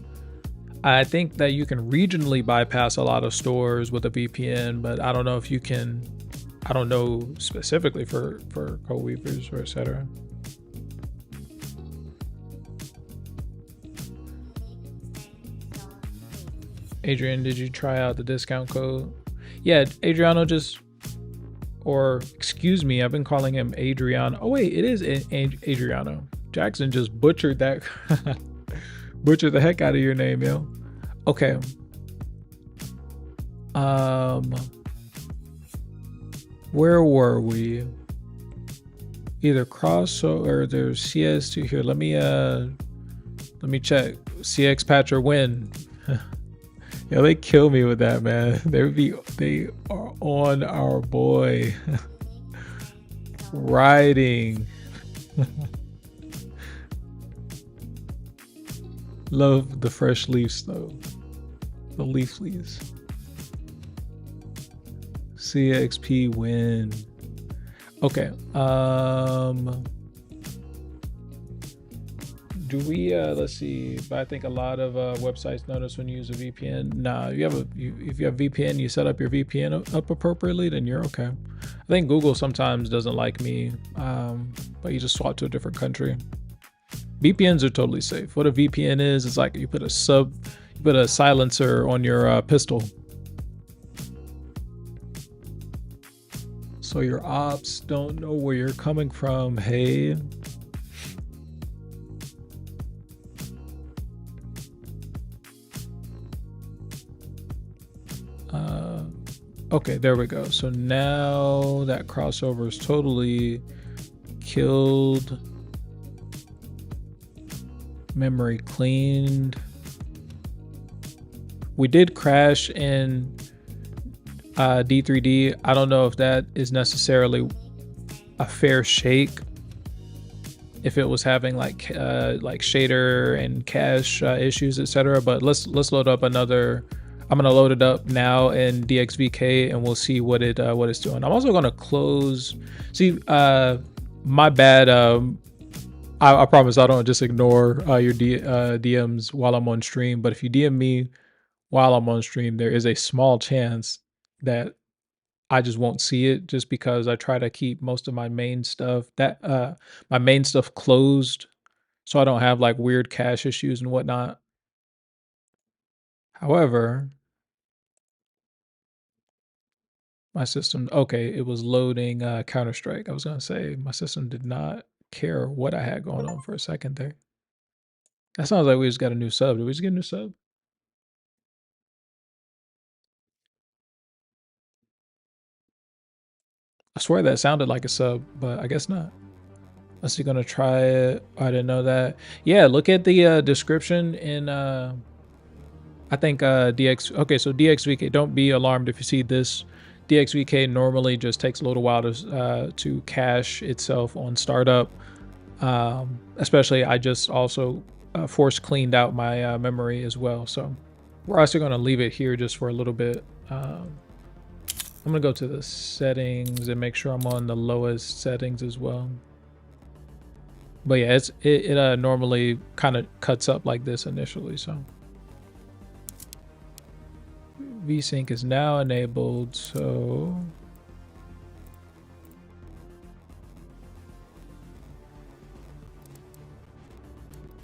I think that you can regionally bypass a lot of stores with a VPN, but I don't know if you can. I don't know specifically for Codeweavers or etc. Adrian, did you try out the discount code? Yeah, Adriano excuse me, I've been calling him Adriano. Oh wait, it is Adriano. Jackson just butchered that. Butchered the heck out of your name, yo. Okay. Where were we? Either crossover or there's CS2 here. Let me check. CX patch or win. Yo, they kill me with that, man. They are on our boy. Riding. Love the fresh leaves though. The leaf leaves. CXP win. Okay. Do we let's see, but I think a lot of websites notice when you use a VPN. Nah, if you have VPN, you set up your VPN up appropriately, then you're okay. I think Google sometimes doesn't like me, but you just swap to a different country. VPNs are totally safe. What a VPN is, it's like you put a silencer on your pistol. So your ops don't know where you're coming from, hey. Okay, there we go. So now that crossover is totally killed. Memory cleaned. We did crash in D3D. I don't know if that is necessarily a fair shake. if it was having like shader and cache issues, etc. But let's load up another. I'm gonna load it up now in DXVK and we'll see what it's doing. I'm also gonna close. See, my bad. I promise I don't just ignore your DMs while I'm on stream. But if you DM me while I'm on stream, there is a small chance that I just won't see it, just because I try to keep most of my main stuff closed, so I don't have like weird cache issues and whatnot. However, my system, okay, it was loading Counter-Strike. I was gonna say my system did not care what I had going on for a second there. That sounds like we just got a new sub. Did we just get a new sub? I swear that sounded like a sub, but I guess not. Unless you're gonna try it. I didn't know that. Yeah, look at the description in I think DX. Okay, so DXVK. Don't be alarmed if you see this. DXVK normally just takes a little while to cache itself on startup. Especially, I just also force cleaned out my memory as well. So we're also going to leave it here just for a little bit. I'm going to go to the settings and make sure I'm on the lowest settings as well. But yeah, it normally kind of cuts up like this initially. So VSync is now enabled. So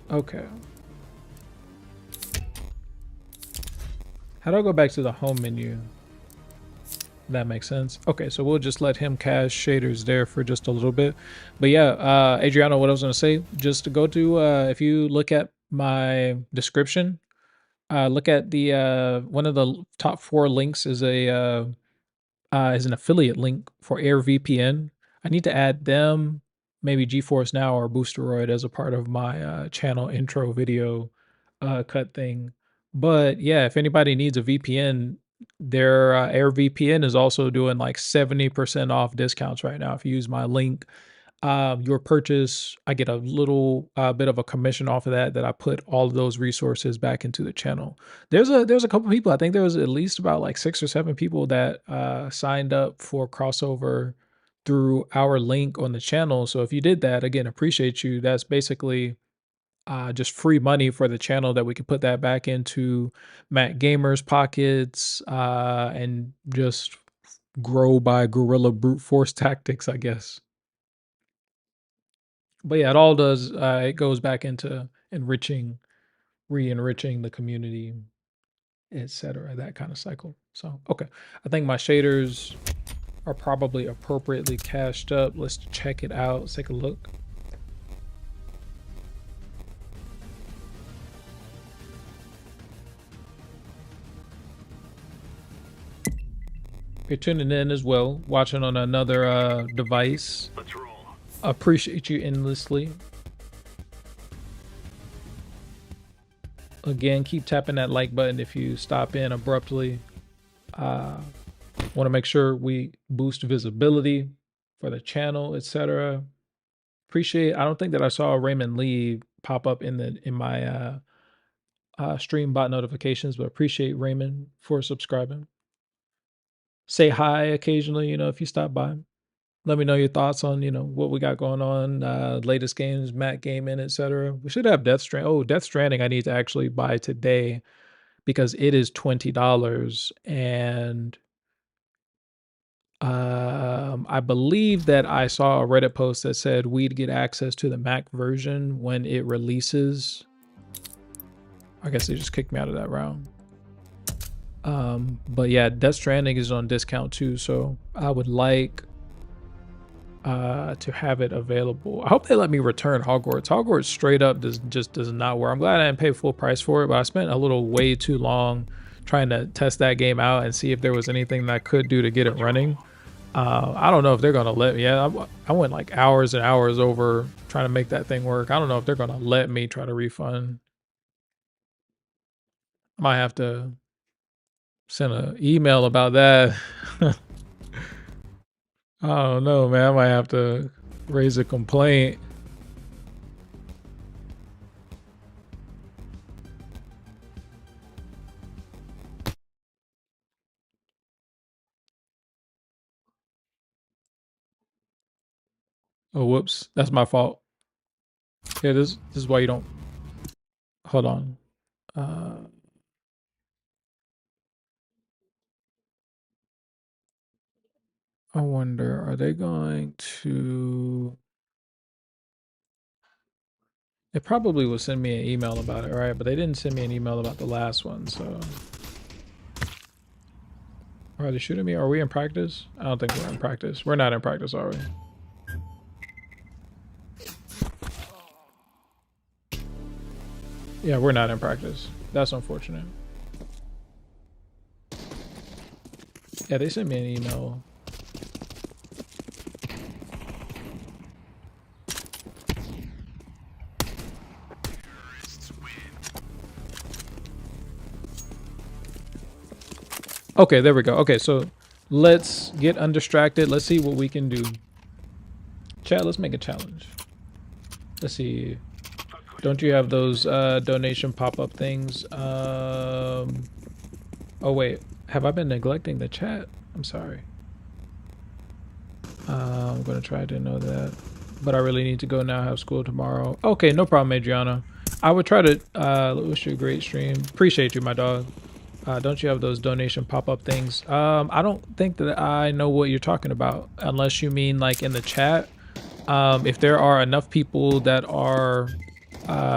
okay. How do I go back to the home menu? That makes sense. Okay, so we'll just let him cache shaders there for just a little bit. But yeah, Adriano, what I was going to say, just to go to, if you look at my description, look at the one of the top 4 links is an affiliate link for AirVPN. I need to add them, maybe GeForce Now or Boosteroid, as a part of my channel intro video cut thing. But yeah, if anybody needs a VPN, their AirVPN is also doing like 70% off discounts right now. If you use my link, your purchase, I get a little bit of a commission off of that I put all of those resources back into the channel. There's a couple people, I think there was at least about like 6 or 7 people that signed up for crossover through our link on the channel. So if you did that, again, appreciate you. That's basically just free money for the channel that we can put that back into Matt Gamer's pockets and just grow by guerrilla brute force tactics, I guess. But yeah, it all does, it goes back into re-enriching the community, etc. That kind of cycle. So, okay. I think my shaders are probably appropriately cached up. Let's check it out. Let's take a look. If you're tuning in as well, watching on another device, Let's roll. appreciate you endlessly. Again, keep tapping that like button if you stop in abruptly. Want to make sure we boost visibility for the channel, etc. Appreciate. I don't think that I saw Raymond Lee pop up in my stream bot notifications, but appreciate Raymond for subscribing. Say hi occasionally, if you stop by. Let me know your thoughts on, what we got going on, latest games, Matt Gaming, etc. We should have Death Stranding. Oh, Death Stranding I need to actually buy today because it is $20. And I believe that I saw a Reddit post that said we'd get access to the Mac version when it releases. I guess they just kicked me out of that round. But yeah, Death Stranding is on discount too, so I would like to have it available. I hope they let me return Hogwarts. Hogwarts straight up just does not work. I'm glad I didn't pay full price for it, but I spent a little way too long trying to test that game out and see if there was anything that I could do to get it running. I don't know if they're gonna let me. Yeah, I went like hours and hours over trying to make that thing work. I don't know if they're gonna let me try to refund. I might have to send an email about that. I don't know, man. I might have to raise a complaint. Oh, whoops. That's my fault. Yeah, this is why you don't. Hold on. I wonder, are they going to... They probably will send me an email about it, right? But they didn't send me an email about the last one, so... Are they shooting me? Are we in practice? I don't think we're in practice. We're not in practice, are we? Yeah, we're not in practice. That's unfortunate. Yeah, they sent me an email. Okay, there we go. Okay, so let's get undistracted. Let's see what we can do. Chat, let's make a challenge. Let's see. Don't you have those donation pop-up things? Oh wait, have I been neglecting the chat? I'm sorry. I'm gonna try to know that, but I really need to go now. I have school tomorrow. Okay, no problem, Adriana. I would try to wish you a great stream. Appreciate you, my dog. Don't you have those donation pop-up things? I don't think that I know what you're talking about, unless you mean like in the chat. If there are enough people that are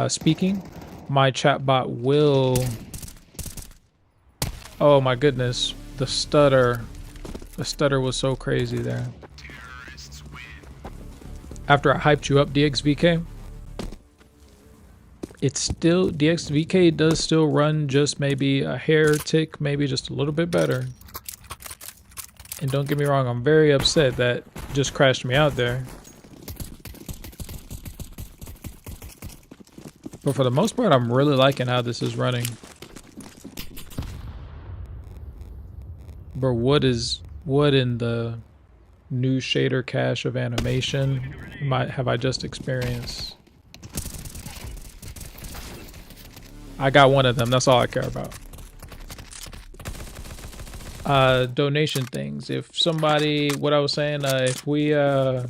speaking, my chat bot will... Oh my goodness, the stutter was so crazy there. After I hyped you up, DXVK, it's still, DXVK does still run just maybe a hair tick, maybe just a little bit better. And don't get me wrong, I'm very upset that just crashed me out there. But for the most part, I'm really liking how this is running. But what in the new shader cache of animation have I just experienced? I got one of them. That's all I care about. Donation things. If somebody, what I was saying, if we, here,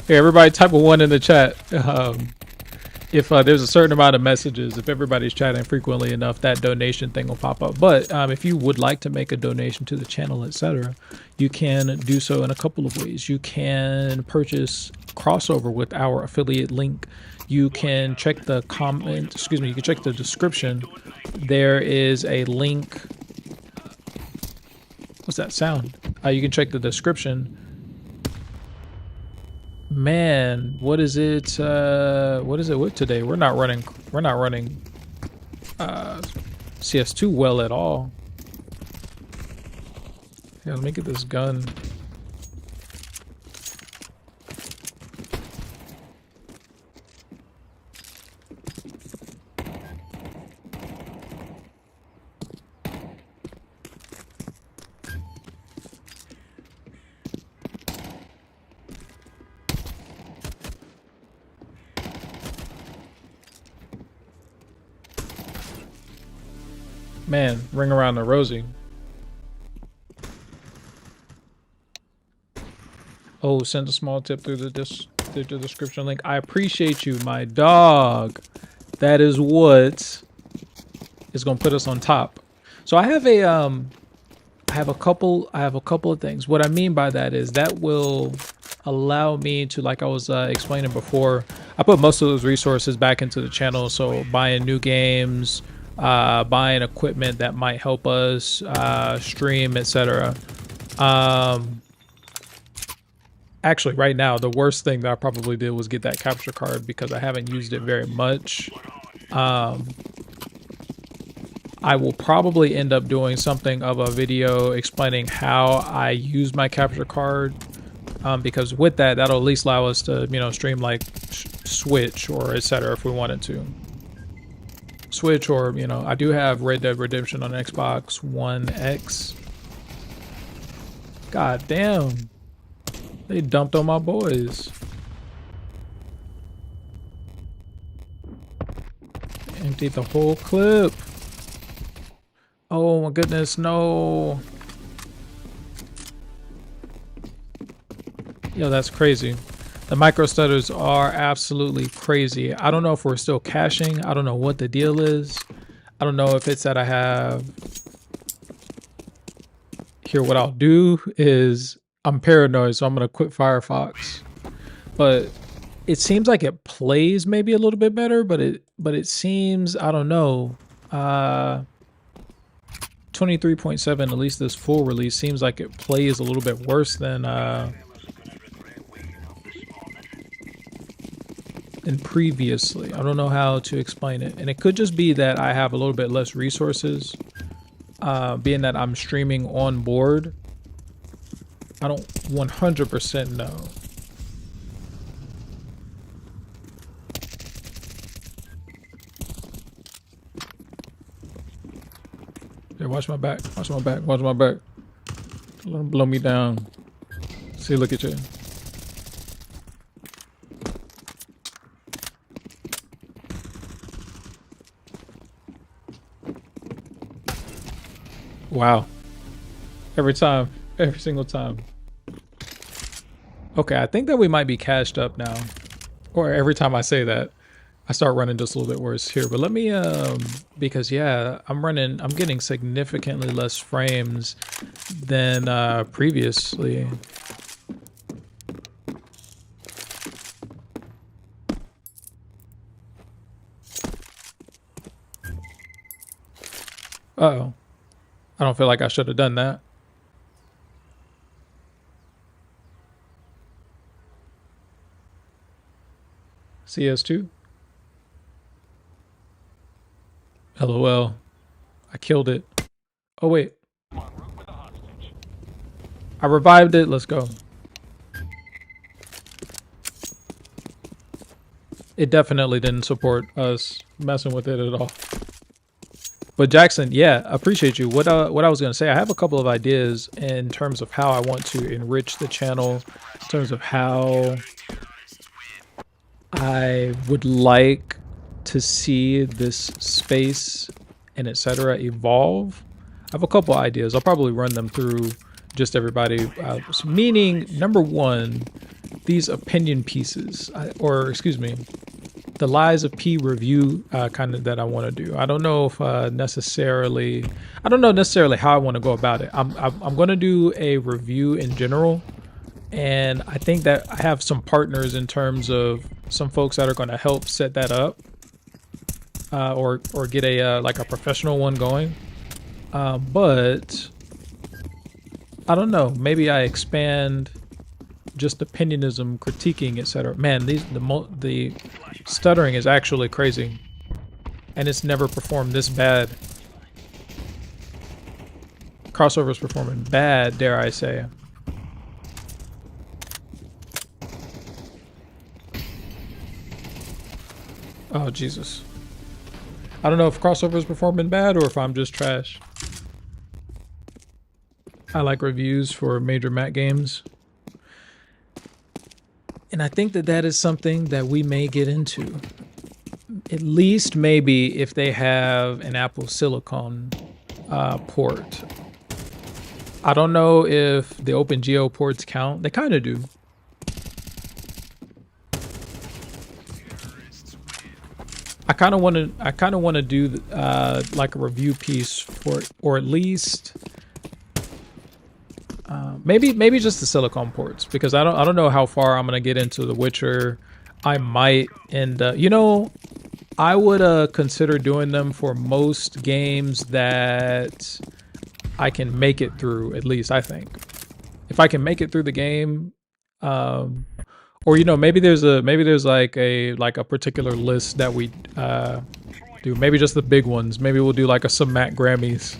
everybody type a 1 in the chat. If there's a certain amount of messages, if everybody's chatting frequently enough, that donation thing will pop up. But if you would like to make a donation to the channel, etc., you can do so in a couple of ways. You can purchase CrossOver with our affiliate link. You can check the comment, excuse me, you can check the description. There is a link. What's that sound? You can check the description. Man, what is it with today? We're not running CS2 well at all. Yeah, let me get this gun. Man, ring around the rosy. Oh, send a small tip through the description link. I appreciate you, my dog. That is what is gonna put us on top. So I have a couple of things. What I mean by that is that will allow me to, like I was explaining before, I put most of those resources back into the channel. So buying new games, buying equipment that might help us stream, etc. Actually, right now, the worst thing that I probably did was get that capture card because I haven't used it very much. I will probably end up doing something of a video explaining how I use my capture card, because with that, that'll at least allow us to, stream like Switch or etc. if we wanted to. Switch, or I do have Red Dead Redemption on Xbox One X. God damn, they dumped on my boys. Emptied the whole clip. Oh my goodness, no. Yo, that's crazy. The micro stutters are absolutely crazy. I don't know if we're still caching. I don't know what the deal is. I don't know if it's that I have... Here, what I'll do is... I'm paranoid, so I'm going to quit Firefox. But it seems like it plays maybe a little bit better, but it seems... I don't know. 23.7, at least this full release, seems like it plays a little bit worse than previously. I don't know how to explain it, and it could just be that I have a little bit less resources, being that I'm streaming on board. I don't 100% know. Here, watch my back, watch my back, watch my back. Let them blow me down. See, look at you. Wow. Every time. Every single time. Okay, I think that we might be cashed up now. Or every time I say that, I start running just a little bit worse here. But let me, because yeah, I'm getting significantly less frames than previously. Uh-oh. I don't feel like I should have done that. CS2. LOL. I killed it. Oh, wait. I revived it. Let's go. It definitely didn't support us messing with it at all. But Jackson, yeah, appreciate you. What I was going to say, I have a couple of ideas in terms of how I want to enrich the channel, in terms of how I would like to see this space and etc. evolve. I have a couple ideas. I'll probably run them through just everybody. Meaning, number one, these opinion pieces, or excuse me, the Lies of P review kind of that I want to do. I don't know if necessarily, I don't know necessarily how I want to go about it. I'm going to do a review in general, and I think that I have some partners in terms of some folks that are going to help set that up, or get a like a professional one going. But I don't know. Maybe I expand just opinionism, critiquing, etc. Man, the stuttering is actually crazy, and it's never performed this bad. CrossOver's performing bad, dare I say. Oh Jesus! I don't know if CrossOver's performing bad or if I'm just trash. I like reviews for major Mac games. And I think that that is something that we may get into. At least maybe if they have an Apple Silicon port. I don't know if the OpenGL ports count. They kind of do. I kind of want to do like a review piece for it, or at least maybe just the silicone ports, because I don't know how far I'm gonna get into The Witcher. I might end up, you know, I would consider doing them for most games that I can make it through. At least I think if I can make it through the game, or you know, maybe there's like a particular list that we do. Maybe just the big ones. Maybe we'll do like some Mac Grammys.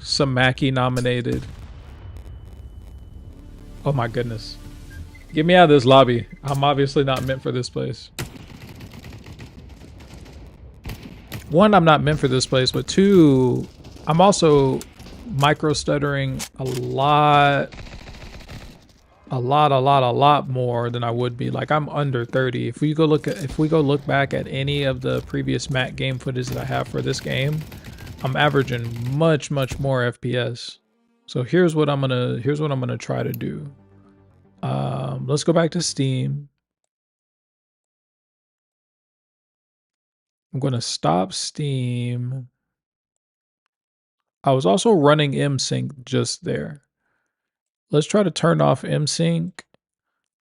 Some Mackie nominated. Oh my goodness. Get me out of this lobby. I'm obviously not meant for this place. One, I'm not meant for this place, but two, I'm also micro stuttering a lot more than I would be. Like, I'm under 30. If we go look back at any of the previous Mac game footage that I have for this game, I'm averaging much more FPS. So here's what I'm gonna try to do. Let's go back to Steam. I'm gonna stop Steam. I was also running MSync just there. Let's try to turn off MSync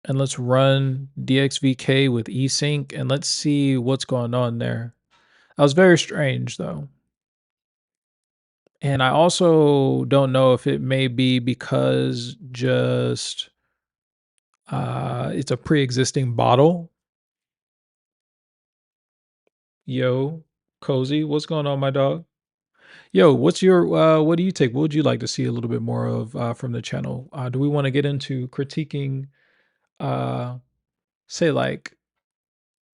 and let's run DXVK with eSync and let's see what's going on there. That was very strange though. And I also don't know if it may be because just it's a pre-existing bottle. Yo, Cozy, what's going on, my dog? Yo, what's your what do you take? What would you like to see a little bit more of from the channel? Do we want to get into critiquing uh say like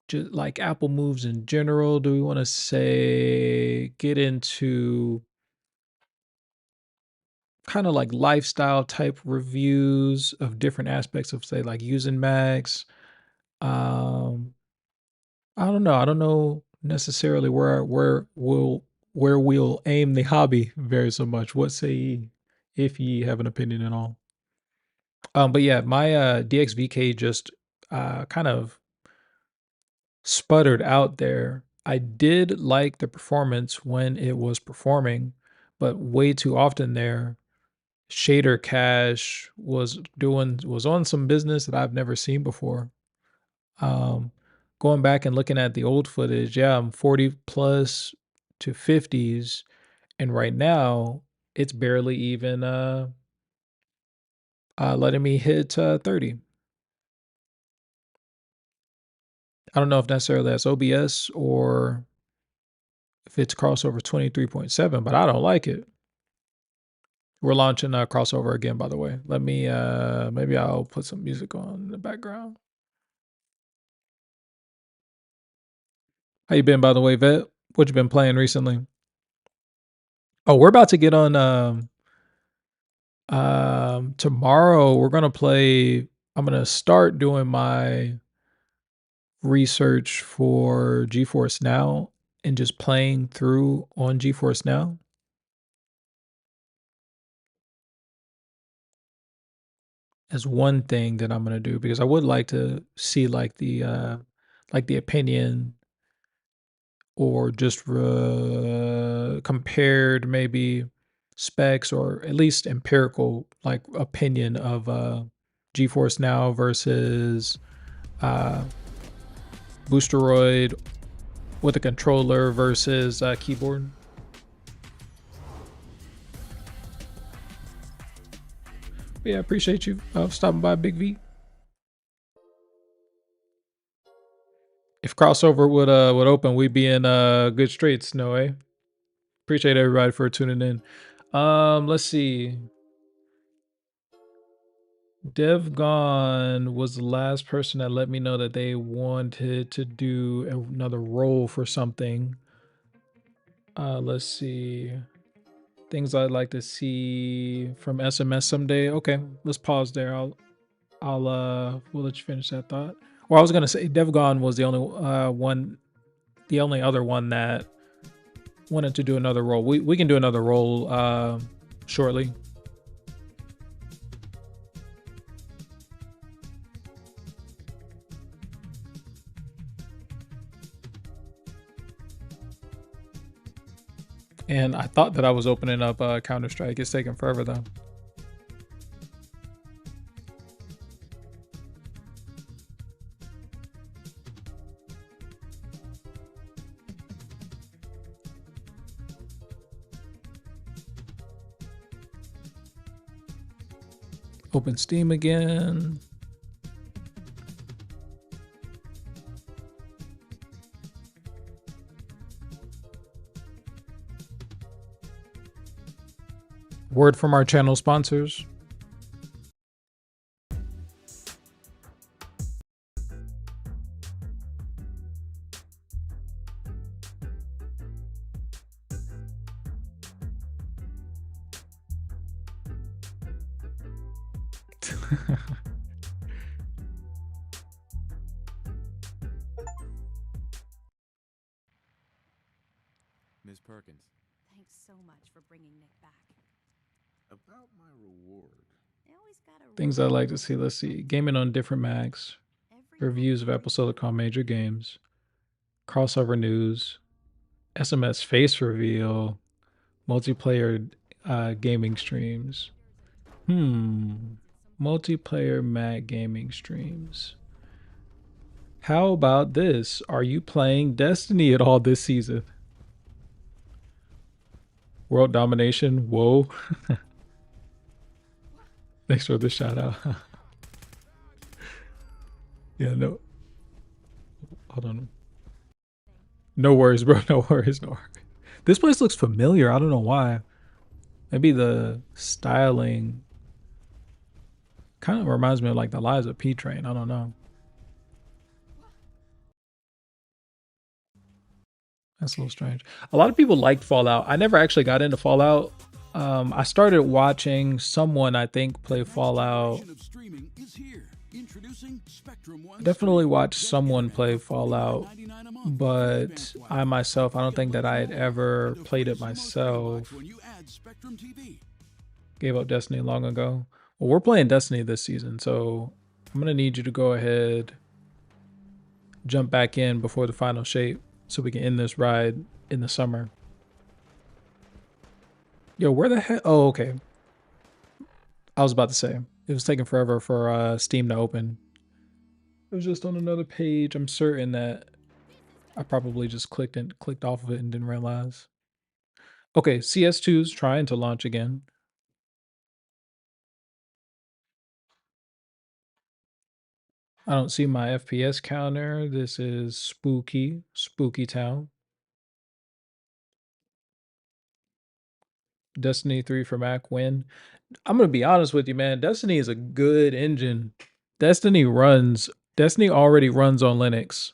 just like Apple moves in general? Do we want to say get into kind of like lifestyle type reviews of different aspects of say like using Macs? Um I don't know. I don't know necessarily where we'll aim the hobby very so much. What say ye, if ye have an opinion at all? But yeah, my DXVK just kind of sputtered out there. I did like the performance when it was performing, but way too often there, shader cache was on some business that I've never seen before. Um, Going back and looking at the old footage, yeah, I'm 40 plus to 50s, and right now it's barely even letting me hit 30. I don't know if necessarily that's OBS or if it's crossover 23.7, but I don't like it. We're launching crossover again, by the way. Let me maybe I'll put some music on in the background. How you been, by the way, Vet? What you been playing recently? Oh, we're about to get on tomorrow we're gonna play. I'm gonna start doing my research for GeForce Now and just playing through on GeForce Now. As one thing that I'm gonna do because I would like to see like the opinion or just compared maybe specs or at least empirical like opinion of GeForce Now versus uh Boosteroid with a controller versus keyboard. But yeah, appreciate you stopping by, Big V. If crossover would open, we'd be in good straits, no way. Appreciate everybody for tuning in. Let's see. DevGon was the last person that let me know that they wanted to do another role for something. Let's see. Things I'd like to see from SMS someday. Okay, let's pause there. We'll let you finish that thought. Or I was gonna say DevGon was the only other one that wanted to do another role. We can do another role shortly. And I thought that I was opening up Counter-Strike. It's taking forever though. Open Steam again. Word from our channel sponsors. Ms. Perkins. Thanks. so much for bringing Nick back. About my reward. They always gotta Things I'd like to see. Let's see. Gaming on different Macs. Reviews of episodes of called Major Games. Crossover news. SMS face reveal. Multiplayer gaming streams. Multiplayer Mac gaming streams. How about this? Are you playing Destiny at all this season? World domination. Whoa. Thanks for the shout out. Yeah, no. Hold on. No worries, bro. No worries, no worries. This place looks familiar. I don't know why. Maybe the styling kind of reminds me of like the Lives of P Train. I don't know. That's a little strange. A lot of people liked Fallout. I never actually got into Fallout. I started watching someone, I think, play Fallout. Definitely watched someone play Fallout, but I myself, I don't think that I had ever played it myself. Gave up Destiny long ago. Well, we're playing Destiny this season, so I'm going to need you to go ahead, jump back in before the final shape so we can end this ride in the summer. Yo, where the heck? Oh, okay. I was about to say, it was taking forever for Steam to open. It was just on another page. I'm certain that I probably just clicked off of it and didn't realize. Okay, CS2's trying to launch again. I don't see my FPS counter. This is spooky town. Destiny 3 for Mac win. I'm going to be honest with you, man. Destiny is a good engine. Destiny already runs on Linux.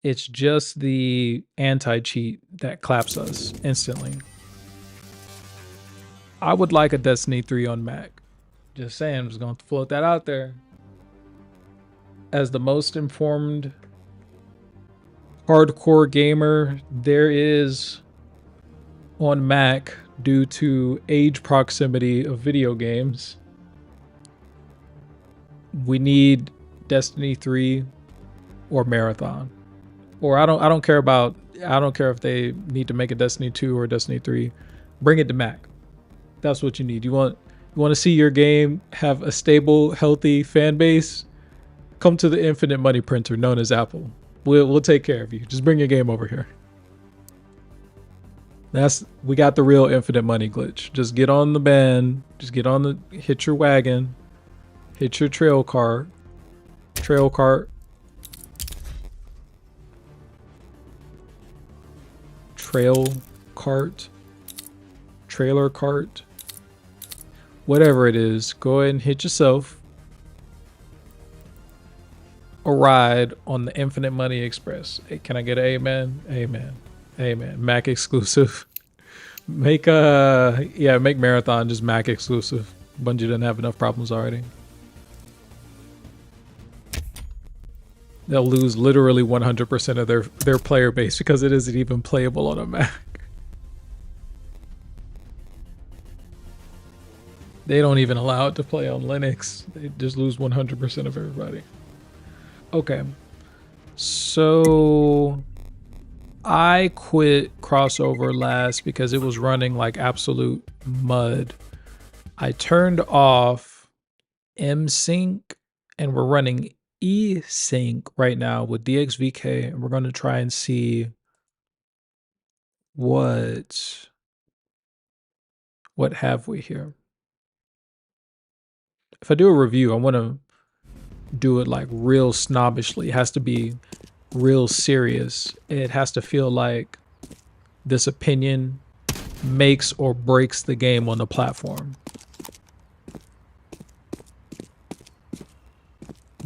It's just the anti-cheat that claps us instantly. I would like a Destiny 3 on Mac. Just saying, I'm just going to float that out there. As the most informed hardcore gamer there is on Mac due to age proximity of video games, we need Destiny 3 or Marathon. Or I don't care if they need to make a Destiny 2 or Destiny 3. Bring it to Mac. That's what you need. You want to see your game have a stable, healthy fan base? Come to the infinite money printer known as Apple. We'll take care of you. Just bring your game over here. We got the real infinite money glitch. Just get on the band. Just hit your wagon. Hit your trail cart. Trailer cart. Whatever it is, go ahead and hit yourself a ride on the Infinite Money Express. Hey, can I get an amen? Amen. Amen. Mac exclusive. Make Marathon just Mac exclusive. Bungie didn't have enough problems already. They'll lose literally 100% of their player base because it isn't even playable on a Mac. They don't even allow it to play on Linux. They just lose 100% of everybody. Okay. So I quit CrossOver last because it was running like absolute mud. I turned off MSync and we're running eSync right now with DXVK, and we're going to try and see what have we here. If I do a review, I want to do it like real snobbishly. It has to be real serious. It has to feel like this opinion makes or breaks the game on the platform.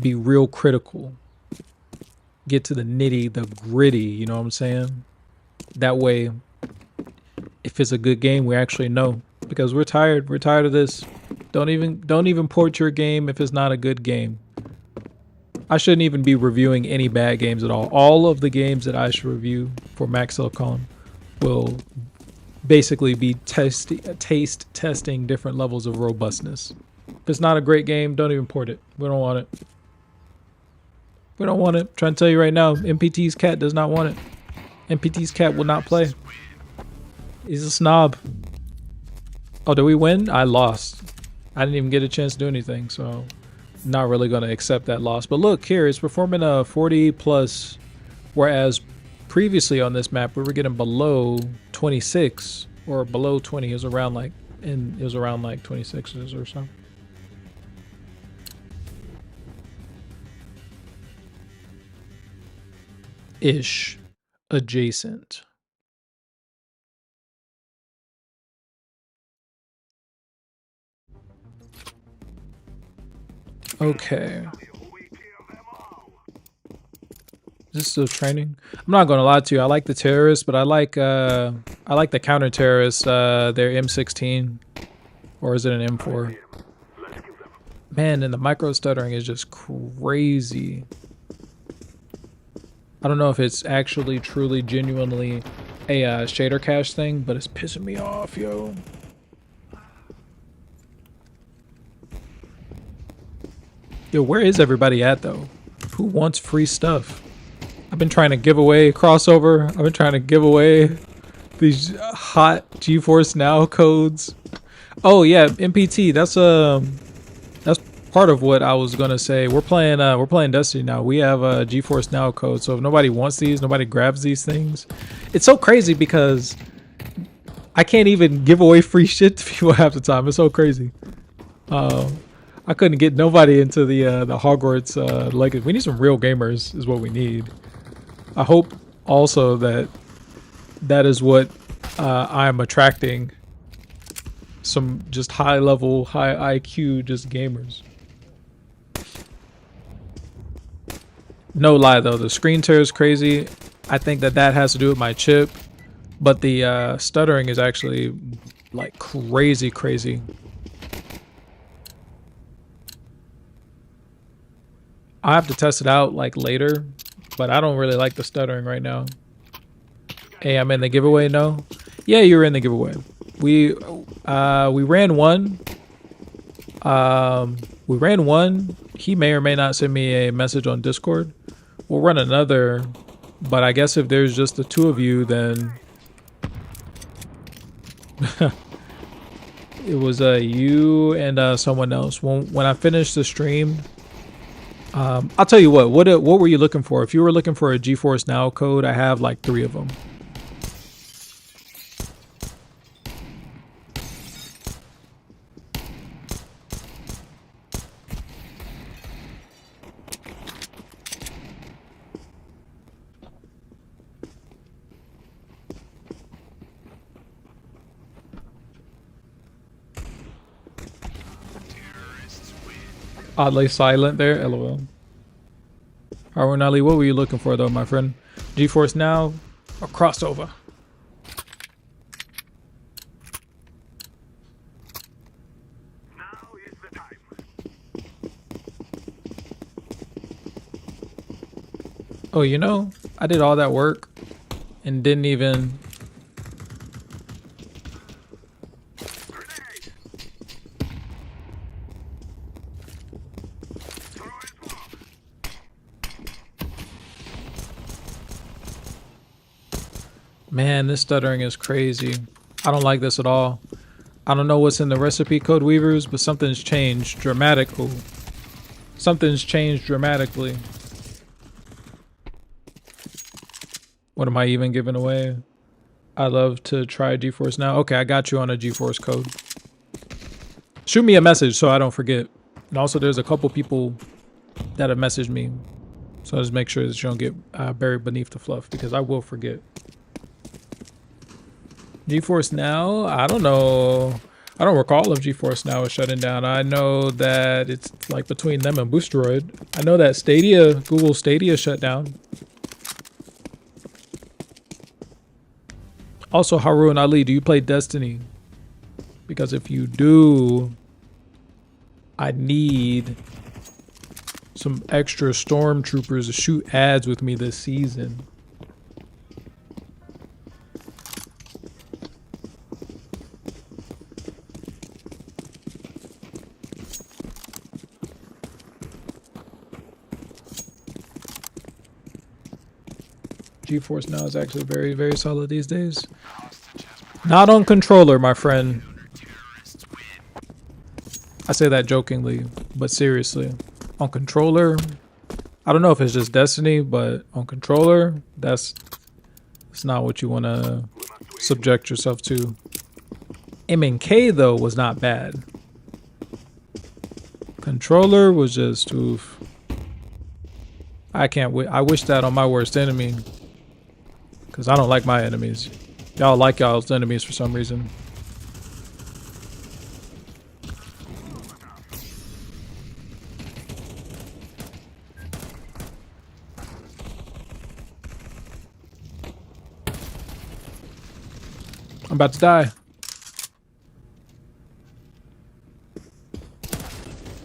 Be real critical. Get to the nitty, the gritty, you know what I'm saying? That way, if it's a good game, we actually know. Because we're tired. We're tired of this. Don't even port your game if it's not a good game. I shouldn't even be reviewing any bad games at all. All of the games that I should review for Max Silicon will basically be taste testing different levels of robustness. If it's not a great game, don't even port it. We don't want it. We don't want it. I'm trying to tell you right now, MPT's cat does not want it. MPT's cat will not play. He's a snob. Oh, did we win? I lost. I didn't even get a chance to do anything, so not really going to accept that loss. But look, here, it's performing a 40 plus, whereas previously on this map, we were getting below 26 or below 20. It was around like, and it was around like 26s or so. Ish. Adjacent. Okay. Is this still training? I'm not gonna lie to you. I like the terrorists, but I like the counter terrorists. They're M16, or is it an M4? Man, and the micro stuttering is just crazy. I don't know if it's actually, truly, genuinely a shader cache thing, but it's pissing me off, yo. Yo, where is everybody at, though? Who wants free stuff? I've been trying to give away crossover. I've been trying to give away these hot GeForce Now codes. Oh yeah, MPT. That's part of what I was gonna say. We're playing Destiny now. We have a GeForce Now code. So if nobody wants these, nobody grabs these things. It's so crazy because I can't even give away free shit to people half the time. It's so crazy. I couldn't get nobody into the Hogwarts Legacy. We need some real gamers is what we need. I hope also that is what I'm attracting. Some just high level, high IQ just gamers. No lie though, the screen tear is crazy. I think that has to do with my chip, but the stuttering is actually like crazy. I have to test it out like later, but I don't really like the stuttering right now. Hey, I'm in the giveaway. No, yeah, you're in the giveaway. We ran one. We ran one. He may or may not send me a message on Discord. We'll run another, but I guess if there's just the two of you, then it was you and someone else. When I finish the stream, I'll tell you what were you looking for? If you were looking for a GeForce Now code, I have like 3 of them. Oddly silent there, lol. Harun Ali, what were you looking for though, my friend? GeForce Now or crossover? Now is the time. Oh, you know, I did all that work and didn't even... Man, this stuttering is crazy. I don't like this at all. I don't know what's in the recipe, Codeweavers, but something's changed dramatically. Something's changed dramatically. What am I even giving away? I love to try GeForce Now. Okay, I got you on a GeForce code. Shoot me a message so I don't forget. And also, there's a couple people that have messaged me. So just make sure that you don't get buried beneath the fluff because I will forget. GeForce Now, I don't know. I don't recall if GeForce Now is shutting down. I know that it's like between them and Boosteroid. I know that Stadia, Google Stadia shut down. Also, Harun Ali, do you play Destiny? Because if you do, I need some extra stormtroopers to shoot ads with me this season. GeForce Now is actually very, very solid these days. Not on controller, my friend. I say that jokingly, but seriously. On controller, I don't know if it's just Destiny, but on controller, it's not what you want to subject yourself to. M&K though was not bad. Controller was just oof. I can't wait. I wish that on my worst enemy, because I don't like my enemies. Y'all like y'all's enemies for some reason. I'm about to die.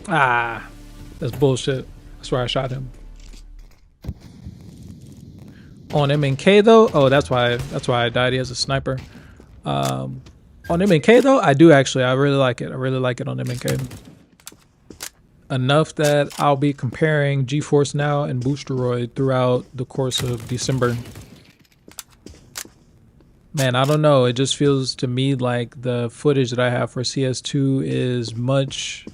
Ah, that's bullshit. That's where I shot him. On M&K though, oh, that's why I died. He has a sniper. On M&K though, I really like it. I really like it on M&K. Enough that I'll be comparing GeForce Now and Boosteroid throughout the course of December. Man, I don't know. It just feels to me like the footage that I have for CS2 is much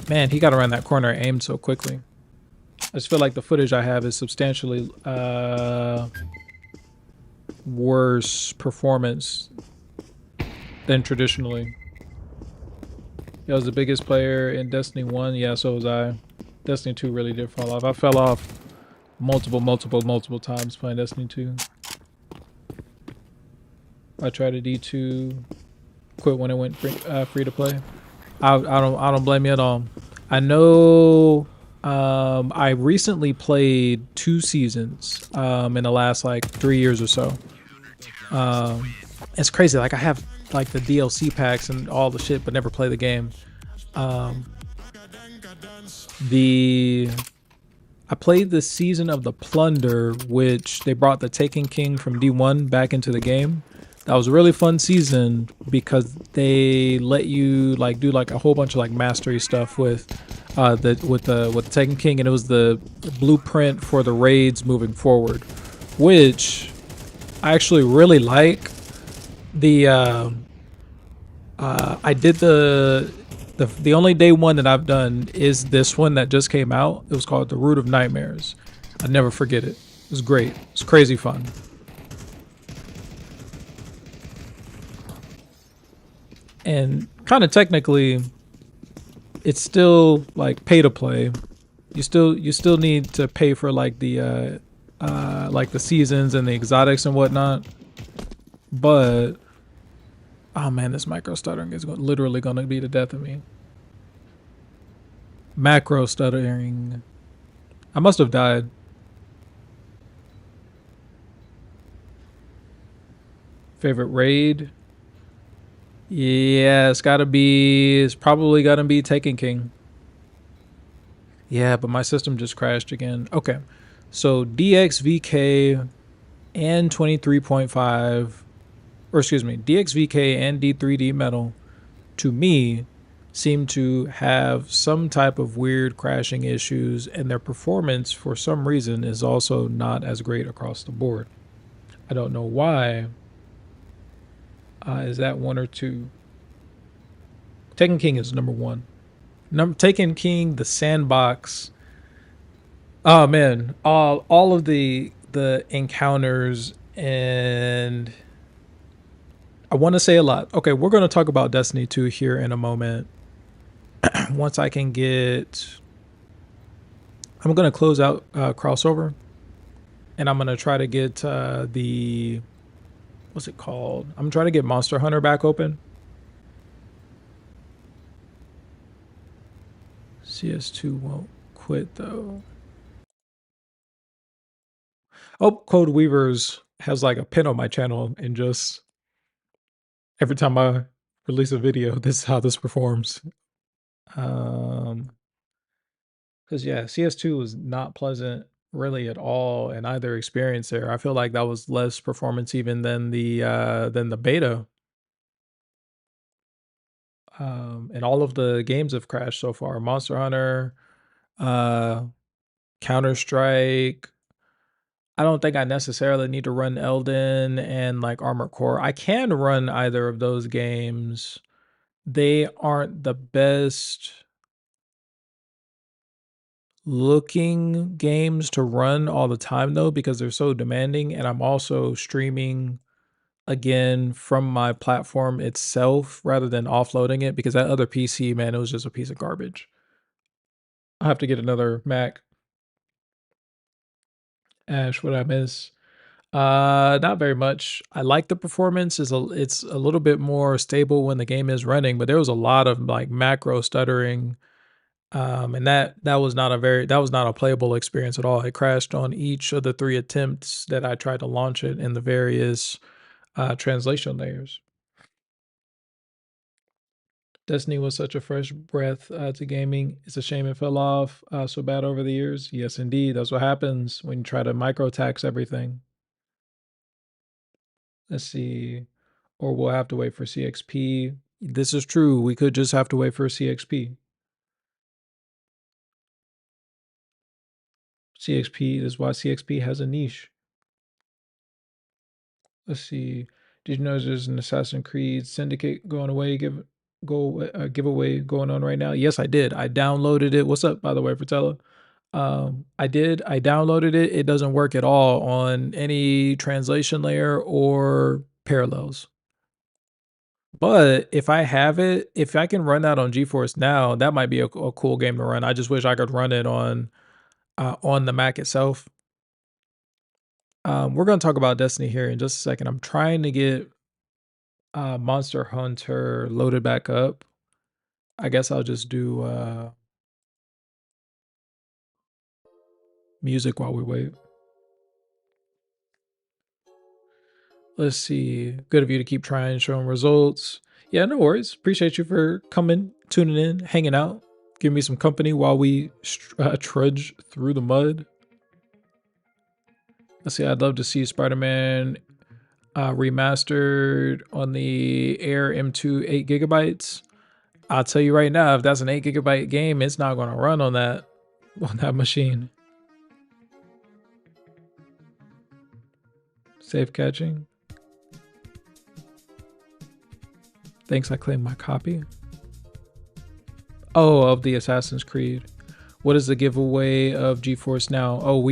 Man, he got around that corner and aimed so quickly. I just feel like the footage I have is substantially worse performance than traditionally. I was the biggest player in Destiny 1. Yeah, so was I. Destiny 2 really did fall off. I fell off multiple times playing Destiny 2. I tried a D2, quit when it went free to play. I don't blame you at all. I know I recently played 2 seasons in the last like 3 years or so. It's crazy. Like I have like the DLC packs and all the shit, but never play the game. I played the season of the Plunder, which they brought the Taken King from D1 back into the game. That was a really fun season because they let you like do like a whole bunch of like mastery stuff with the Taken King, and it was the blueprint for the raids moving forward, which I actually really like. I did the only day one that I've done is this one that just came out. It was called The Root of Nightmares. I'd never forget it. It was great. It's crazy fun. And kind of technically, it's still like pay to play. You still need to pay for like the seasons and the exotics and whatnot. But oh man, this micro stuttering is literally gonna be the death of me. Macro stuttering. I must have died. Favorite raid? Yeah, it's probably gotta be Taken King. Yeah, but my system just crashed again. Okay, so DXVK and 23.5, or excuse me, DXVK and D3D Metal, to me, seem to have some type of weird crashing issues, and their performance, for some reason, is also not as great across the board. I don't know why. Is that 1 or 2? Taken King is number 1. Taken King, the sandbox. Oh man, all of the encounters, and I want to say a lot. Okay, we're going to talk about Destiny 2 here in a moment. Once I can get, I'm going to close out crossover, and I'm going to try to get what's it called? I'm trying to get Monster Hunter back open. CS2 won't quit though. Oh, Codeweavers has like a pin on my channel, and just every time I release a video, this is how this performs. Because yeah, CS2 was not pleasant really at all in either experience there. I feel like that was less performance even than the beta. And all of the games have crashed so far. Monster Hunter, Counter-Strike, I don't think I necessarily need to run Elden and like Armored Core. I can run either of those games. They aren't the best looking games to run all the time though, because they're so demanding. And I'm also streaming again from my platform itself rather than offloading it, because that other PC, man, it was just a piece of garbage. I have to get another Mac. Ash, what I miss? Not very much. I like the performance. It's a little bit more stable when the game is running, but there was a lot of like macro stuttering. And that was not that was not a playable experience at all. It crashed on each of the 3 attempts that I tried to launch it in the various translation layers. Destiny was such a fresh breath to gaming. It's a shame it fell off so bad over the years. Yes, indeed. That's what happens when you try to microtax everything. Let's see. Or we'll have to wait for CXP. This is true. We could just have to wait for CXP. CXP is why CXP has a niche. Let's see. Did you know there's an Assassin's Creed Syndicate going away? Giveaway going on right now. Yes, I did. I downloaded it. What's up, by the way, Fratella? I did. I downloaded it. It doesn't work at all on any translation layer or parallels. But if I have it, if I can run that on GeForce Now, that might be a cool game to run. I just wish I could run it on the Mac itself. We're gonna talk about Destiny here in just a second. I'm trying to get Monster Hunter loaded back up. I guess I'll just do music while we wait. Let's see. Good of you to keep trying, showing results. Yeah, no worries. Appreciate you for coming, tuning in, hanging out, giving me some company while we trudge through the mud. Let's see. I'd love to see Spider-Man remastered on the Air M2 8 gigabytes. I'll tell you right now, if that's an 8 gigabyte game, it's not going to run on that machine. Safe catching. Thanks, I claim my copy. Oh, of the Assassin's Creed. What is the giveaway of GeForce Now? Oh,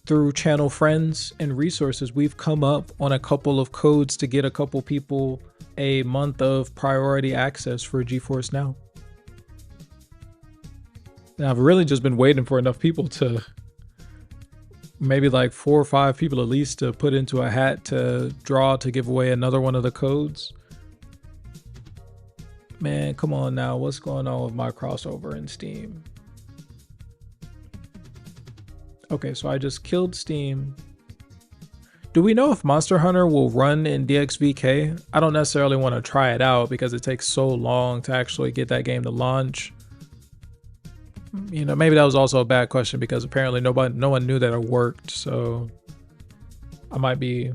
through channel friends and resources, we've come up on a couple of codes to get a couple people a month of priority access for GeForce Now. Now, I've really just been waiting for enough people to, maybe like 4 or 5 people at least, to put into a hat to draw to give away another one of the codes. Man, come on now. What's going on with my crossover in Steam? Okay, so I just killed Steam. Do we know if Monster Hunter will run in DXVK? I don't necessarily want to try it out because it takes so long to actually get that game to launch. You know, maybe that was also a bad question because apparently no one knew that it worked, so I might be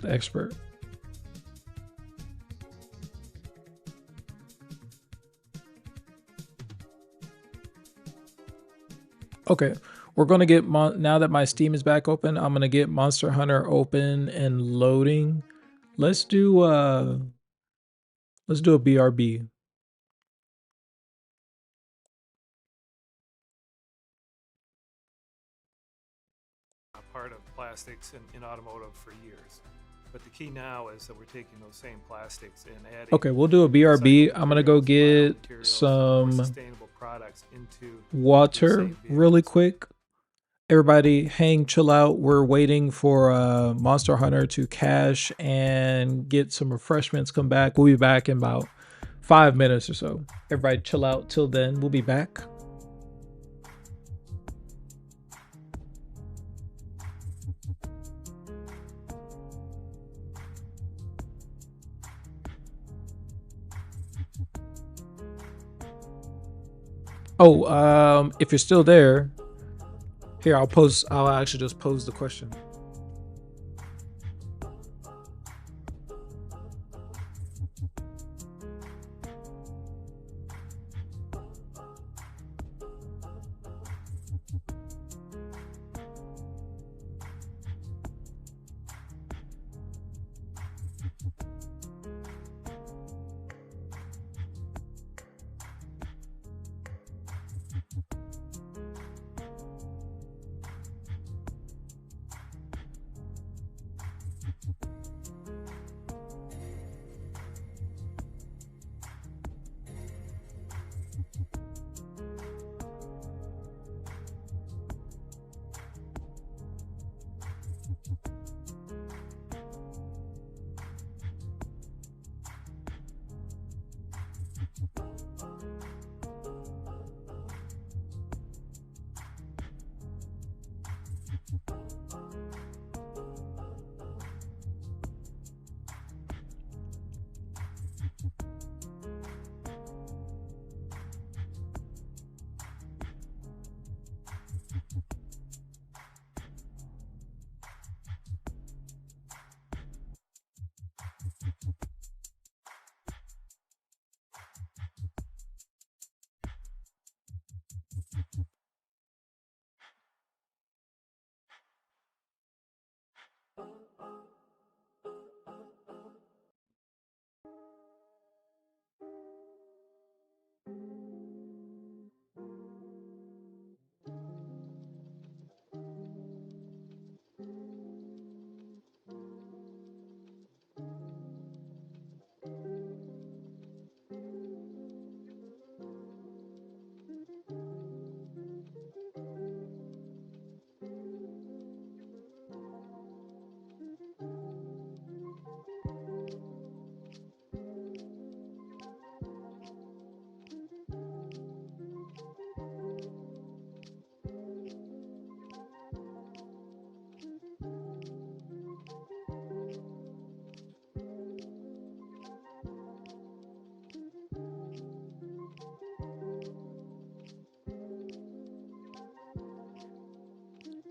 the expert. Okay, we're gonna get now that my Steam is back open, I'm gonna get Monster Hunter open and loading. Let's do a BRB. Part of plastics in automotive for years. But the key now is that we're taking those same plastics and adding. Okay, we'll do a BRB. I'm gonna go get some water really quick. Everybody hang, chill out. We're waiting for Monster Hunter to cache and get some refreshments, come back. We'll be back in about 5 minutes or so. Everybody chill out till then. We'll be back. Oh, if you're still there, here, I'll actually just pose the question.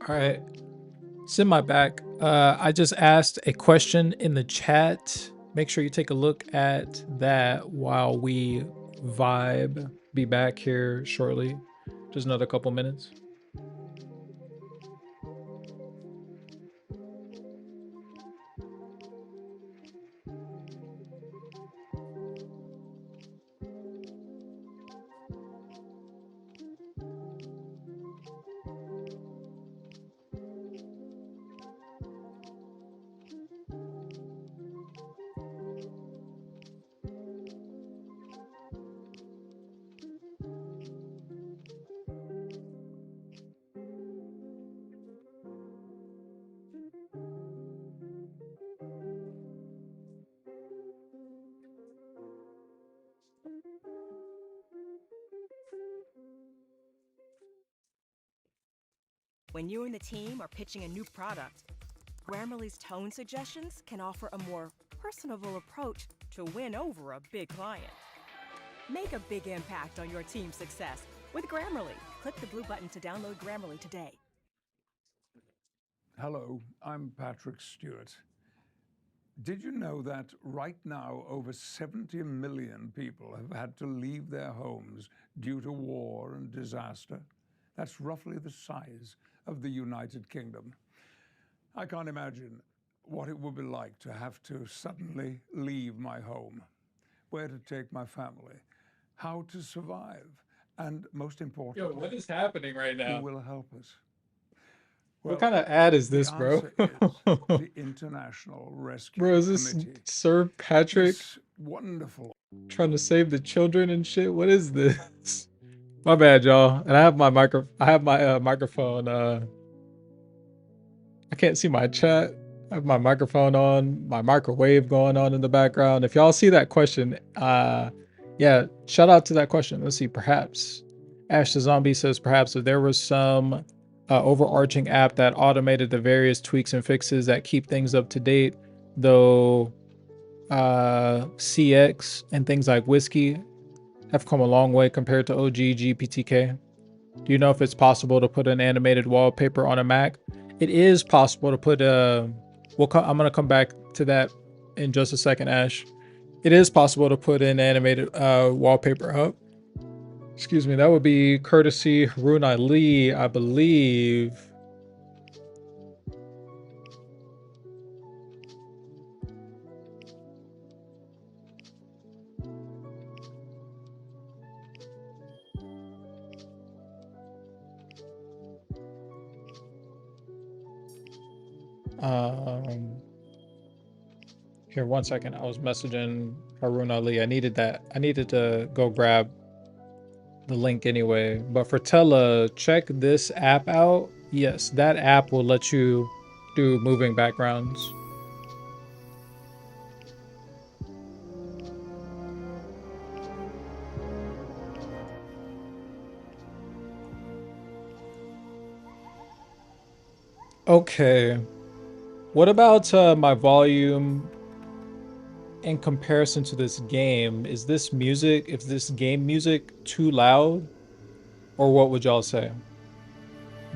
All right. Send my back. I just asked a question in the chat. Make sure you take a look at that while we vibe. Be back here shortly. Just another couple minutes. When you and the team are pitching a new product, Grammarly's tone suggestions can offer a more personable approach to win over a big client. Make a big impact on your team's success with Grammarly. Click the blue button to download Grammarly today. Hello, I'm Patrick Stewart. Did you know that right now over 70 million people have had to leave their homes due to war and disaster? That's roughly the size of the United Kingdom. I can't imagine what it would be like to have to suddenly leave my home, where to take my family, how to survive, and most importantly, Yo, what is happening right now? who will help us? What kind of ad is this, bro? The International Rescue Bro, is this Committee. Sir Patrick This wonderful trying to save the children and shit? What is this? My bad, y'all. And I have my microphone. I can't see my chat. I have my microphone on, my microwave going on in the background. If y'all see that question, yeah, shout out to that question. Let's see, perhaps. Ash the Zombie says, perhaps if there was some overarching app that automated the various tweaks and fixes that keep things up to date, though CX and things like Whiskey have come a long way compared to OG GPTK. Do you know if it's possible to put an animated wallpaper on a Mac? It is possible to put I'm gonna come back to that in just a second, Ash. It is possible to put an animated wallpaper up. Excuse me, that would be courtesy Haruna Lee, I believe. Here, 1 second. I was messaging Haruna Ali. I needed to go grab the link anyway. But for Tella, check this app out. Yes, that app will let you do moving backgrounds. Okay. What about my volume in comparison to this game? Is this music, if this game music too loud? Or what would y'all say?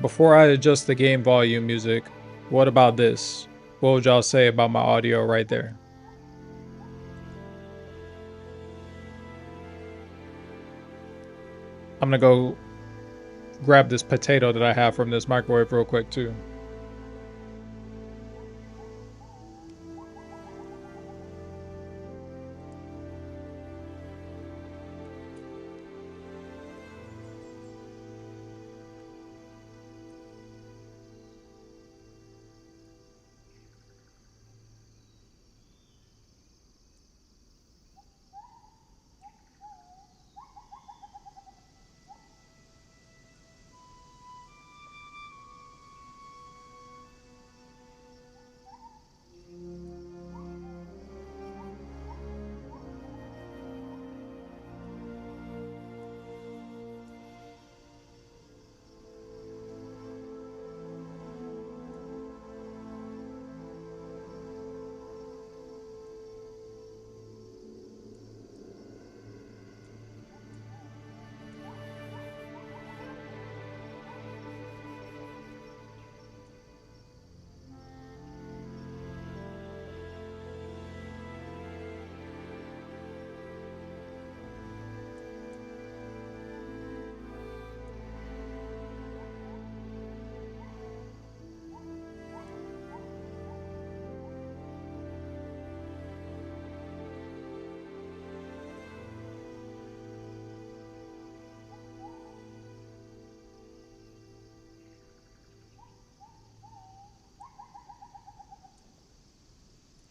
Before I adjust the game volume music, what about this? What would y'all say about my audio right there? I'm gonna go grab this potato that I have from this microwave real quick too.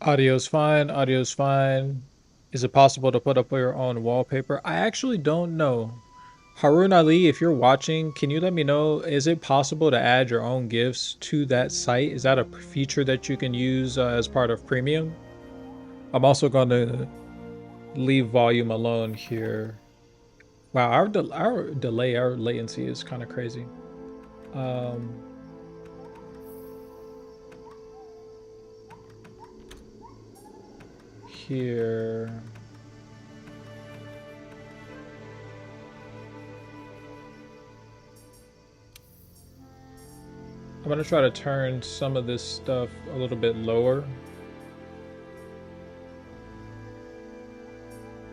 Audio's fine, audio's fine. Is it possible to put up your own wallpaper? I actually don't know. Harun Ali, if you're watching, can you let me know, is it possible to add your own GIFs to that site? Is that a feature that you can use as part of premium? I'm also going to leave volume alone here. Wow, our delay, our latency is kind of crazy. Here. I'm gonna try to turn some of this stuff a little bit lower.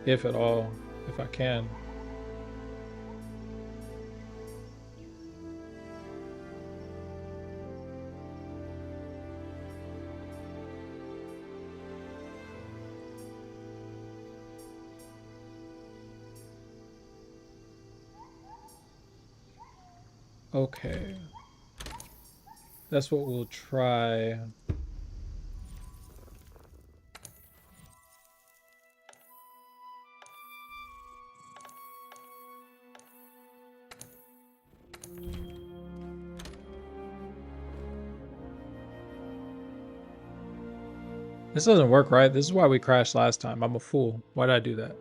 If at all, if I can. Okay. That's what we'll try. This doesn't work, right? This is why we crashed last time. I'm a fool. Why did I do that?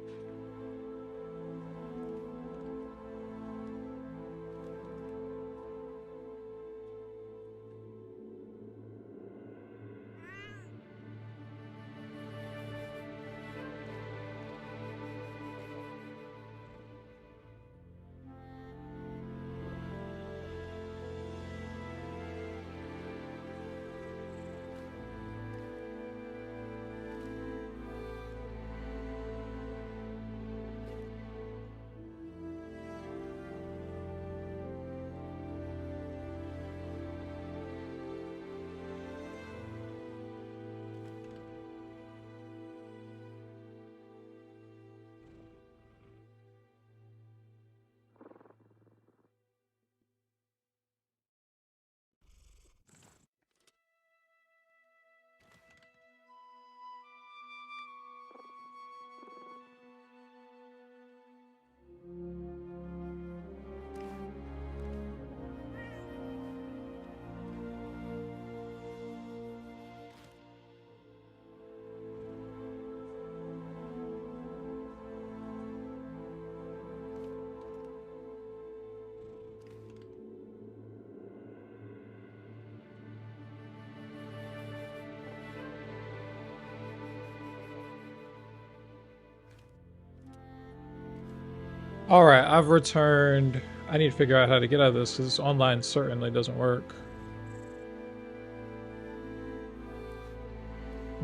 All right, I've returned. I need to figure out how to get out of this because online certainly doesn't work.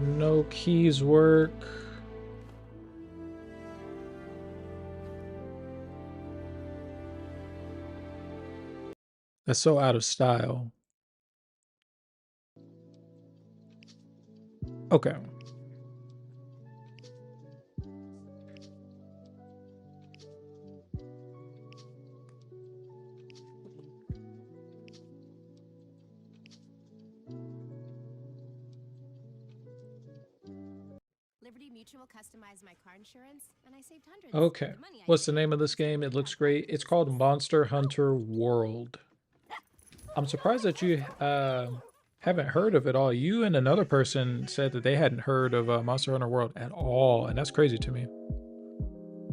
No keys work. That's so out of style. Okay. Liberty Mutual customized my car insurance, and I saved hundreds. Okay. The money I What's the saved name of this game? It looks great. It's called Monster Hunter World. I'm surprised that you haven't heard of it all. You and another person said that they hadn't heard of Monster Hunter World at all, and that's crazy to me.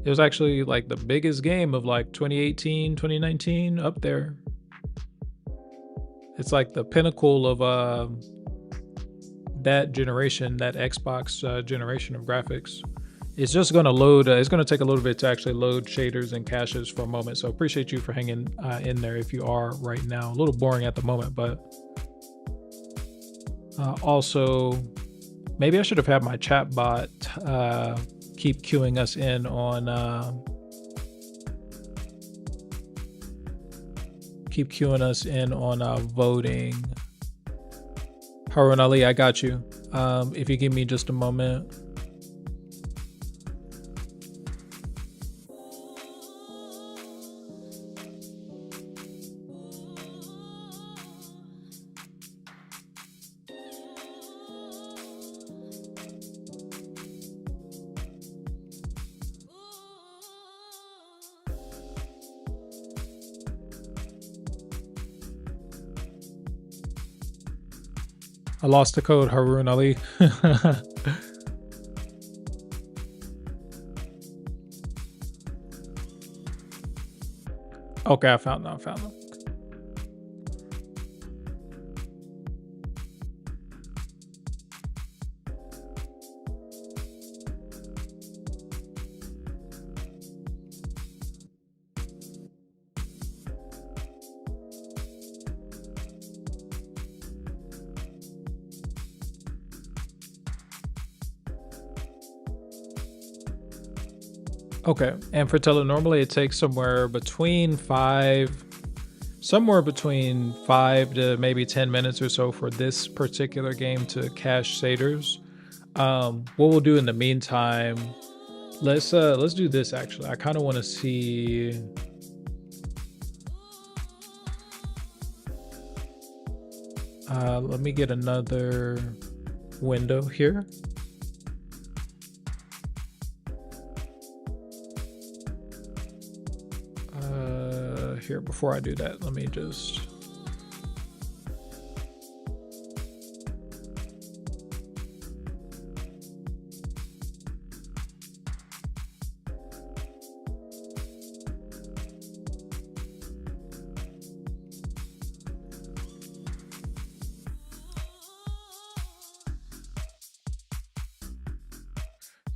It was actually like the biggest game of like 2018, 2019, up there. It's like the pinnacle of that generation, that Xbox generation of graphics. It's just going to load. It's going to take a little bit to actually load shaders and caches for a moment. So appreciate you for hanging in there if you are right now. A little boring at the moment, but also maybe I should have had my chat bot keep queuing us in on voting. Harun Ali, I got you. If you give me just a moment. I lost the code, Harun Ali. Okay, I found them. Okay, and for Tele, normally it takes somewhere between 5 to maybe 10 minutes or so for this particular game to cache shaders. What we'll do in the meantime, let's do this actually. I kind of want to see. Let me get another window here. Here, before I do that, let me just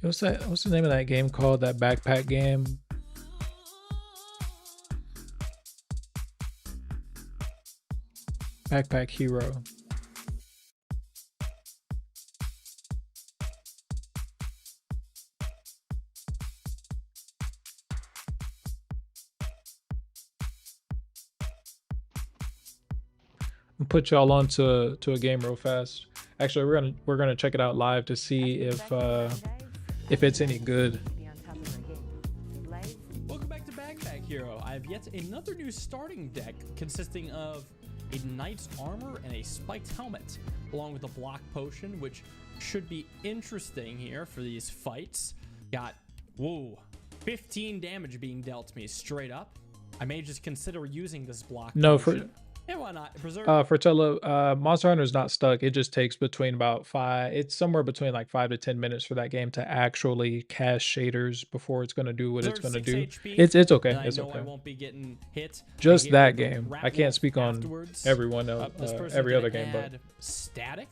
what's the name of that game called, that backpack game? Backpack Hero. I'll put y'all on to a game real fast. Actually, we're gonna check it out live to see if it's any good. Welcome back to Backpack Hero. I have yet another new starting deck consisting of a knight's armor and a spiked helmet, along with a block potion, which should be interesting here for these fights. Got 15 damage being dealt to me straight up. I may just consider using this block potion. Yeah, why not? For Tele, Monster Hunter is not stuck. It just takes between about 5. It's somewhere between like 5 to 10 minutes for that game to actually cache shaders before it's gonna do what it's gonna do. It's okay. It's okay. I won't be getting hit. Just that game. I can't speak on everyone else, every other game, but static.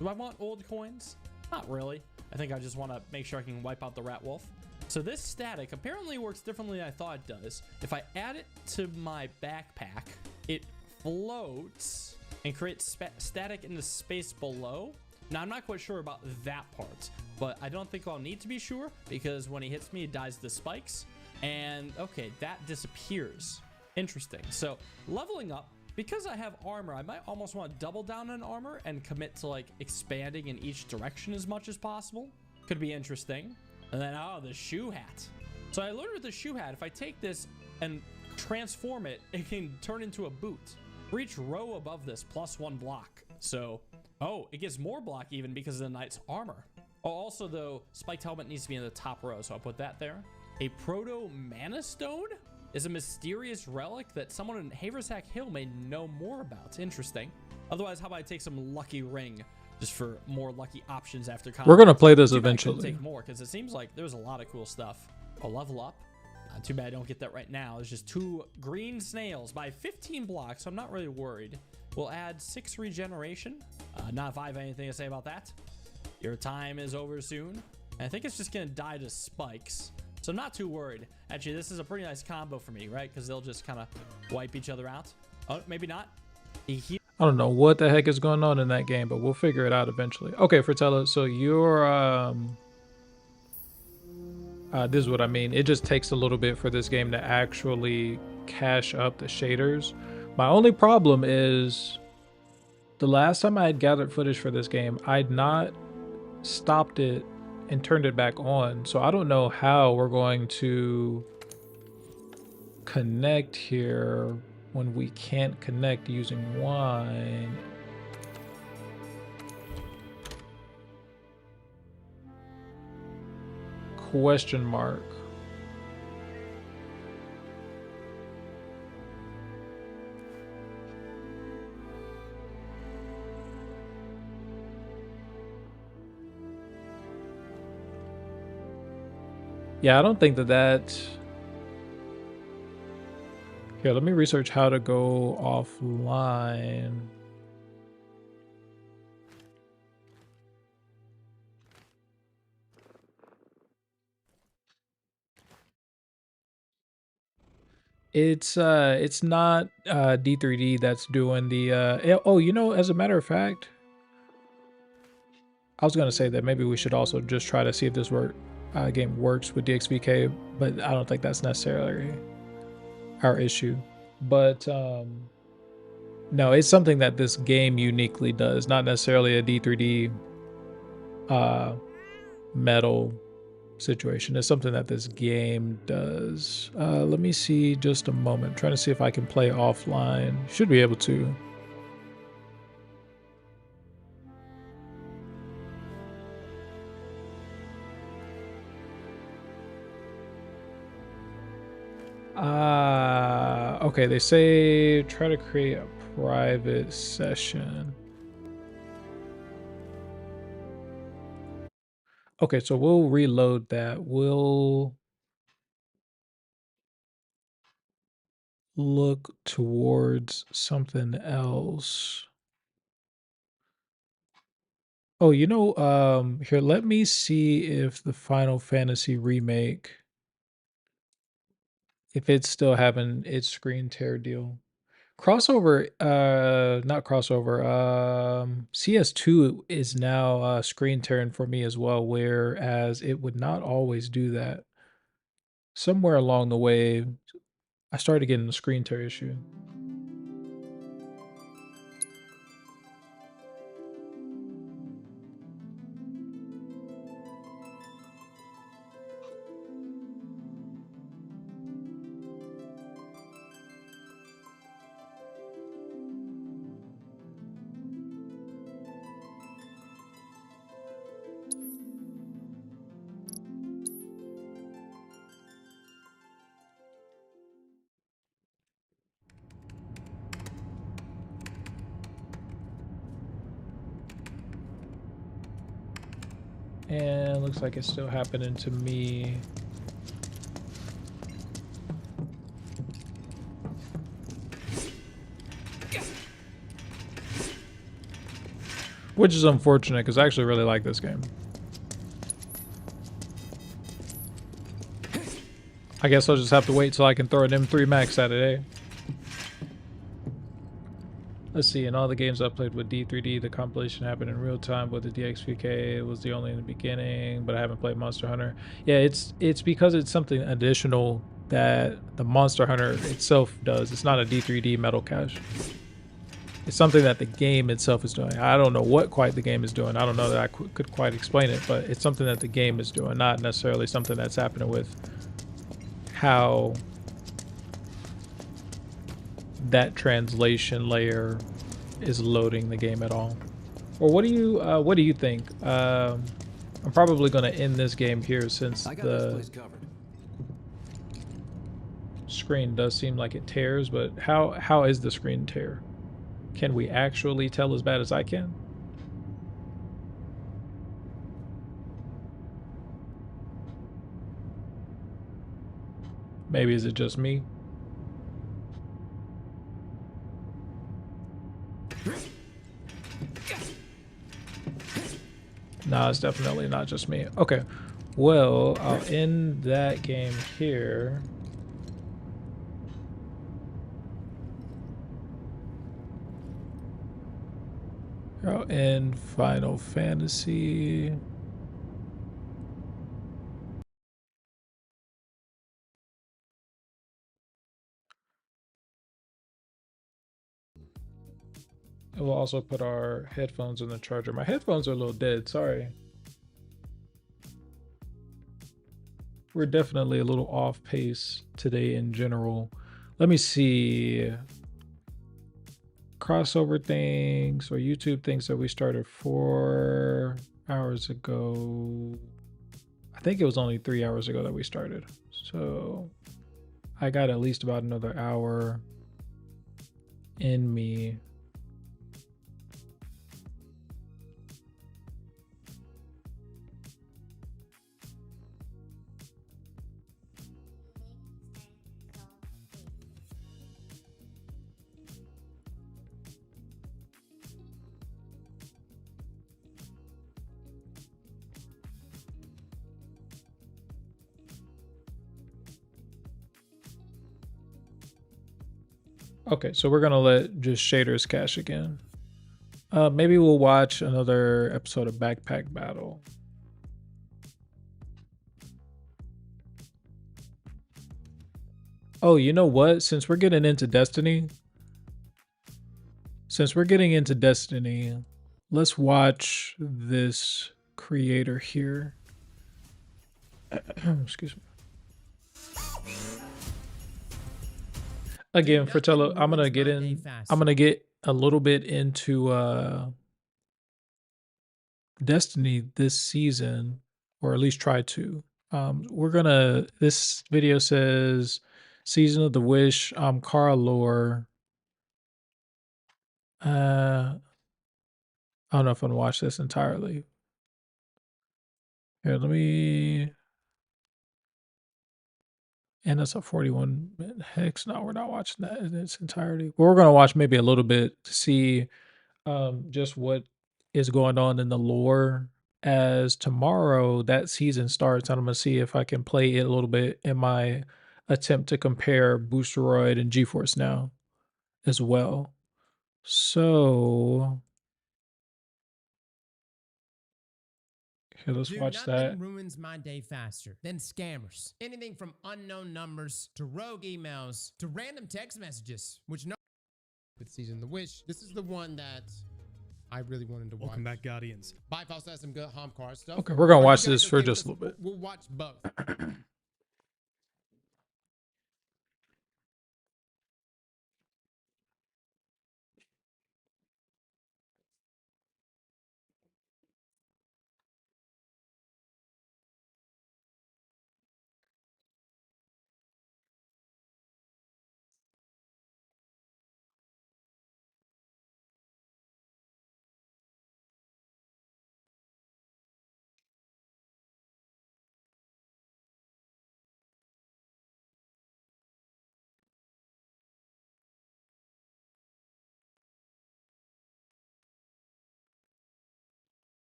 Do I want old coins? Not really. I think I just want to make sure I can wipe out the rat wolf. So this static apparently works differently than I thought it does. If I add it to my backpack, it floats and creates static in the space below. Now, I'm not quite sure about that part, but I don't think I'll need to be sure because when he hits me, it dies the spikes. And okay, that disappears. Interesting. So leveling up, because I have armor, I might almost want to double down on armor and commit to like expanding in each direction as much as possible. Could be interesting. And then, oh, the shoe hat. So I learned with the shoe hat, if I take this and transform it, it can turn into a boot. For each row above this, +1 block. So, oh, it gives more block even because of the knight's armor. Oh, also though, spiked helmet needs to be in the top row, so I'll put that there. A proto mana stone is a mysterious relic that someone in Haversack Hill may know more about. Interesting. Otherwise, how about I take some lucky ring just for more lucky options after combat? We're gonna play this Too bad I eventually. couldn't take more because it seems like there's a lot of cool stuff. I'll level up. Too bad I don't get that right now. There's just 2 green snails by 15 blocks, so I'm not really worried. We'll add 6 regeneration. Not if I have anything to say about that. Your time is over soon. And I think it's just gonna die to spikes, so I'm not too worried. Actually, this is a pretty nice combo for me, right? Because they'll just kind of wipe each other out. Oh, maybe not. I don't know what the heck is going on in that game, but we'll figure it out eventually. Okay, Fratello, so you're this is what I mean. It just takes a little bit for this game to actually cache up the shaders. My only problem is the last time I had gathered footage for this game, I'd not stopped it and turned it back on. So I don't know how we're going to connect here when we can't connect using wine. Question mark. Yeah, I don't think that Here, let me research how to go offline. It's not D3D that's doing the oh, you know, as a matter of fact, I was gonna say that maybe we should also just try to see if this game works with DXVK, but I don't think that's necessarily our issue. But no, it's something that this game uniquely does, not necessarily a D3D metal situation. It's something that this game does. Let me see just a moment. I'm trying to see if I can play offline. Should be able to. Okay, they say try to create a private session. Okay, so we'll reload that. We'll look towards something else. Oh, you know, here, let me see if the Final Fantasy remake, if it's still having its screen tear deal. Crossover, not crossover, CS2 is now screen tearing for me as well, whereas it would not always do that. Somewhere along the way, I started getting the screen tear issue. And looks like it's still happening to me. Which is unfortunate because I actually really like this game. I guess I'll just have to wait till I can throw an M3 Max at it, eh? Let's see, in all the games I played with D3D, the compilation happened in real time with the DXVK. It was the only in the beginning, but I haven't played Monster Hunter. Yeah, it's because it's something additional that the Monster Hunter itself does. It's not a D3D metal cache. It's something that the game itself is doing. I don't know what quite the game is doing. I don't know that I could quite explain it, but it's something that the game is doing, not necessarily something that's happening with how that translation layer is loading the game at all. Or what do you think? I'm probably going to end this game here since the screen does seem like it tears, but how is the screen tear? Can we actually tell as bad as I can? Maybe is it just me? No, it's definitely not just me. Okay, well, I'll end that game here. I'll end Final Fantasy. And we'll also put our headphones in the charger. My headphones are a little dead, sorry. We're definitely a little off pace today in general. Let me see. Crossover things or YouTube things that we started 4 hours ago. I think it was only 3 hours ago that we started. So I got at least about another hour in me. Okay, so we're gonna let just shaders cache again. Maybe we'll watch another episode of Backpack Battle. Oh, you know what? Since we're getting into Destiny, let's watch this creator here. Excuse me. Again, Fratello, I'm gonna get a little bit into Destiny this season, or at least try to. This video says Season of the Wish, Kara Lore. I don't know if I'm gonna watch this entirely. Here, let me. And that's a 41-minute hex. No, we're not watching that in its entirety. But we're gonna watch maybe a little bit to see just what is going on in the lore. As tomorrow that season starts, and I'm gonna see if I can play it a little bit in my attempt to compare Boosteroid and GeForce Now as well. So here, let's watch that. Nothing ruins my day faster than scammers. Anything from unknown numbers to rogue emails to random text messages, which no with Season of the Wish. This is the one that I really wanted to watch. Welcome back, Guardians. Bifrost also has some good home car stuff. Okay, we're gonna watch this for just a little bit. We'll watch both.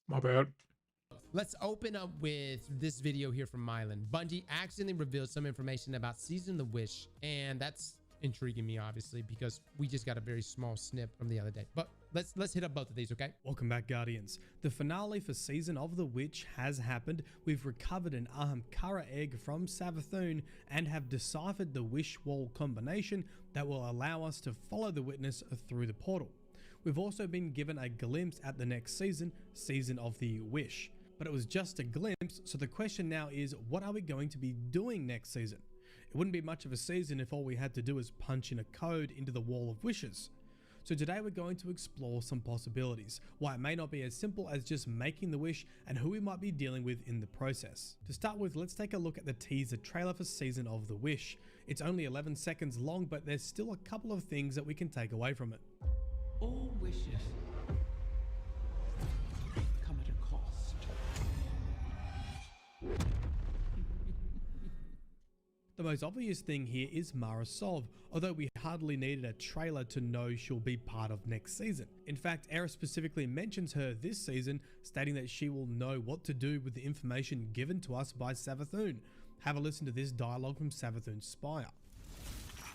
My bad. Let's open up with this video here from Mylan. Bungie accidentally revealed some information about Season of the Wish, and that's intriguing me, obviously, because we just got a very small snip from the other day. But let's hit up both of these, okay? Welcome back, Guardians. The finale for Season of the Witch has happened. We've recovered an Ahamkara egg from Savathun and have deciphered the Wish Wall combination that will allow us to follow the witness through the portal. We've also been given a glimpse at the next season, Season of the Wish. But it was just a glimpse, so the question now is, what are we going to be doing next season? It wouldn't be much of a season if all we had to do is punch in a code into the Wall of Wishes. So today we're going to explore some possibilities, why it may not be as simple as just making the wish and who we might be dealing with in the process. To start with, let's take a look at the teaser trailer for Season of the Wish. It's only 11 seconds long, but there's still a couple of things that we can take away from it. All wishes come at a cost. The most obvious thing here is Mara Sov, although we hardly needed a trailer to know she'll be part of next season. In fact, Era specifically mentions her this season, stating that she will know what to do with the information given to us by Savathun. Have a listen to this dialogue from Savathun's Spire.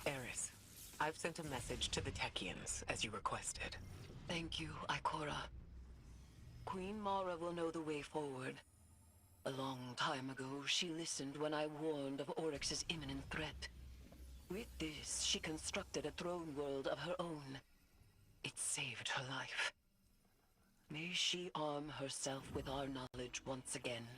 Eris, I've sent a message to the Techians, as you requested. Thank you, Ikora. Queen Mara will know the way forward. A long time ago, she listened when I warned of Oryx's imminent threat. With this, she constructed a throne world of her own. It saved her life. May she arm herself with our knowledge once again.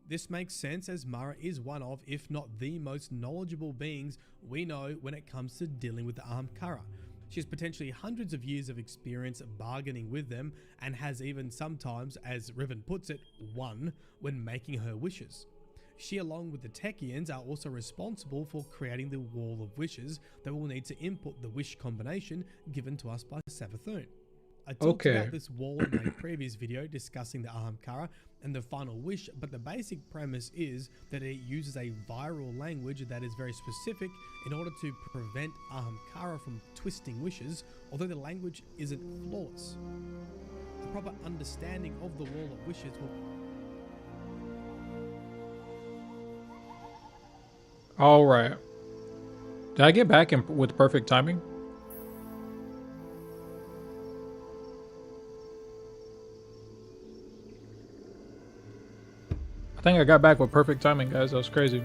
This makes sense, as Mara is one of, if not the most knowledgeable beings we know when it comes to dealing with the Ahamkara. She has potentially hundreds of years of experience bargaining with them, and has even sometimes, as Riven puts it, won when making her wishes. She, along with the Techians, are also responsible for creating the Wall of Wishes that will need to input the wish combination given to us by Savathun. I talked about this wall in a previous video discussing the Ahamkara and the final wish, but the basic premise is that it uses a viral language that is very specific in order to prevent Ahamkara from twisting wishes, although the language isn't flawless. A proper understanding of the Wall of Wishes will... Alright. Did I get back in with perfect timing? I think I got back with perfect timing, guys. That was crazy.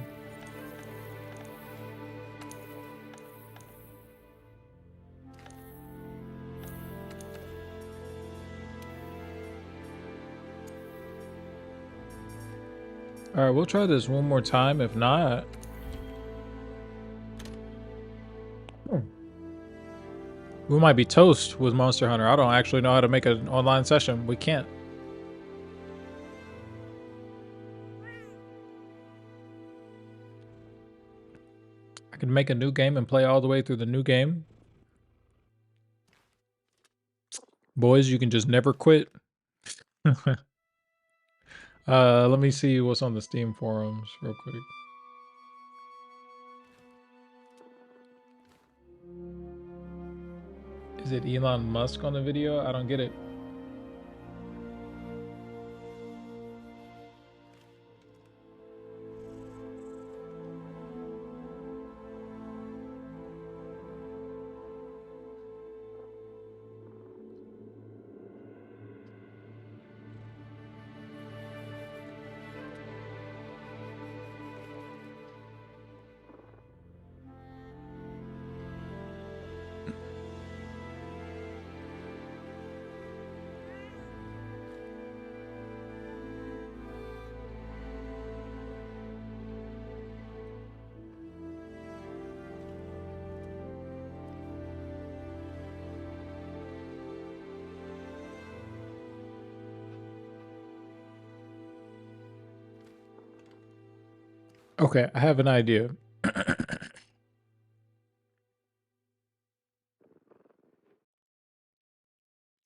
Alright, we'll try this one more time. If not... we might be toast with Monster Hunter. I don't actually know how to make an online session. We can't. I can make a new game and play all the way through the new game. Boys, you can just never quit. Let me see what's on the Steam forums real quick. Is it Elon Musk on the video? I don't get it. Okay, I have an idea. I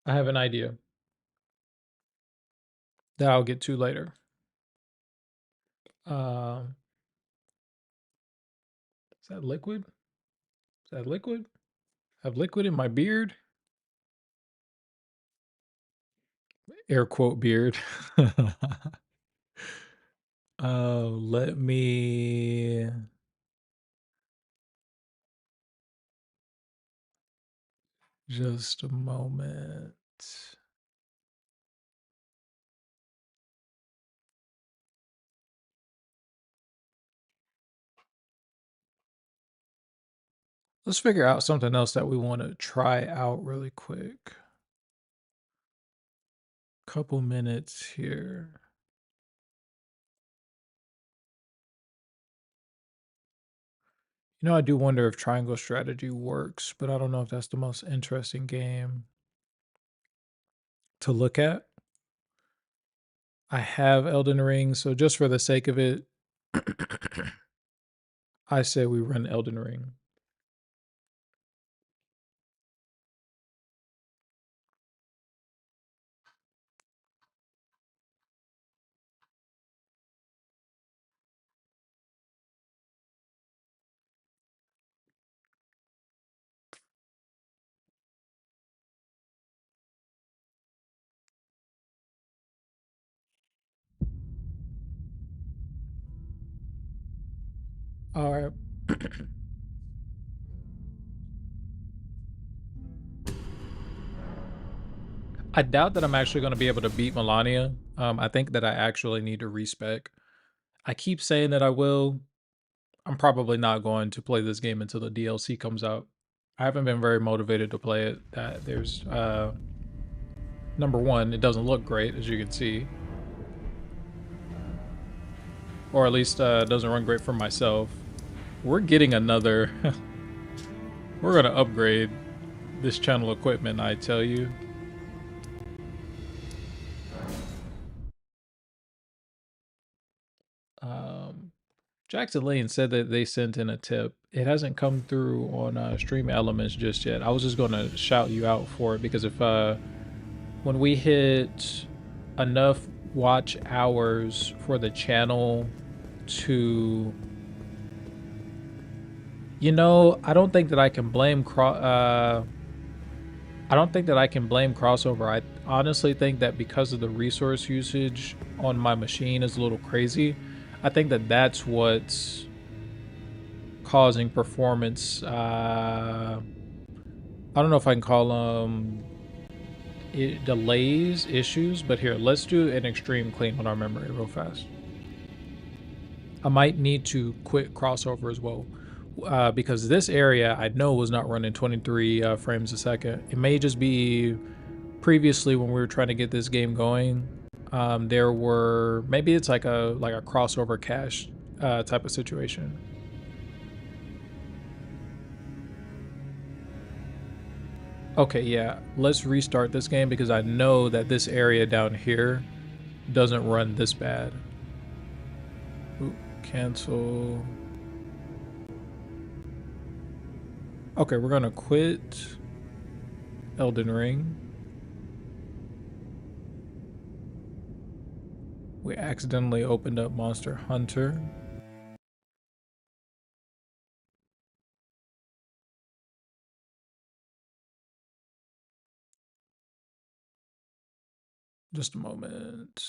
have an idea that I'll get to later. Is that liquid? Is that liquid? I have liquid in my beard? Air quote beard. Let me just a moment. Let's figure out something else that we want to try out really quick. Couple minutes here. You know, I do wonder if triangle strategy works, but I don't know if that's the most interesting game to look at. I have Elden Ring, so just for the sake of it, I say we run Elden Ring. All right. I doubt that I'm actually going to be able to beat Melania. I think that I actually need to respec. I keep saying that I will. I'm probably not going to play this game until the DLC comes out. I haven't been very motivated to play it. There's number one, it doesn't look great, as you can see. Or at least it doesn't run great for myself. We're getting another... We're going to upgrade this channel equipment, I tell you. Jackson Lane said that they sent in a tip. It hasn't come through on Stream Elements just yet. I was just going to shout you out for it because if when we hit enough watch hours for the channel to, you know, I don't think that I can blame crossover. I honestly think that because of the resource usage on my machine is a little crazy. I think that that's what's causing performance. I don't know if I can call them delays, issues, but here, let's do an extreme clean on our memory real fast. I might need to quit crossover as well because this area I know was not running 23 frames a second. It may just be previously when we were trying to get this game going. There were, maybe it's like a crossover cache type of situation. Okay, yeah, let's restart this game because I know that this area down here doesn't run this bad. Ooh, cancel. Okay, we're gonna quit Elden Ring. We accidentally opened up Monster Hunter. Just a moment.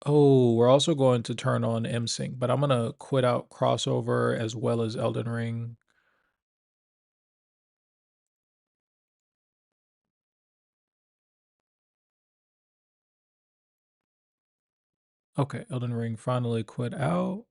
Oh, we're also going to turn on MSync, but I'm gonna quit out crossover as well as Elden Ring. Okay, Elden Ring finally quit out.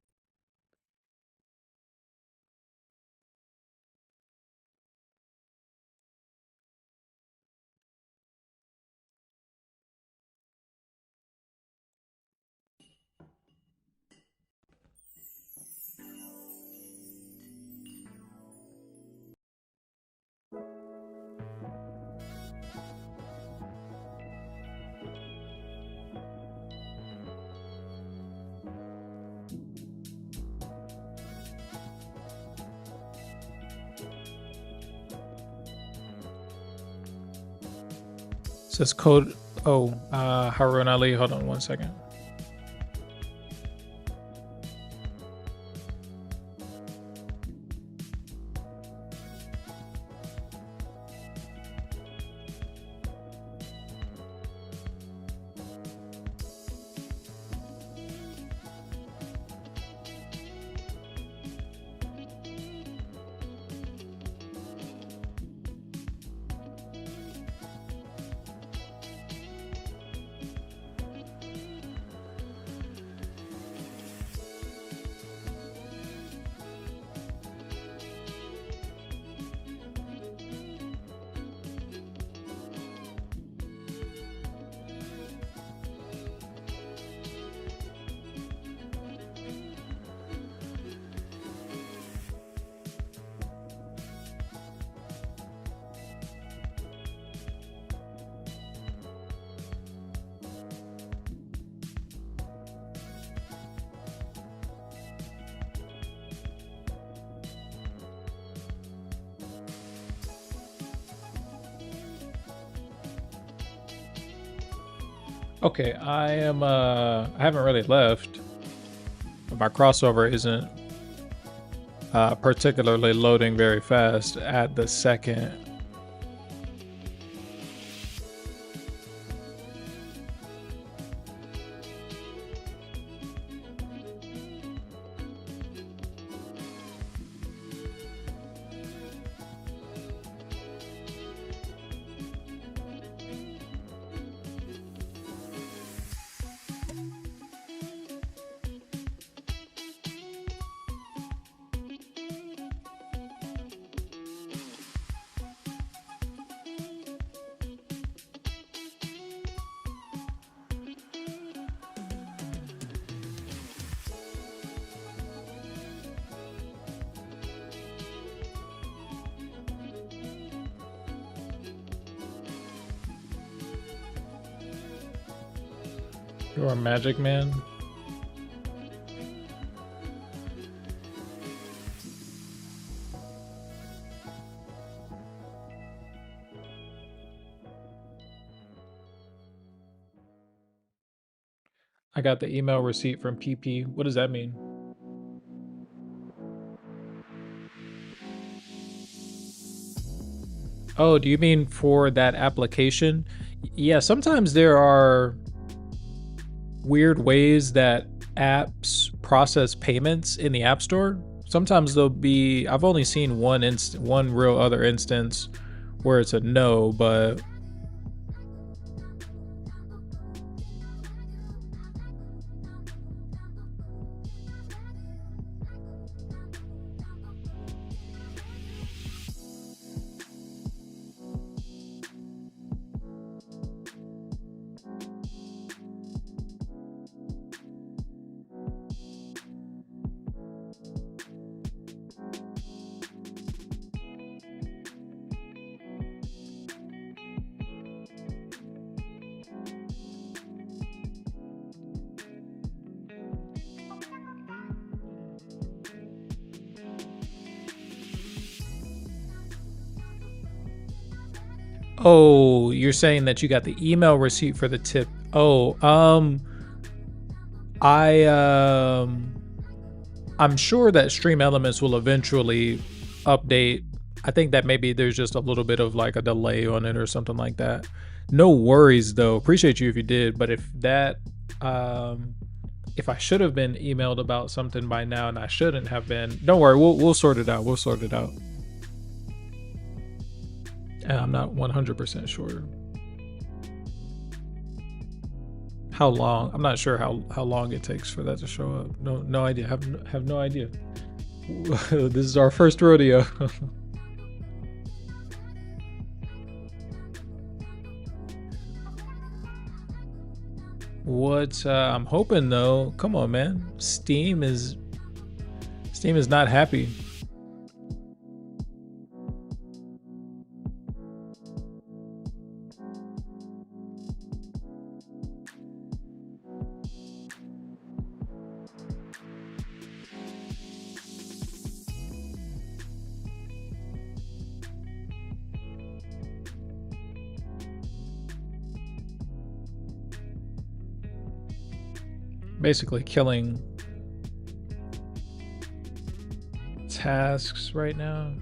Says code. Oh, Harun Ali. Hold on 1 second. Okay, I haven't really left. My crossover isn't particularly loading very fast at the second. You're a magic man. I got the email receipt from PP. What does that mean? Oh, do you mean for that application? Yeah, sometimes there are weird ways that apps process payments in the App Store. Sometimes there'll be, I've only seen one real other instance where it's a no, but oh, you're saying that you got the email receipt for the tip. Oh, I'm sure that Stream Elements will eventually update. I think that maybe there's just a little bit of like a delay on it or something like that. No worries though. Appreciate you if you did, but if that if I should have been emailed about something by now and I shouldn't have been, don't worry, we'll sort it out. We'll sort it out. And I'm not 100% sure how long. I'm not sure how long it takes for that to show up. No idea. Have no idea. This is our first rodeo. What I'm hoping though, come on man, Steam is not happy. Basically killing tasks right now.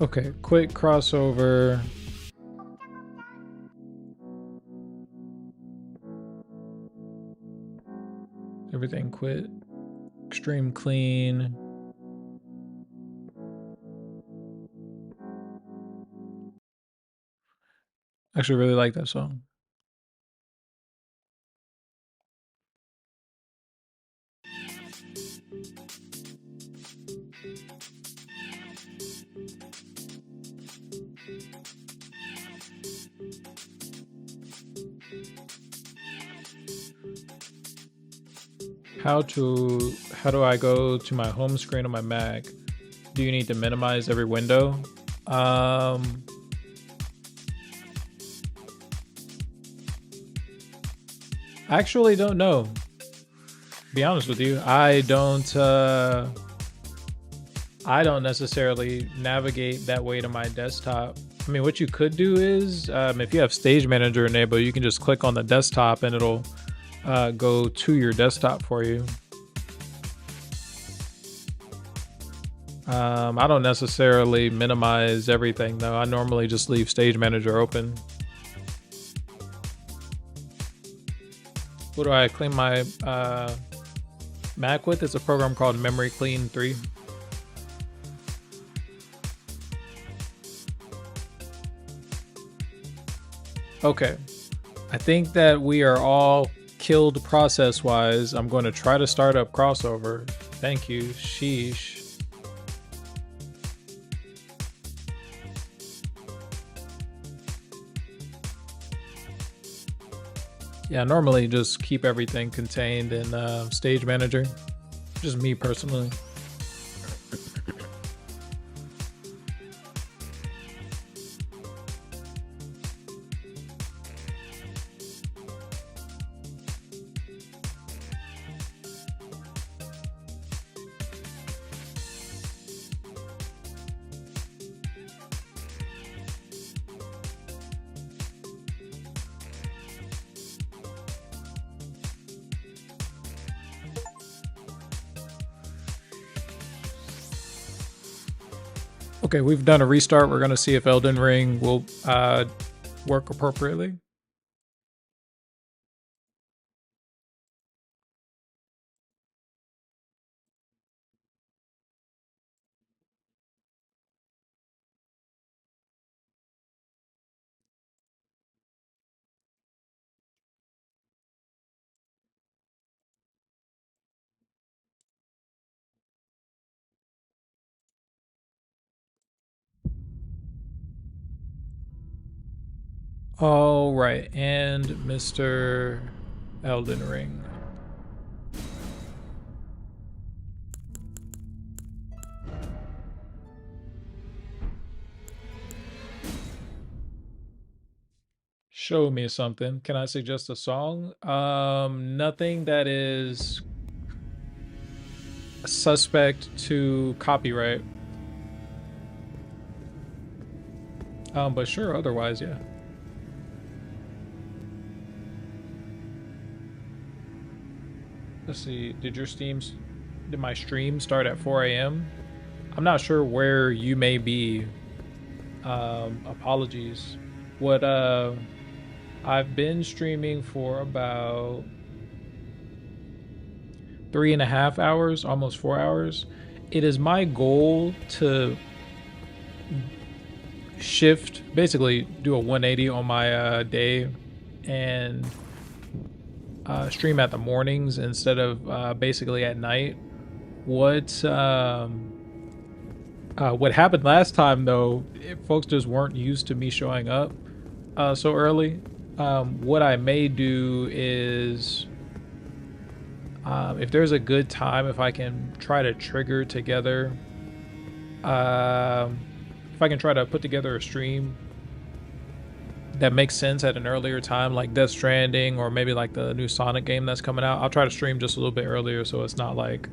Okay, quick crossover. Everything quit. Extreme clean. Actually really like that song. How do I go to my home screen on my Mac? Do you need to minimize every window? I actually don't know. To be honest with you, I don't I don't necessarily navigate that way to my desktop. I mean, what you could do is, if you have Stage Manager enabled, you can just click on the desktop and it'll go to your desktop for you. I don't necessarily minimize everything though. I normally just leave Stage Manager open. What do I clean my Mac with? It's a program called Memory Clean 3. Okay, I think that we are all killed process-wise. I'm going to try to start up crossover. Thank you, sheesh. Yeah, normally just keep everything contained in Stage Manager. Just me personally. Okay, we've done a restart. We're going to see if Elden Ring will work appropriately. All right, and Mr. Elden Ring. Show me something. Can I suggest a song? Nothing that is suspect to copyright. But sure, otherwise, yeah. Let's see, did my stream start at 4 a.m.? I'm not sure where you may be. Apologies. What I've been streaming for about 3.5 hours, almost 4 hours. It is my goal to shift, basically do a 180 on my day and stream at the mornings instead of basically at night. What happened last time though, folks just weren't used to me showing up so early. What I may do is, if there's a good time, if I can try to trigger together, if I can try to put together a stream that makes sense at an earlier time, like Death Stranding or maybe like the new Sonic game that's coming out, I'll try to stream just a little bit earlier so it's not like,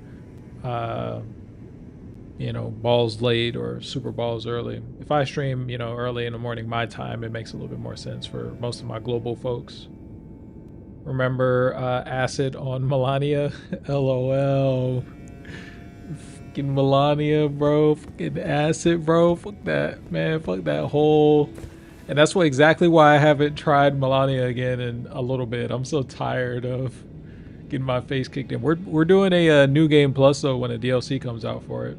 you know, balls late or super balls early. If I stream, you know, early in the morning my time, it makes a little bit more sense for most of my global folks. Remember acid on Melania? LOL. Fucking Melania, bro. Fucking acid, bro. Fuck that, man. Fuck that whole... And that's exactly why I haven't tried Melania again in a little bit. I'm so tired of getting my face kicked in. We're doing a new game plus though when a DLC comes out for it.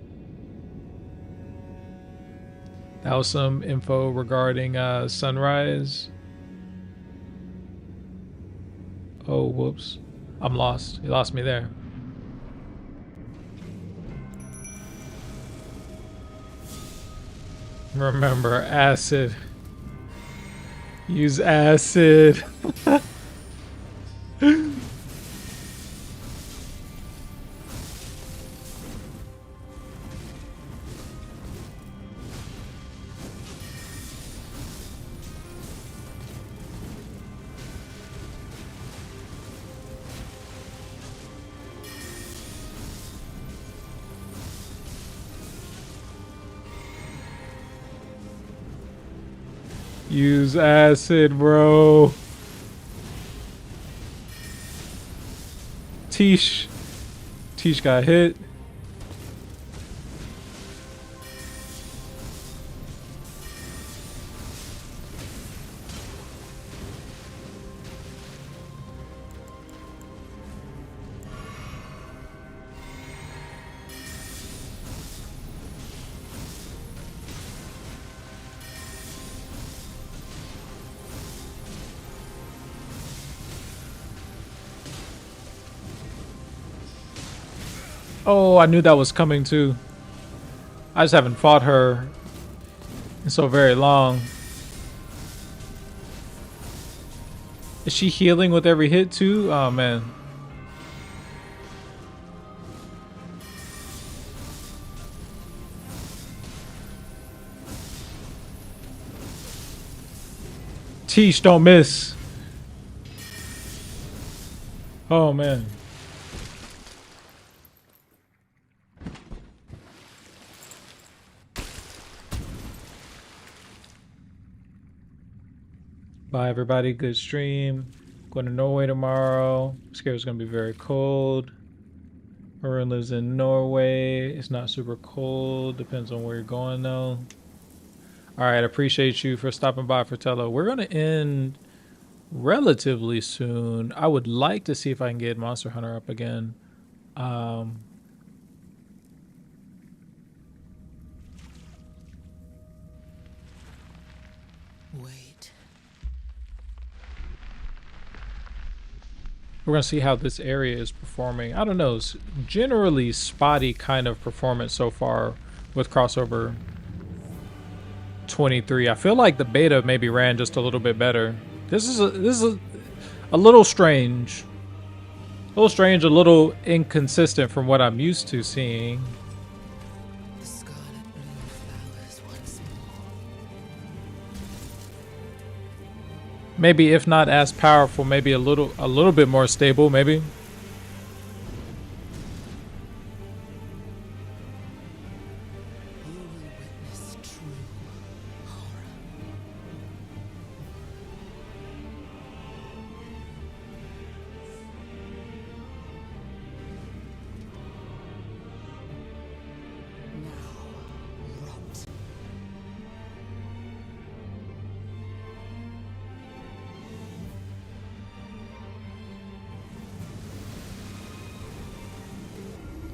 That was some info regarding Sunrise. Oh, whoops. I'm lost. You lost me there. Remember, acid. Use acid. Use acid, bro. Tish got hit. Oh, I knew that was coming too. I just haven't fought her in so very long. Is she healing with every hit too? Oh man. Tish, don't miss. Oh man. Bye everybody, good stream. Going to Norway tomorrow. Scared it's gonna be very cold. Maroon lives in Norway. It's not super cold. Depends on where you're going though. Alright, appreciate you for stopping by, Fratello. We're gonna end relatively soon. I would like to see if I can get Monster Hunter up again. Wait. We're gonna see how this area is performing. I don't know, it's generally spotty kind of performance so far with crossover 23. I feel like the beta maybe ran just a little bit better. This is a little strange. A little strange, a little inconsistent from what I'm used to seeing. The scarlet blue flowers once more. Maybe if not as powerful, maybe a little bit more stable, maybe. Who will witness true horror? Now, rot.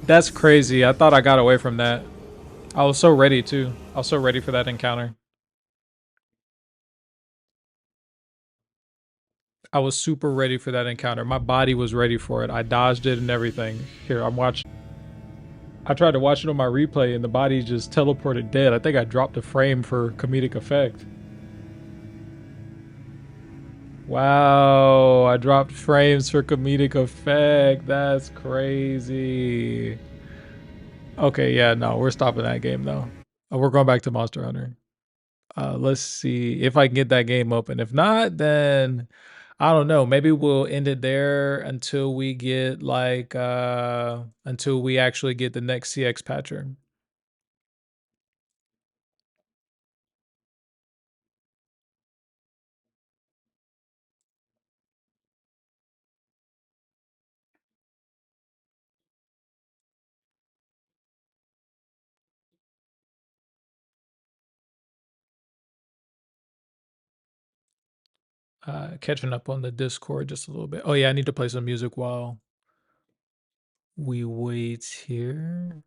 That's crazy. I thought I got away from that. I was so ready too. I was so ready for that encounter. I was super ready for that encounter. My body was ready for it. I dodged it and everything. Here, I'm watching. I tried to watch it on my replay and the body just teleported dead. I think I dropped a frame for comedic effect. Wow, I dropped frames for comedic effect. That's crazy. Okay, yeah, no, we're stopping that game though. We're going back to Monster Hunter. Let's see if I can get that game open. If not, then I don't know. Maybe we'll end it there until we get like until we actually get the next CX patcher. Catching up on the Discord just a little bit. Oh yeah, I need to play some music while we wait here.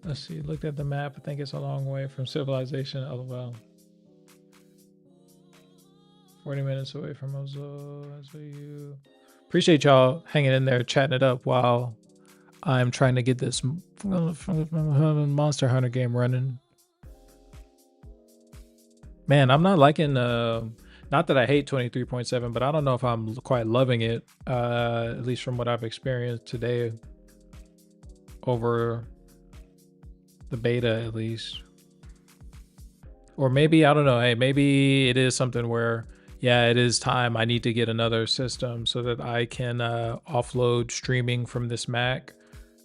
Let's see. Looked at the map. I think it's a long way from civilization. LOL. 40 minutes away from SOU. Appreciate y'all hanging in there, chatting it up while I'm trying to get this Monster Hunter game running. Man, I'm not liking, not that I hate 23.7, but I don't know if I'm quite loving it, at least from what I've experienced today over the beta, at least. Or maybe, I don't know, hey, maybe it is something where, yeah, it is time. I need to get another system so that I can offload streaming from this Mac,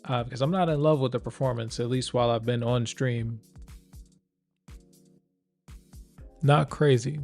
because I'm not in love with the performance, at least while I've been on stream. Not crazy.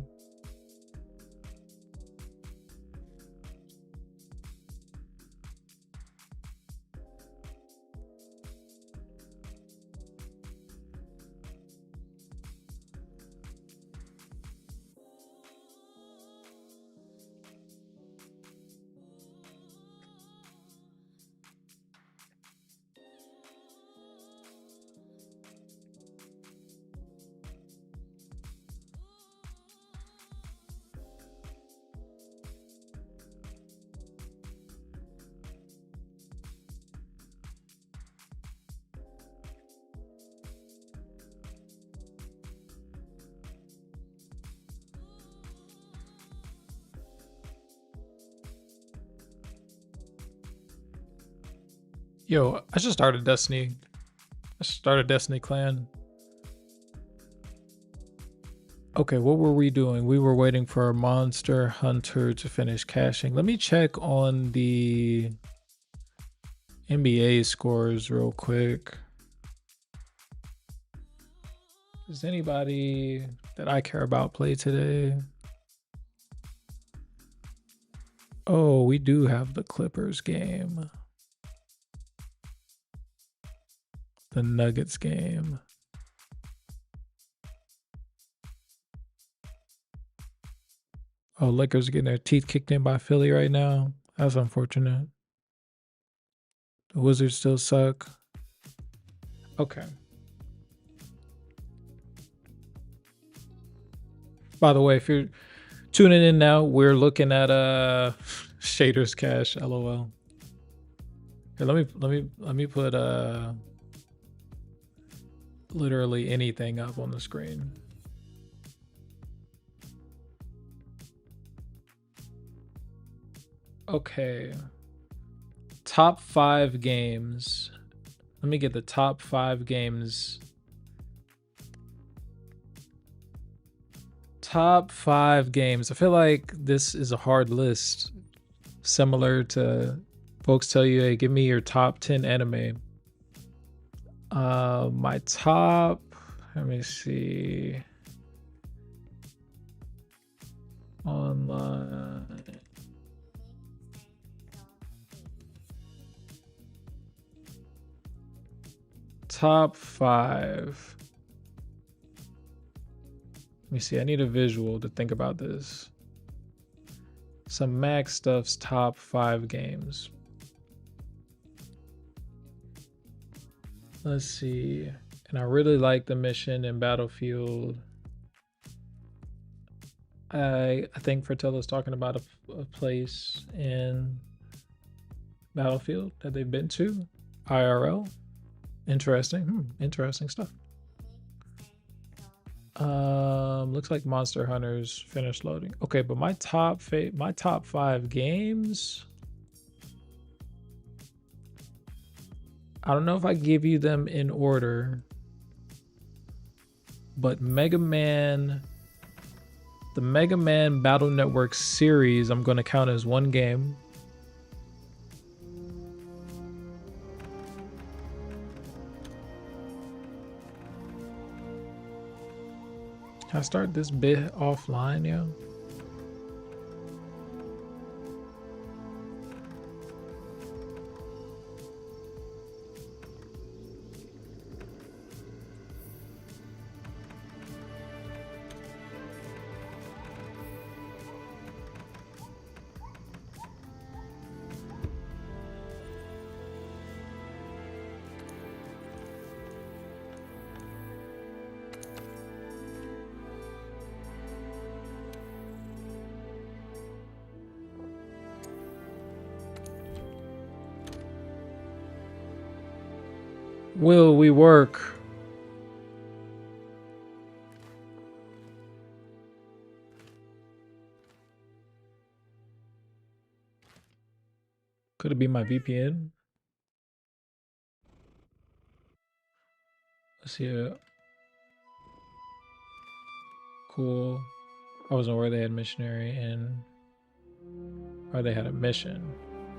Yo, I just started Destiny. I started Destiny Clan. Okay, what were we doing? We were waiting for Monster Hunter to finish caching. Let me check on the NBA scores real quick. Does anybody that I care about play today? Oh, we do have the Clippers game. The Nuggets game. Oh, Lakers getting their teeth kicked in by Philly right now. That's unfortunate. The Wizards still suck. Okay. By the way, if you're tuning in now, we're looking at Shaders Cache, LOL. Here, let me put literally anything up on the screen. Okay. Top 5 games. Let me get the top 5 games. Top 5 games. I feel like this is a hard list. Similar to folks tell you, hey, give me your top 10 anime. My top, let me see. Online. Top 5. Let me see. I need a visual to think about this. Some Max Stuff's top 5 games. Let's see. And I really like the mission in Battlefield. I think Fratello's talking about a place in Battlefield that they've been to. IRL. Interesting. Interesting stuff. Looks like Monster Hunter's finished loading. Okay, but my top 5 games. I don't know if I give you them in order, but Mega Man, the Mega Man Battle Network series, I'm going to count as one game. Can I start this bit offline, yo? will we work? Could it be my VPN? Let's see it. Cool. I wasn't aware they had missionary in, or they had a mission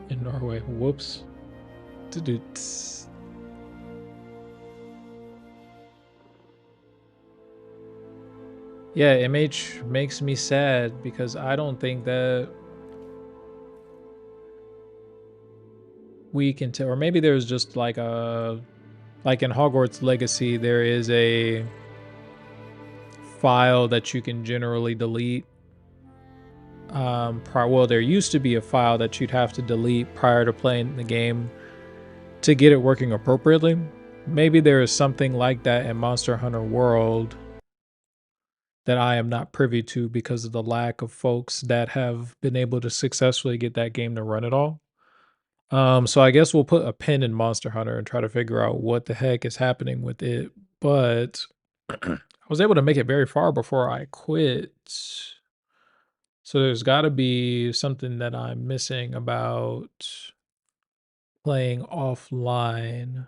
in Norway. Whoops. Yeah, MH makes me sad because I don't think that we can tell, or maybe there's just like a, like in Hogwarts Legacy, there is a file that you can generally delete. Well, there used to be a file that you'd have to delete prior to playing the game to get it working appropriately. Maybe there is something like that in Monster Hunter World that I am not privy to because of the lack of folks that have been able to successfully get that game to run it all. So I guess we'll put a pin in Monster Hunter and try to figure out what the heck is happening with it. But I was able to make it very far before I quit. So there's got to be something that I'm missing about playing offline.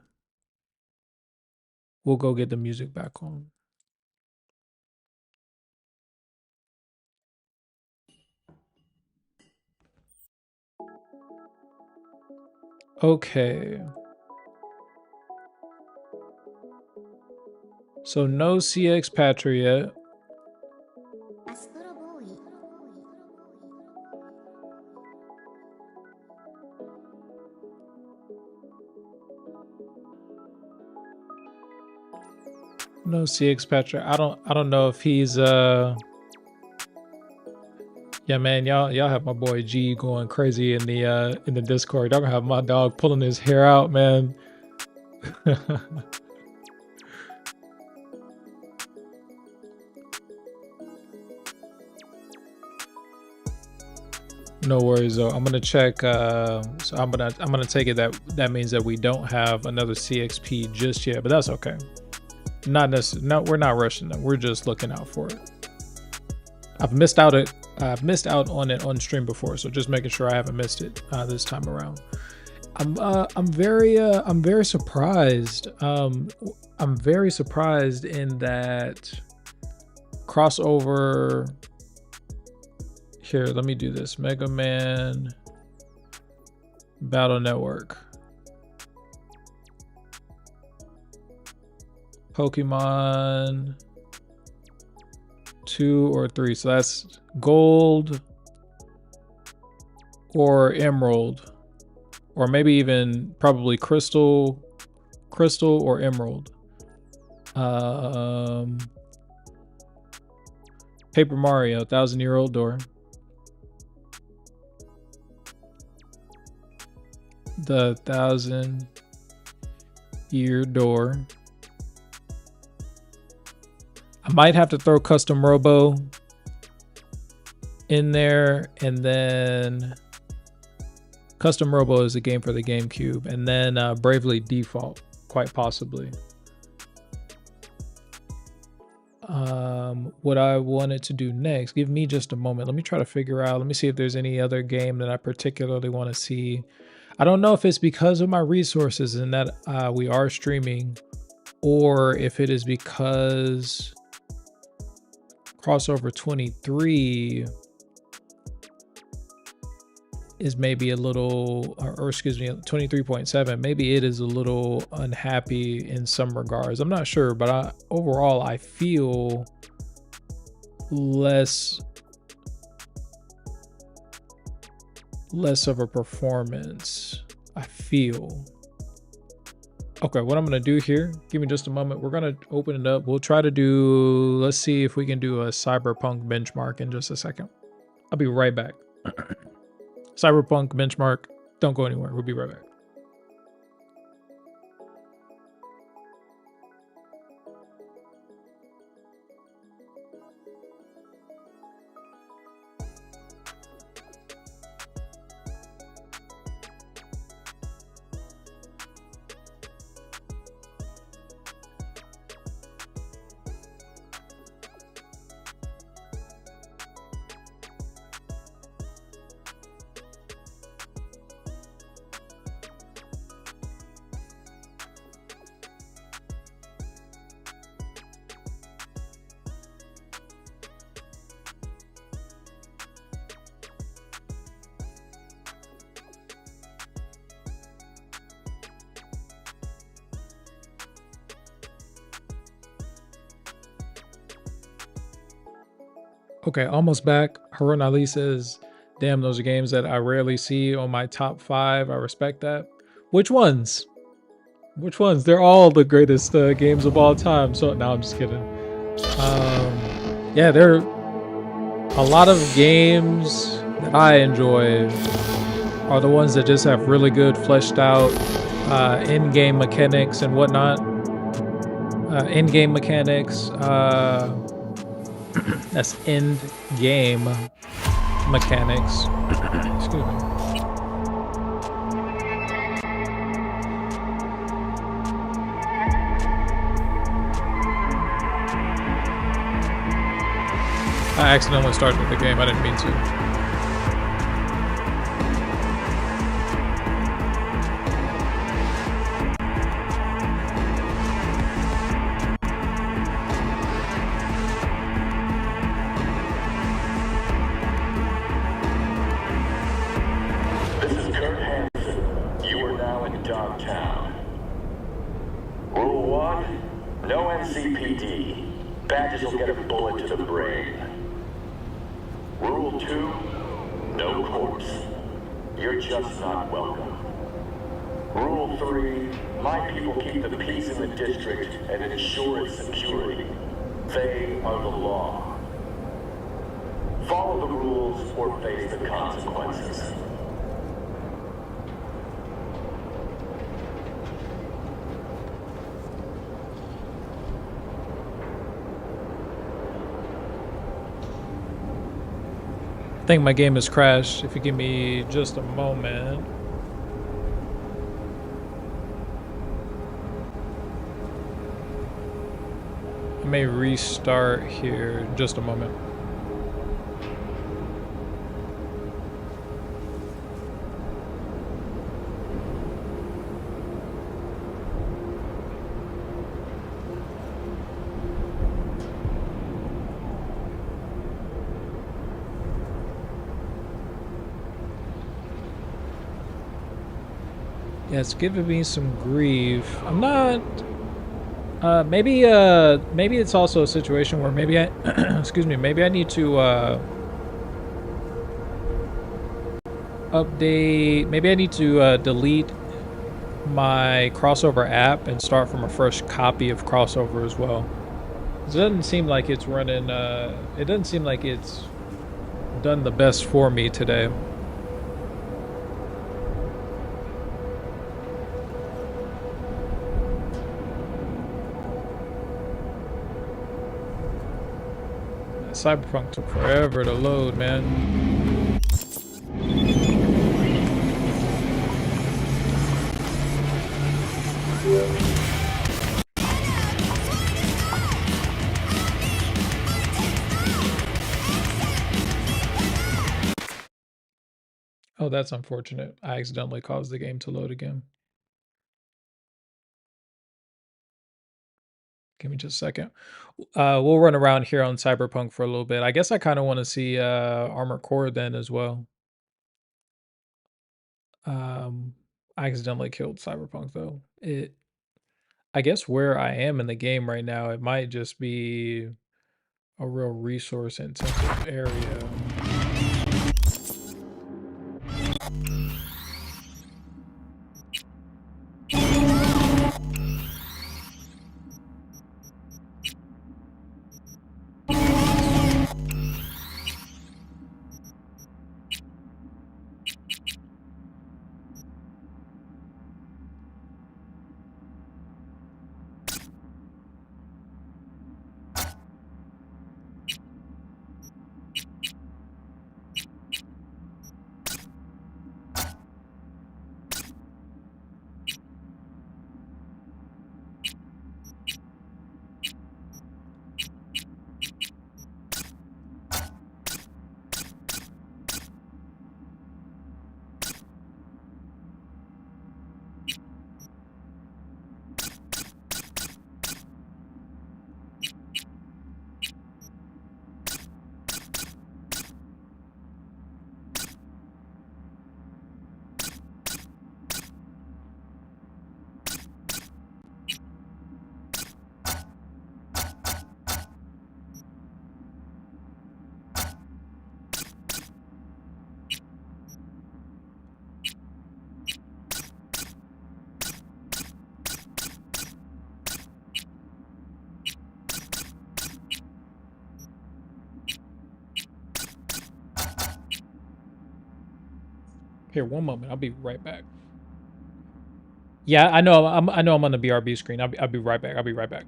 We'll go get the music back on. Okay. So no CX Patra yet. No CX Patra. I don't know if he's yeah, man, y'all have my boy G going crazy in the Discord. Y'all gonna have my dog pulling his hair out, man. No worries though. I'm gonna check. So I'm gonna take it that means that we don't have another CXP just yet, but that's okay. Not necessarily. No, we're not rushing them. We're just looking out for it. I've missed out on it on stream before, so just making sure I haven't missed it this time around. I'm very surprised. I'm very surprised in that crossover. Here, let me do this. Mega Man Battle Network. Pokemon 2 or 3. So that's gold or emerald. Or maybe even probably crystal or emerald. Paper Mario, 1,000-Year-Old Door. The 1,000-Year Door. I might have to throw Custom Robo in there, and then Custom Robo is a game for the GameCube, and then Bravely Default, quite possibly. What I wanted to do next, give me just a moment. Let me try to figure out, let me see if there's any other game that I particularly want to see. I don't know if it's because of my resources and that we are streaming, or if it is because Crossover 23 is maybe a little, or excuse me, 23.7, maybe it is a little unhappy in some regards. I'm not sure, but overall I feel less of a performance. I feel. Okay, what I'm gonna do here, give me just a moment. We're gonna open it up. We'll try to do, let's see if we can do a Cyberpunk benchmark in just a second. I'll be right back. Cyberpunk benchmark. Don't go anywhere. We'll be right back. Okay, almost back. Harun Ali says, damn, those are games that I rarely see on my top 5. I respect that. Which ones? Which ones? They're all the greatest games of all time. So, no, I'm just kidding. Yeah, there are a lot of games that I enjoy are the ones that just have really good fleshed out in-game mechanics and whatnot. In-game mechanics. That's end-game mechanics. Excuse me. I accidentally started the game. I didn't mean to. Rule 1, no NCPD. Badges will get a bullet to the brain. Rule 2, no corpse. You're just not welcome. Rule 3, my people keep the peace in the district and ensure its security. They are the law. Follow the rules or face the consequences. I think my game has crashed. If you give me just a moment. I may restart here in just a moment. Yeah, it's giving me some grief. I'm not. Maybe it's also a situation where maybe I, excuse me, maybe I need to update. Maybe I need to delete my crossover app and start from a fresh copy of crossover as well. It doesn't seem like it's running. It doesn't seem like it's done the best for me today. Cyberpunk took forever to load, man. Oh, that's unfortunate. I accidentally caused the game to load again. Give me just a second. We'll run around here on Cyberpunk for a little bit. I guess I kind of want to see Armored Core then as well. I accidentally killed Cyberpunk though. I guess where I am in the game right now, it might just be a real resource intensive area. Here, one moment. I'll be right back. Yeah, I know. I know I'm on the BRB screen. I'll be right back. I'll be right back.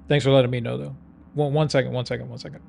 Thanks for letting me know though. One second. One second. One second.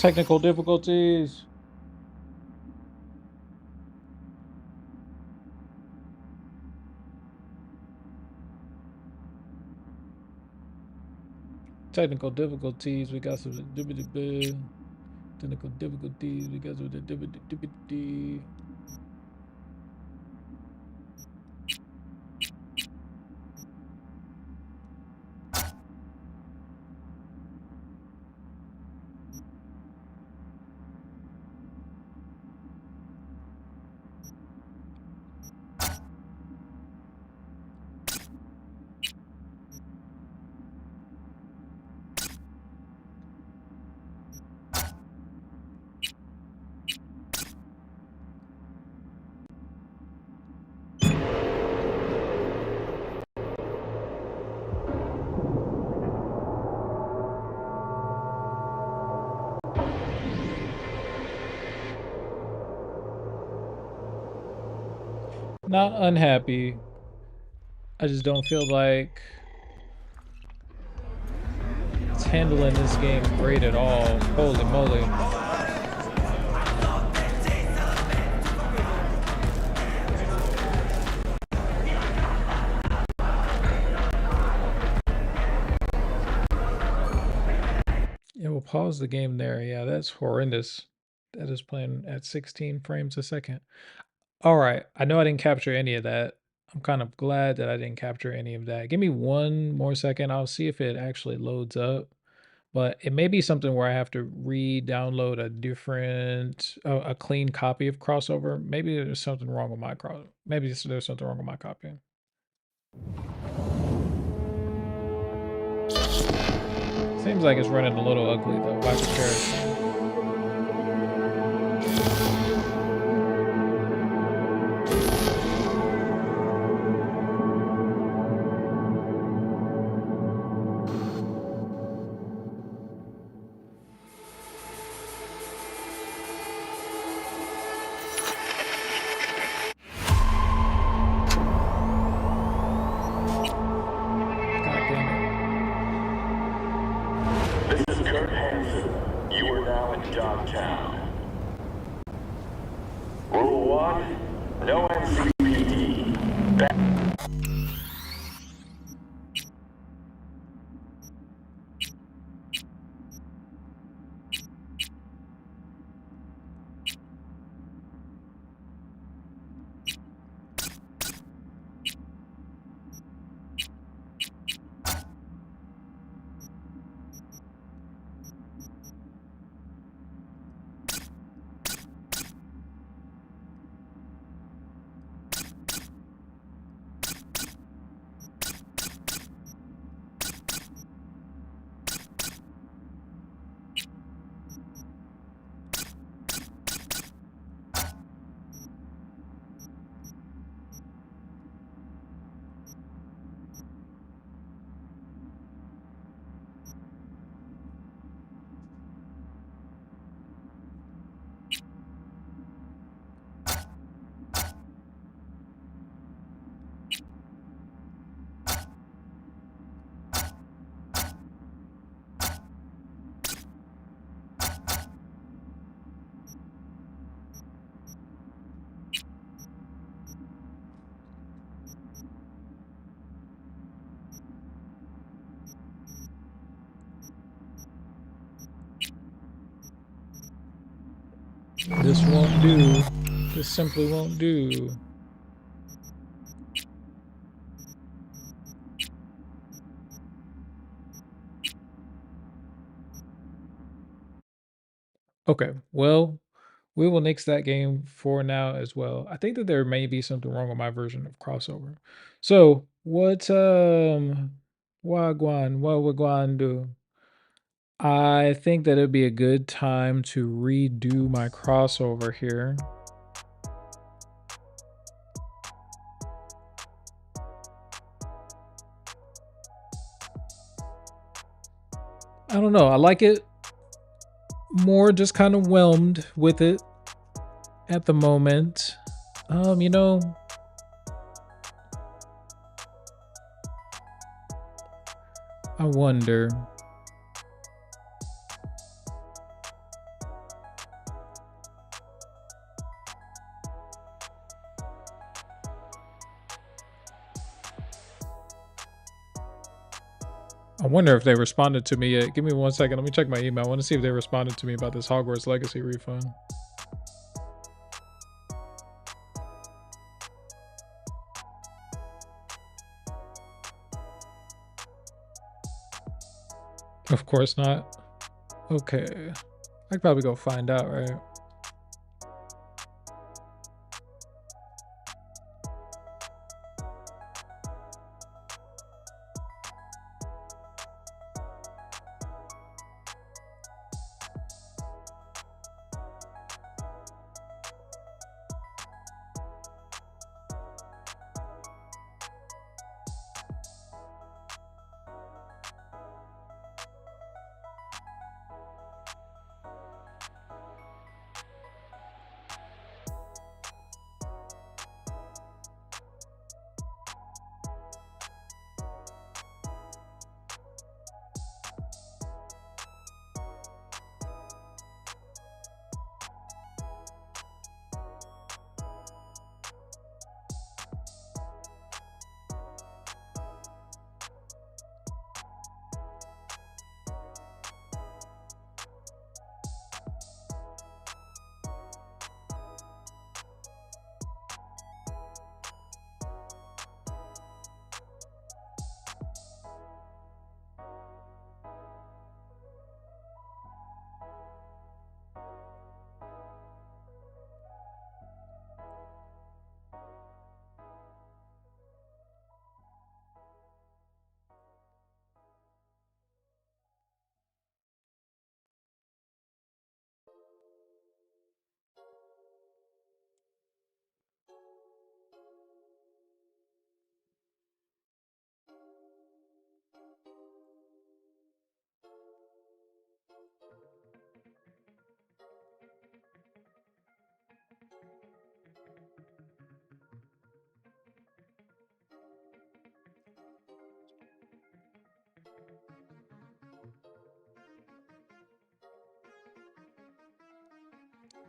Technical difficulties. Technical difficulties. We got some technical difficulties. We got some. Not unhappy. I just don't feel like it's handling this game great at all. Holy moly. Yeah, we'll pause the game there. Yeah, that's horrendous. That is playing at 16 frames a second. All right. I know I didn't capture any of that. I'm kind of glad that I didn't capture any of that. Give me one more second. I'll see if it actually loads up. But it may be something where I have to re-download a different, a clean copy of crossover. Maybe there's something wrong with my Maybe there's something wrong with my copy. Seems like it's running a little ugly though by comparison. This won't do. This simply won't do. Okay, well, we will nix that game for now as well. I think that there may be something wrong with my version of crossover. So what Wagwan do? I think that it'd be a good time to redo my crossover here. I don't know. I like it more, just kind of whelmed with it at the moment. You know, I wonder. I wonder if they responded to me yet. Give me 1 second. Let me check my email. I want to see if they responded to me about this Hogwarts Legacy refund. Of course not. Okay. I could probably go find out, right?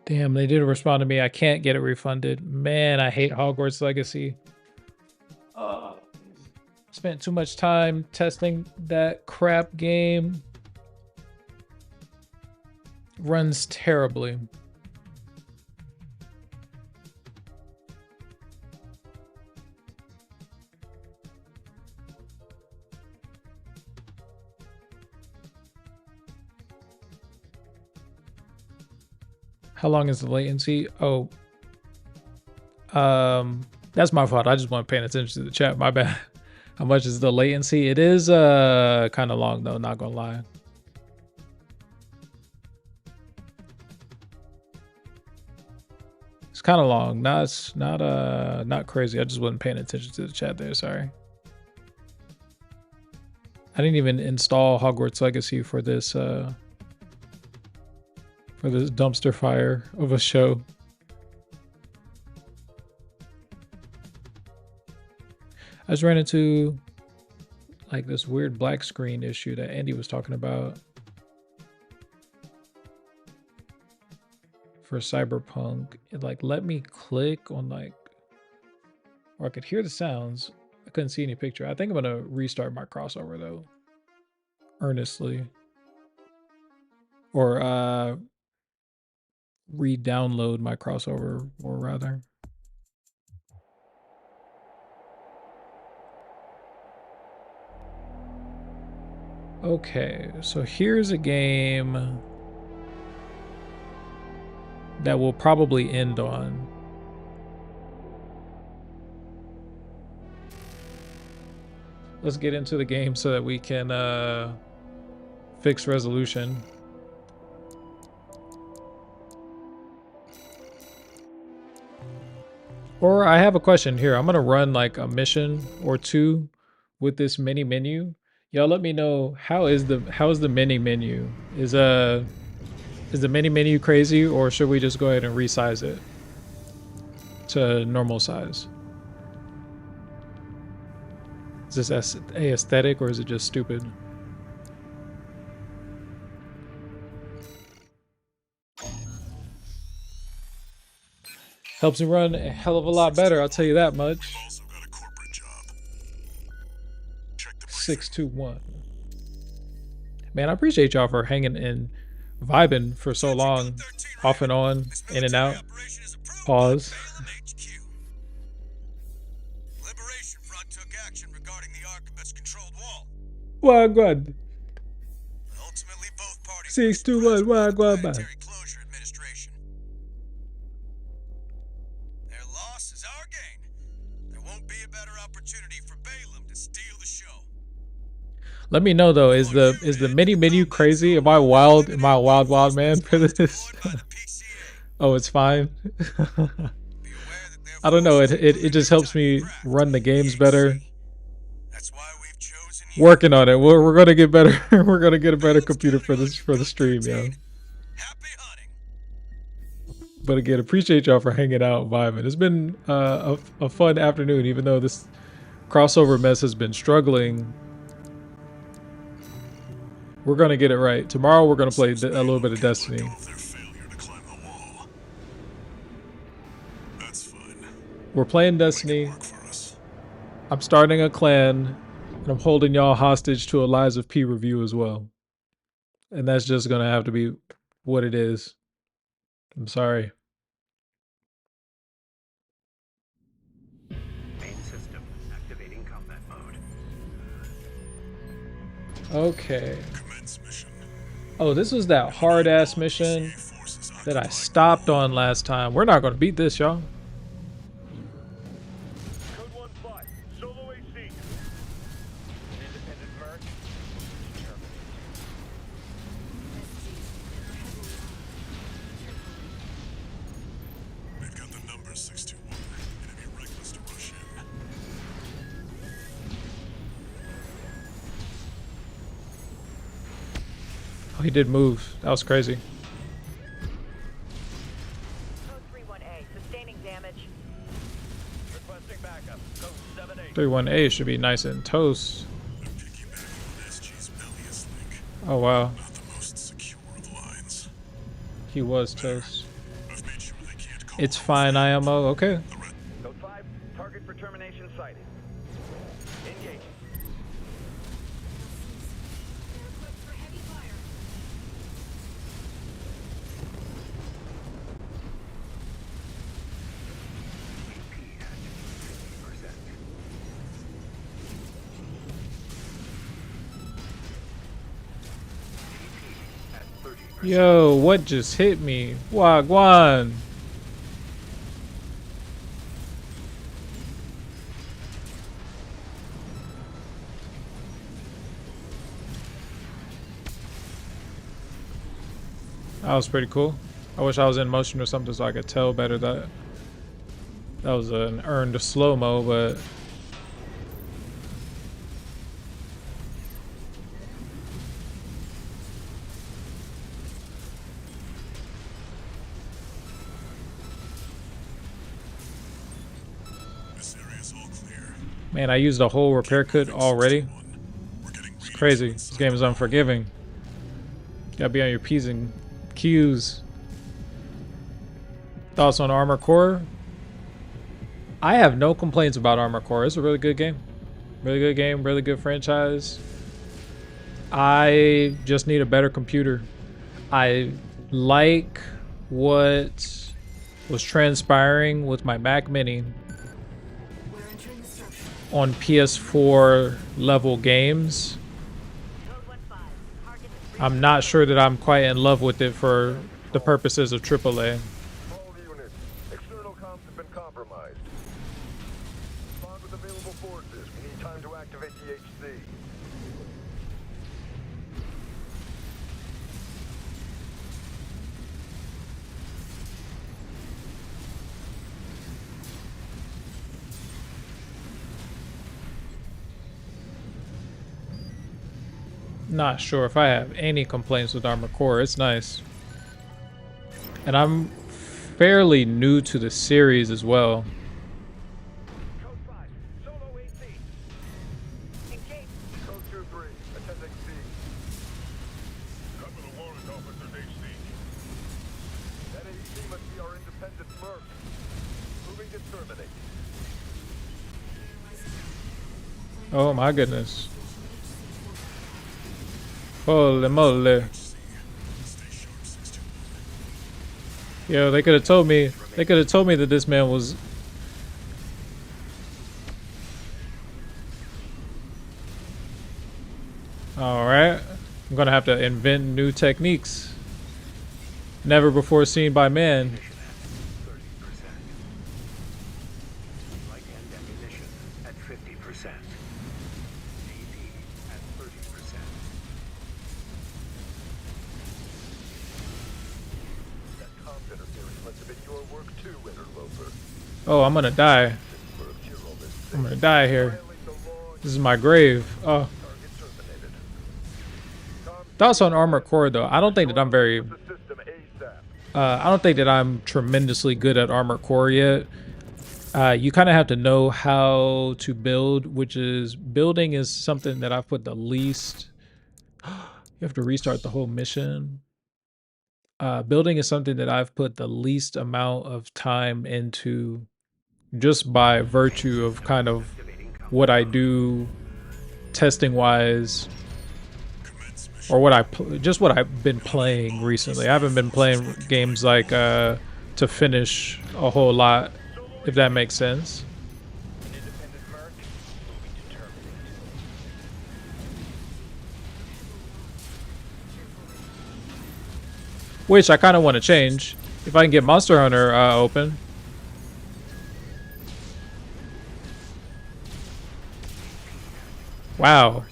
Damn, they did respond to me. I can't get it refunded. Man, I hate Hogwarts Legacy. Spent too much time testing that crap game. Runs terribly. How long is the latency? Oh, that's my fault. I just wasn't paying attention to the chat. My bad. How much is the latency? It is kind of long though, not gonna lie. It's kind of long. Not crazy. I just wasn't paying attention to the chat there. Sorry. I didn't even install Hogwarts Legacy for this dumpster fire of a show. I just ran into like this weird black screen issue that Andy was talking about for Cyberpunk. It like let me click on like, or I could hear the sounds. I couldn't see any picture. I think I'm gonna restart my crossover though, earnestly, or re-download my crossover, or rather. Okay, so here's a game that will probably end on. Let's get into the game so that we can fix resolution. Or I have a question here. I'm gonna run like a mission or two with this mini menu. Y'all let me know how is the mini menu? Is the mini menu crazy, or should we just go ahead and resize it to normal size? Is this aesthetic or is it just stupid? Helps me run a hell of a lot better, I'll tell you that much. 621. Man, I appreciate y'all for hanging and vibing for so long, off and on, in and out. Pause. Liberation Front took action regarding the Arquebus controlled wall. Wagwan. Ultimately, both parties 621 Wagwan. closure administration. Their loss is our gain. There won't be a better opportunity for Balaam to steal the show. Let me know though, is the mini menu crazy? Am I wild? Am I a wild man for this? Oh, it's fine. I don't know. It just helps me run the games better. Working on it. We're gonna get better. We're gonna get a better computer for the stream, yo. But again, appreciate y'all for hanging out, vibing. It's been a fun afternoon, even though this crossover mess has been struggling. We're gonna get it right. Tomorrow we're gonna play a little bit of Destiny. We're playing Destiny. I'm starting a clan, and I'm holding y'all hostage to a Lies of P review as well. And that's just gonna have to be what it is. I'm sorry. Main system activating combat mode. Okay. Oh, this was that hard ass mission that I stopped on last time. We're not gonna beat this, y'all. Oh, he did move. That was crazy. 31A should be nice and toast. Oh wow. He was toast. It's fine, IMO. Okay. Code 5, target for termination sighted. Engage. Yo, what just hit me? Wagwan. That was pretty cool. I wish I was in motion or something so I could tell better that was an earned slow-mo, but man, I used a whole repair kit already. It's crazy. This game is unforgiving. You gotta be on your P's and Q's. Thoughts on Armored Core? I have no complaints about Armored Core. It's a really good game. Really good game, really good franchise. I just need a better computer. I like what was transpiring with my Mac Mini on PS4 level games. I'm not sure that I'm quite in love with it for the purposes of AAA. All units, external comms have been compromised. Respond with available forces. We need time to activate the HC. Not sure if I have any complaints with Armored Core. It's nice. And I'm fairly new to the series as well. Code 5, solo AC. Engage. Code 2-3, attend HC. Cover the warrant officer's HC. That HC must be our independent merc. Moving to terminate. Oh my goodness. Holy moly. Yo, they could have told me. They could have told me that this man was. All right, I'm gonna have to invent new techniques, never before seen by man. Oh, I'm gonna die. I'm gonna die here. This is my grave. Oh. Thoughts on Armored Core though? I don't think that I'm very. I don't think that I'm tremendously good at Armored Core yet. You kind of have to know how to build, which is building is something that I've put the least. You have to restart the whole mission. Building is something that I've put the least amount of time into, just by virtue of kind of what I do testing wise, or what I've been playing recently. I haven't been playing games like to finish a whole lot, if that makes sense. Which I kind of want to change. If I can get Monster Hunter open. Wow.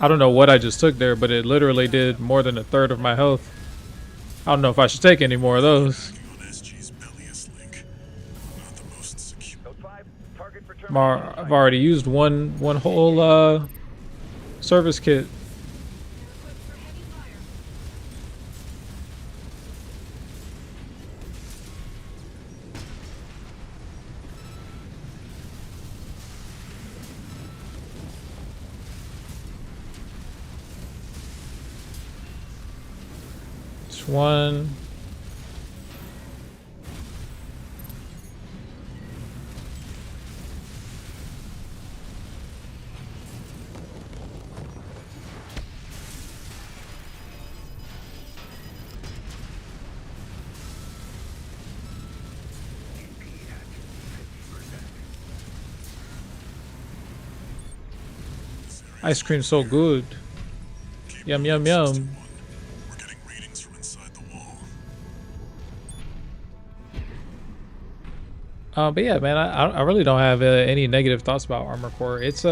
I don't know what I just took there, but it literally did more than a third of my health. I don't know if I should take any more of those. I've already used one whole service kit. One. Ice cream's so good. Yum, yum, yum. But yeah, man, I really don't have any negative thoughts about Armored Core. It's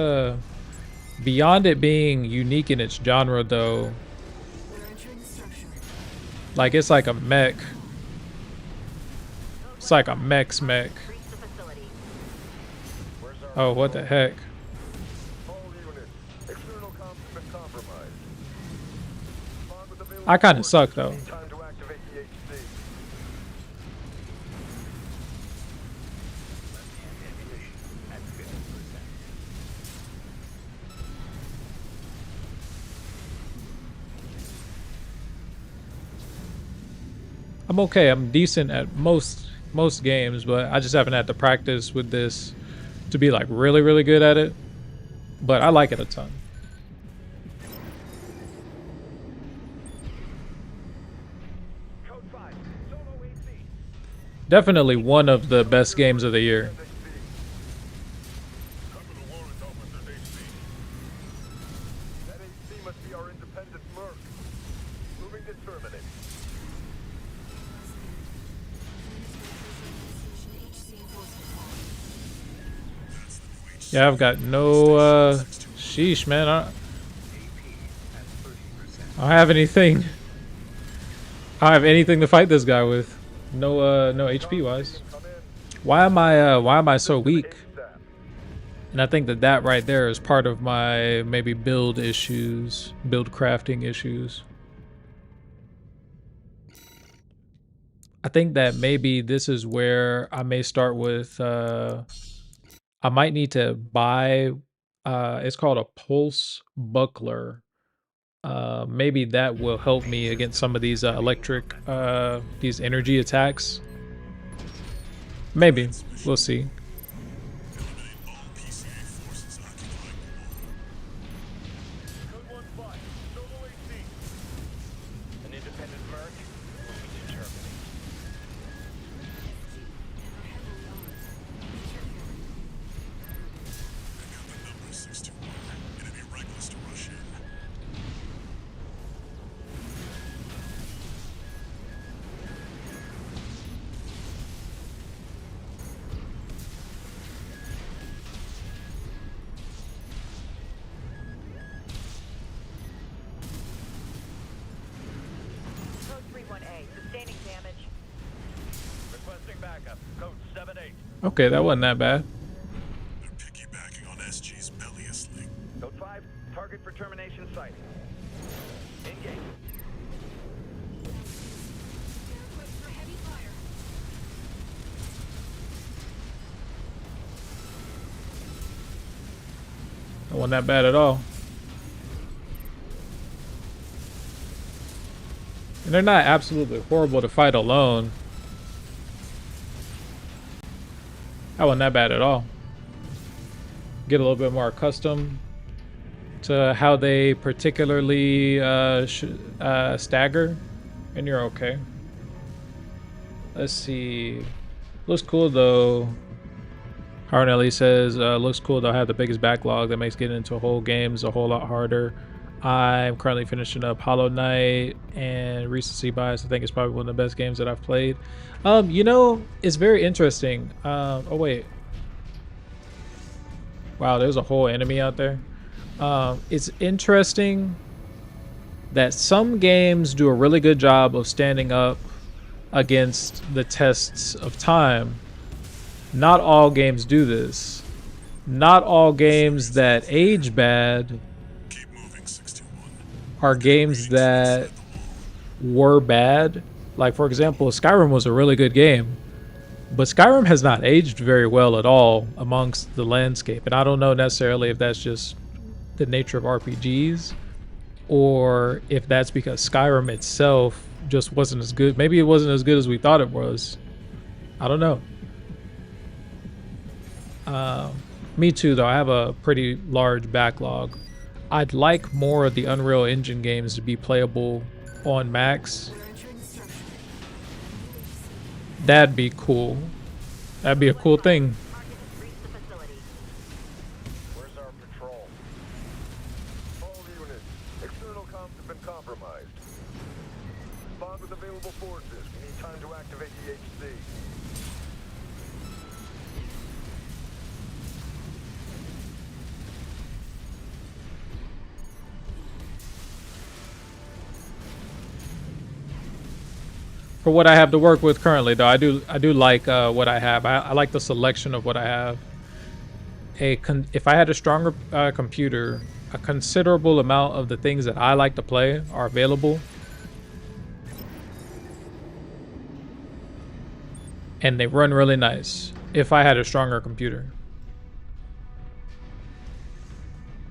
beyond it being unique in its genre, though. Like it's like a mech. It's like a mech's mech. Oh, what the heck? I kind of suck though. I'm okay. I'm decent at most games, but I just haven't had to practice with this to be like really good at it. But I like it a ton. Definitely one of the best games of the year. Yeah, I've got no sheesh, man. I don't have anything. I don't have anything to fight this guy with. No HP wise. Why am I so weak? And I think that right there is part of my maybe build issues, build crafting issues. I think that maybe this is where I may start with I might need to buy it's called a pulse buckler. Maybe that will help me against some of these electric these energy attacks. Maybe. We'll see. Okay, that wasn't that bad. They're piggybacking on SG's belliest link. Code 5, target for termination sighting. Engage. That wasn't that bad at all. And they're not absolutely horrible to fight alone. That wasn't that bad at all. Get a little bit more accustomed to how they particularly stagger, and you're okay. Let's see. Looks cool though. Harnelli says, looks cool though. I have the biggest backlog that makes getting into a whole games a whole lot harder. I'm currently finishing up Hollow Knight, and recency bias, I think it's probably one of the best games that I've played. You know, it's very interesting. Oh wait. Wow, there's a whole enemy out there. It's interesting that some games do a really good job of standing up against the tests of time. Not all games do this. Not all games that age bad are games that were bad. Like, for example, Skyrim was a really good game, but Skyrim has not aged very well at all amongst the landscape. And I don't know necessarily if that's just the nature of RPGs, or if that's because Skyrim itself just wasn't as good. Maybe it wasn't as good as we thought it was. I don't know. Me too, though. I have a pretty large backlog. I'd like more of the Unreal Engine games to be playable on Max. That'd be cool. That'd be a cool thing. Where's our patrol? All units, external comms have been compromised. Bond with available forces. We need time to activate the HC. For what I have to work with currently, though, I do like what I have. I like the selection of what I have. If I had a stronger computer, a considerable amount of the things that I like to play are available, and they run really nice. If I had a stronger computer.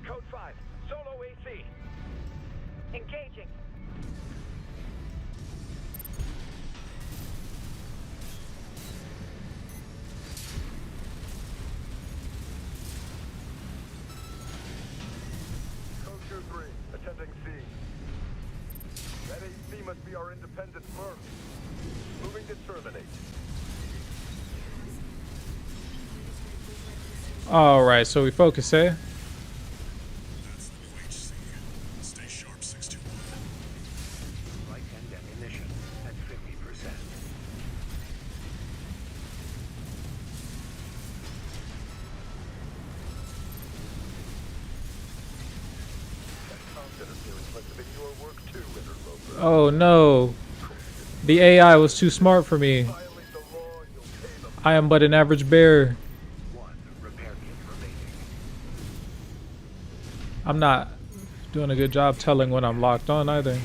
Code 5, solo AC. Engaging. Code 2-3, attending C. That AC must be our independent firm. Moving to terminate. All right, so we focus, eh? That's the new HC. Stay sharp, 621. Light and ammunition at 50%. That comms interference must have been your work too, Interloper. Oh no. The AI was too smart for me. Violate the law, you'll pay the I am but an average bear. one repair kit remaining. I'm not doing a good job telling when I'm locked on either.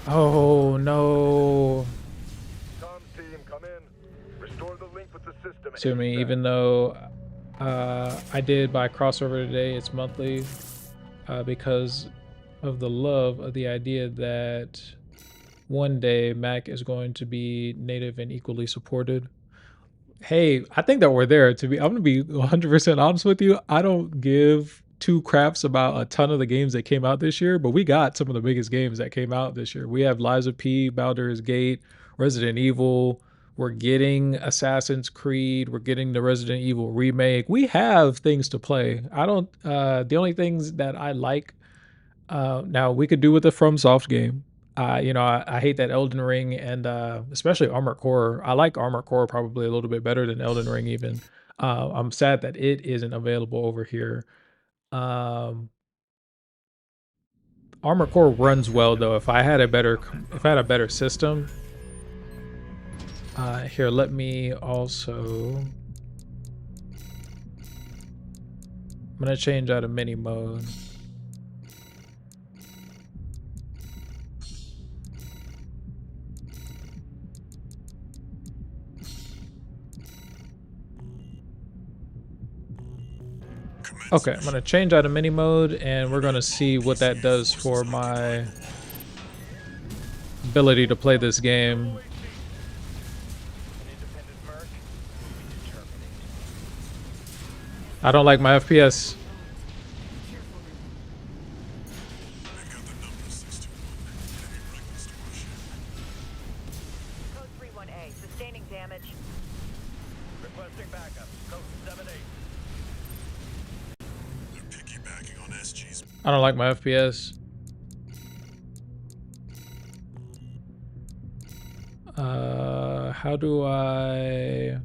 Oh no. Comms team, come in. Restore the link with the system. To me, even though I did buy CrossOver today, it's monthly, because of the love of the idea that one day Mac is going to be native and equally supported. Hey, I think that we're there. I'm gonna be 100% honest with you. I don't give two craps about a ton of the games that came out this year, but we got some of the biggest games that came out this year. We have Lies of P, Baldur's Gate, Resident Evil. We're getting Assassin's Creed. We're getting the Resident Evil remake. We have things to play. The only things that I like, now we could do with a FromSoft game. I hate that Elden Ring and especially Armored Core. I like Armored Core probably a little bit better than Elden Ring even. I'm sad that it isn't available over here. Armored Core runs well though. If I had a better system, Here, let me also... I'm gonna change out of mini mode. Okay, I'm gonna change out of mini mode and we're gonna see what that does for my ability to play this game. I don't like my FPS. Code 31A, sustaining damage. Requesting backup. Code 78. They're piggybacking on SG's. I don't like my FPS. How do I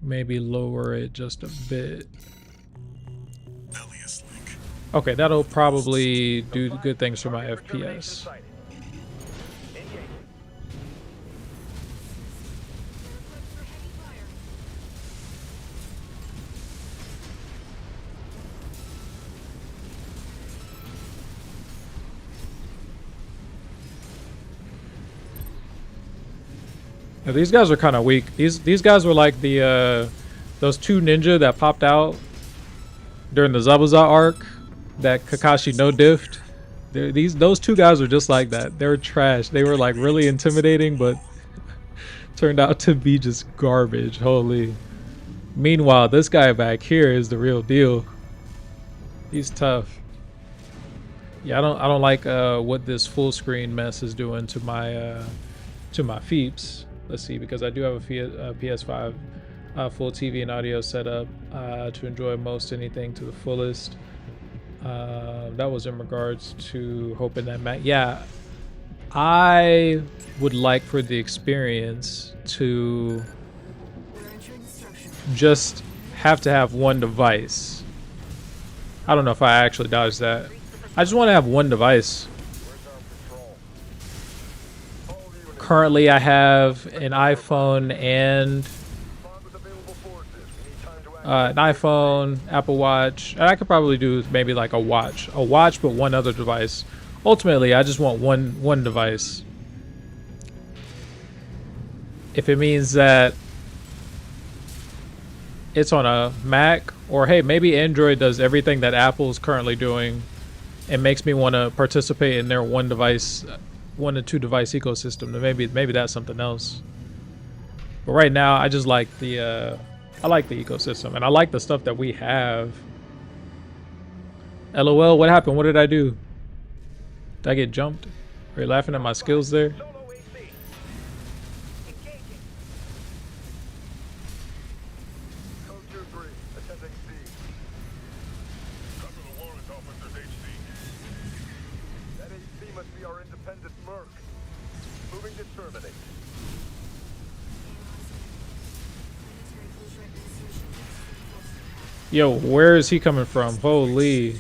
maybe lower it just a bit? Okay, that'll probably do good things for my FPS. Now, these guys are kind of weak. These guys were like the those two ninja that popped out during the Zabuza arc, that Kakashi no diffed. Those two guys are just like that. They were trash. They were like really intimidating, but turned out to be just garbage. Holy. Meanwhile, this guy back here is the real deal. He's tough. Yeah, I don't like what this full screen mess is doing to my feeps. Let's see, because I do have a PS5 full TV and audio setup to enjoy most anything to the fullest. That was in regards to hoping that yeah, I would like for the experience to just have to have one device. I don't know if I actually dodged that. I just want to have one device. Currently, I have an iPhone and an iPhone, Apple Watch, and I could probably do maybe like a watch, but one other device. Ultimately, I just want one device. If it means that it's on a Mac, or hey, maybe Android does everything that Apple is currently doing, and makes me want to participate in their one to two device ecosystem, then maybe that's something else. But right now, I just like I like the ecosystem, and I like the stuff that we have. LOL, what happened? What did I do? Did I get jumped? Are you laughing at my skills there? Yo, where is he coming from? Holy.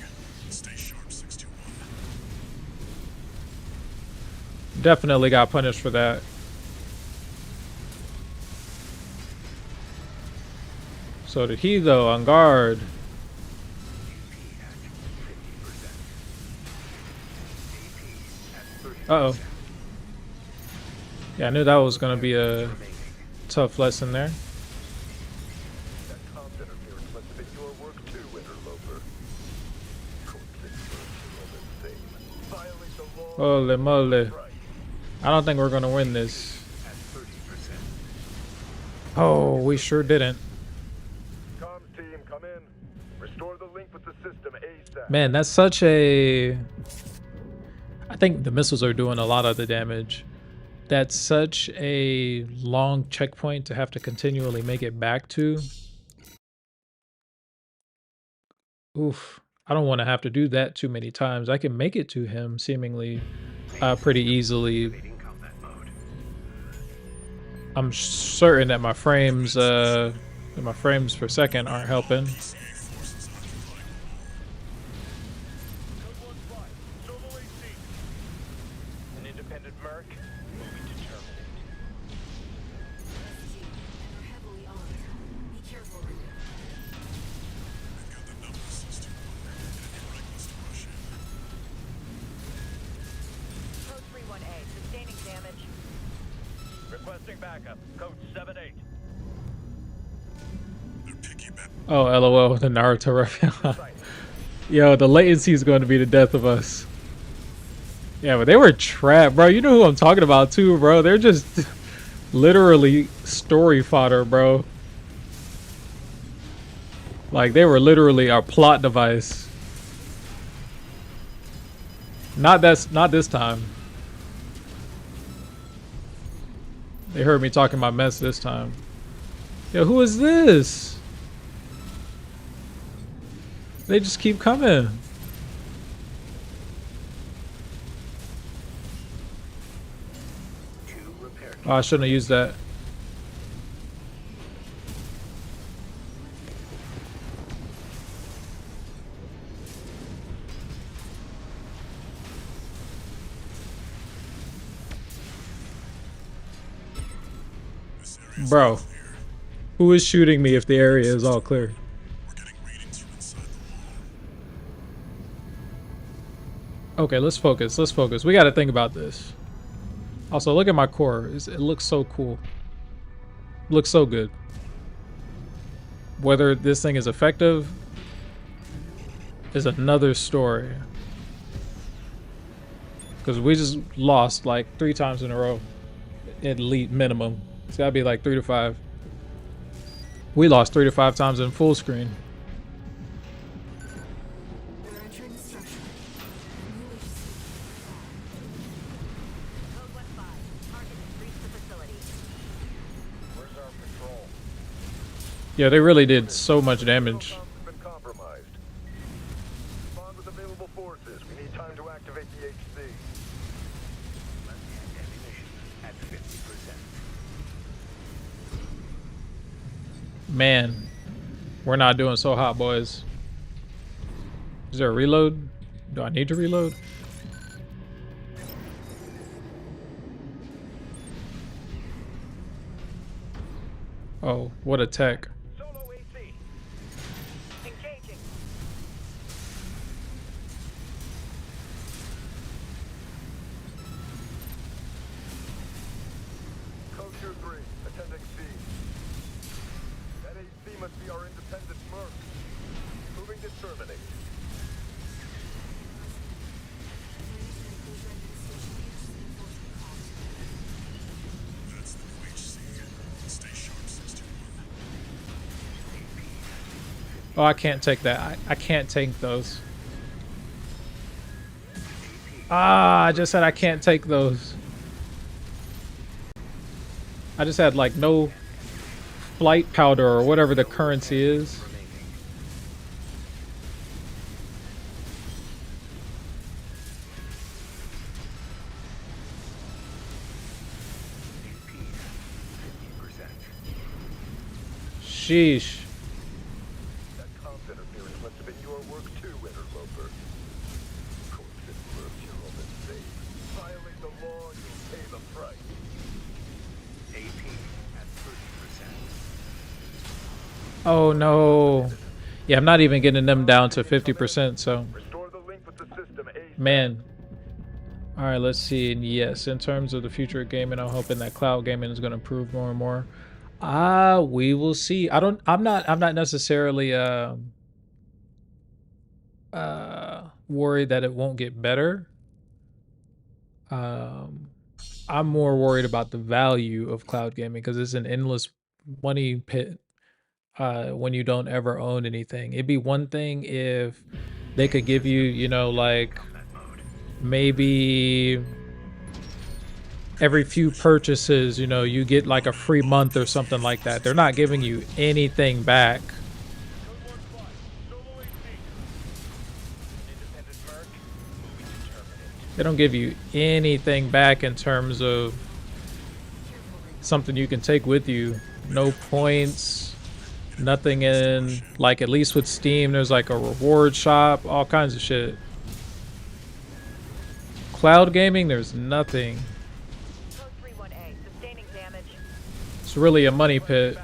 Definitely got punished for that. So did he though, on guard. Uh-oh. Yeah, I knew that was gonna be a tough lesson there. Holy moly. I don't think we're gonna win this. Oh, we sure didn't. Man, that's such a... I think the missiles are doing a lot of the damage. That's such a long checkpoint to have to continually make it back to. Oof. I don't want to have to do that too many times. I can make it to him seemingly pretty easily. I'm certain that my frames per second aren't helping. Oh, LOL, the Naruto reference. Yo, the latency is going to be the death of us. Yeah, but they were trapped, bro. You know who I'm talking about too, bro. They're just literally story fodder, bro. Like, they were literally our plot device. Not this time. They heard me talking my mess this time. Yo, who is this? They just keep coming. Oh, I shouldn't have used that. Bro, who is shooting me if the area is all clear? Okay, let's focus. Let's focus. We got to think about this. Also, look at my core. It looks so cool. Looks so good. Whether this thing is effective is another story. Because we just lost like 3 times in a row. At least minimum. It's got to be like 3 to 5. We lost 3 to 5 times in full screen. Yeah, they really did so much damage. Man, we're not doing so hot, boys. Is there a reload? Do I need to reload? Oh, what a tech. Oh, I can't take that. I can't take those. Ah, I just said I can't take those. I just had like no flight powder or whatever the currency is. Sheesh. Oh no. Yeah, I'm not even getting them down to 50%, so. Man. Alright, let's see. And yes, in terms of the future of gaming, I'm hoping that cloud gaming is gonna improve more and more. We will see. I'm not necessarily worried that it won't get better. I'm more worried about the value of cloud gaming because it's an endless money pit. When you don't ever own anything. It'd be one thing if they could give you, you know, like maybe every few purchases, you know, you get like a free month or something like that. They're not giving you anything back. They don't give you anything back in terms of something you can take with you. No points. Nothing in, like, at least with Steam, there's like a reward shop, all kinds of shit. Cloud gaming, there's nothing. It's really a money pit.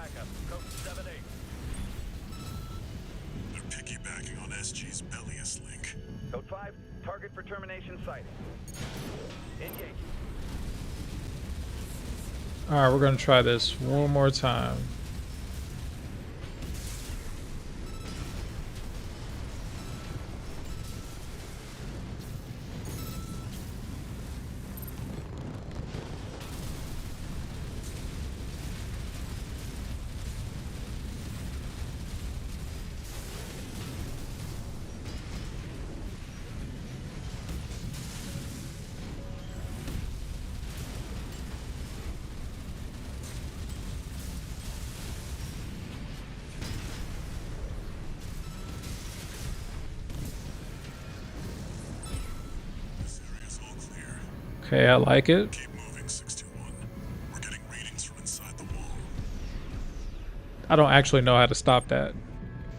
They're piggybacking on SG's Bellius link. Code 5, target for termination sighting. Engage. Alright, we're gonna try this one more time. Okay, I like it. Keep moving, 61. We're getting readings from inside the wall. I don't actually know how to stop that.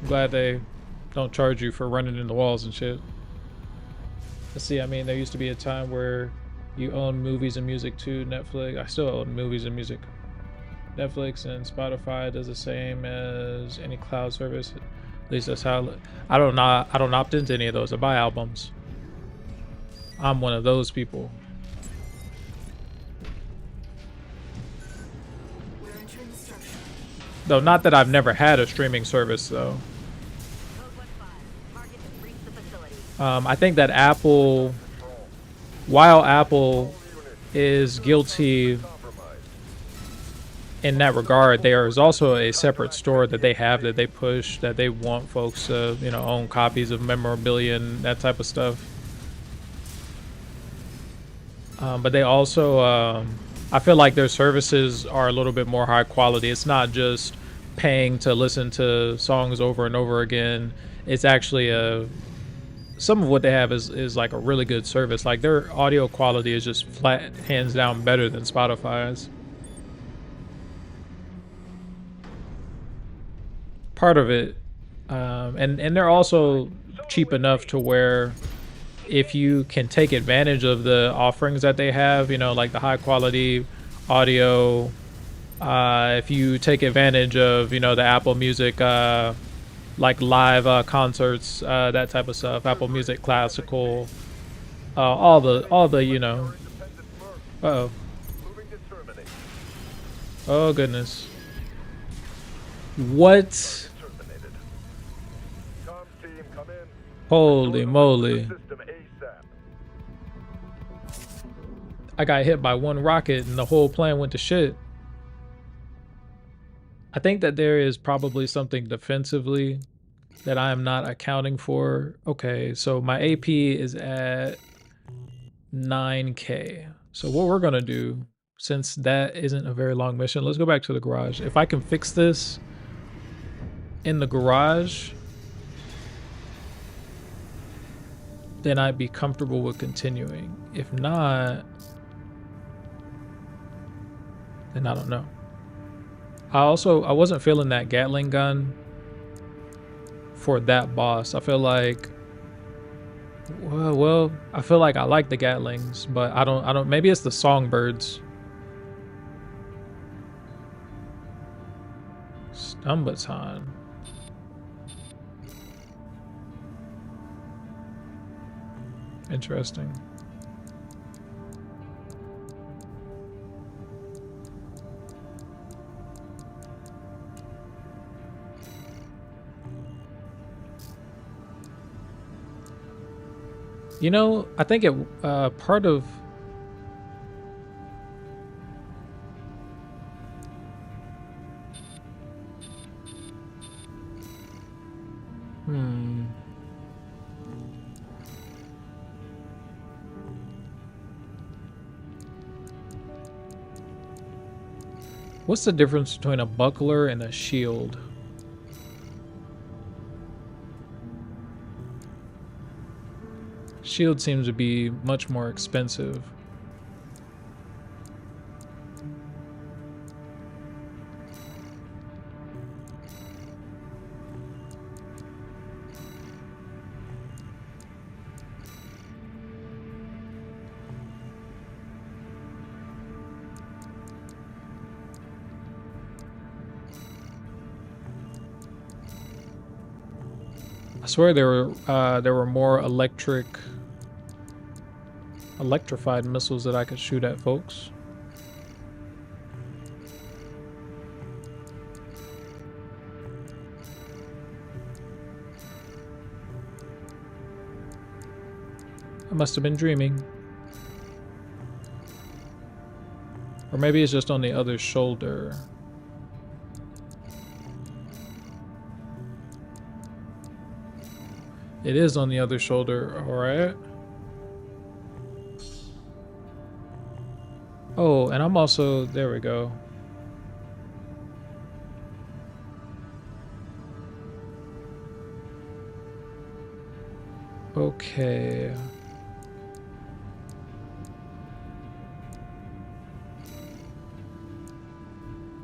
I'm glad they don't charge you for running in the walls and shit. Let's see, I mean, there used to be a time where you own movies and music too. Netflix, I still own movies and music. Netflix and Spotify does the same as any cloud service. At least that's how. I don't opt into any of those. I buy albums. I'm one of those people. Though not that I've never had a streaming service though. I think that Apple, while Apple is guilty in that regard, there is also a separate store that they have that they push, that they want folks to, you know, own copies of memorabilia and that type of stuff. But they also, I feel like their services are a little bit more high quality. It's not just paying to listen to songs over and over again. It's actually some of what they have is like a really good service. Like their audio quality is just flat, hands down better than Spotify's. Part of it, and they're also cheap enough to where if you can take advantage of the offerings that they have, you know, like the high quality audio, if you take advantage of, you know, the Apple Music, like live concerts, that type of stuff, Apple Music Classical, all the, you know, oh goodness, what? Holy moly. I got hit by one rocket and the whole plan went to shit. I think that there is probably something defensively that I am not accounting for. Okay, so my AP is at 9K. So what we're gonna do, since that isn't a very long mission, let's go back to the garage. If I can fix this in the garage, then I'd be comfortable with continuing. If not, then I don't know. I wasn't feeling that Gatling gun for that boss. I feel like, well, I feel like I like the Gatlings, but I don't, maybe it's the Songbirds. Stun baton. Interesting. You know, I think it part of what's the difference between a buckler and a shield? Shield seems to be much more expensive. I swear there were more electrified missiles that I could shoot at folks. I must have been dreaming. Or maybe it's just on the other shoulder. It is on the other shoulder, alright. Oh, and I'm also, there we go. Okay.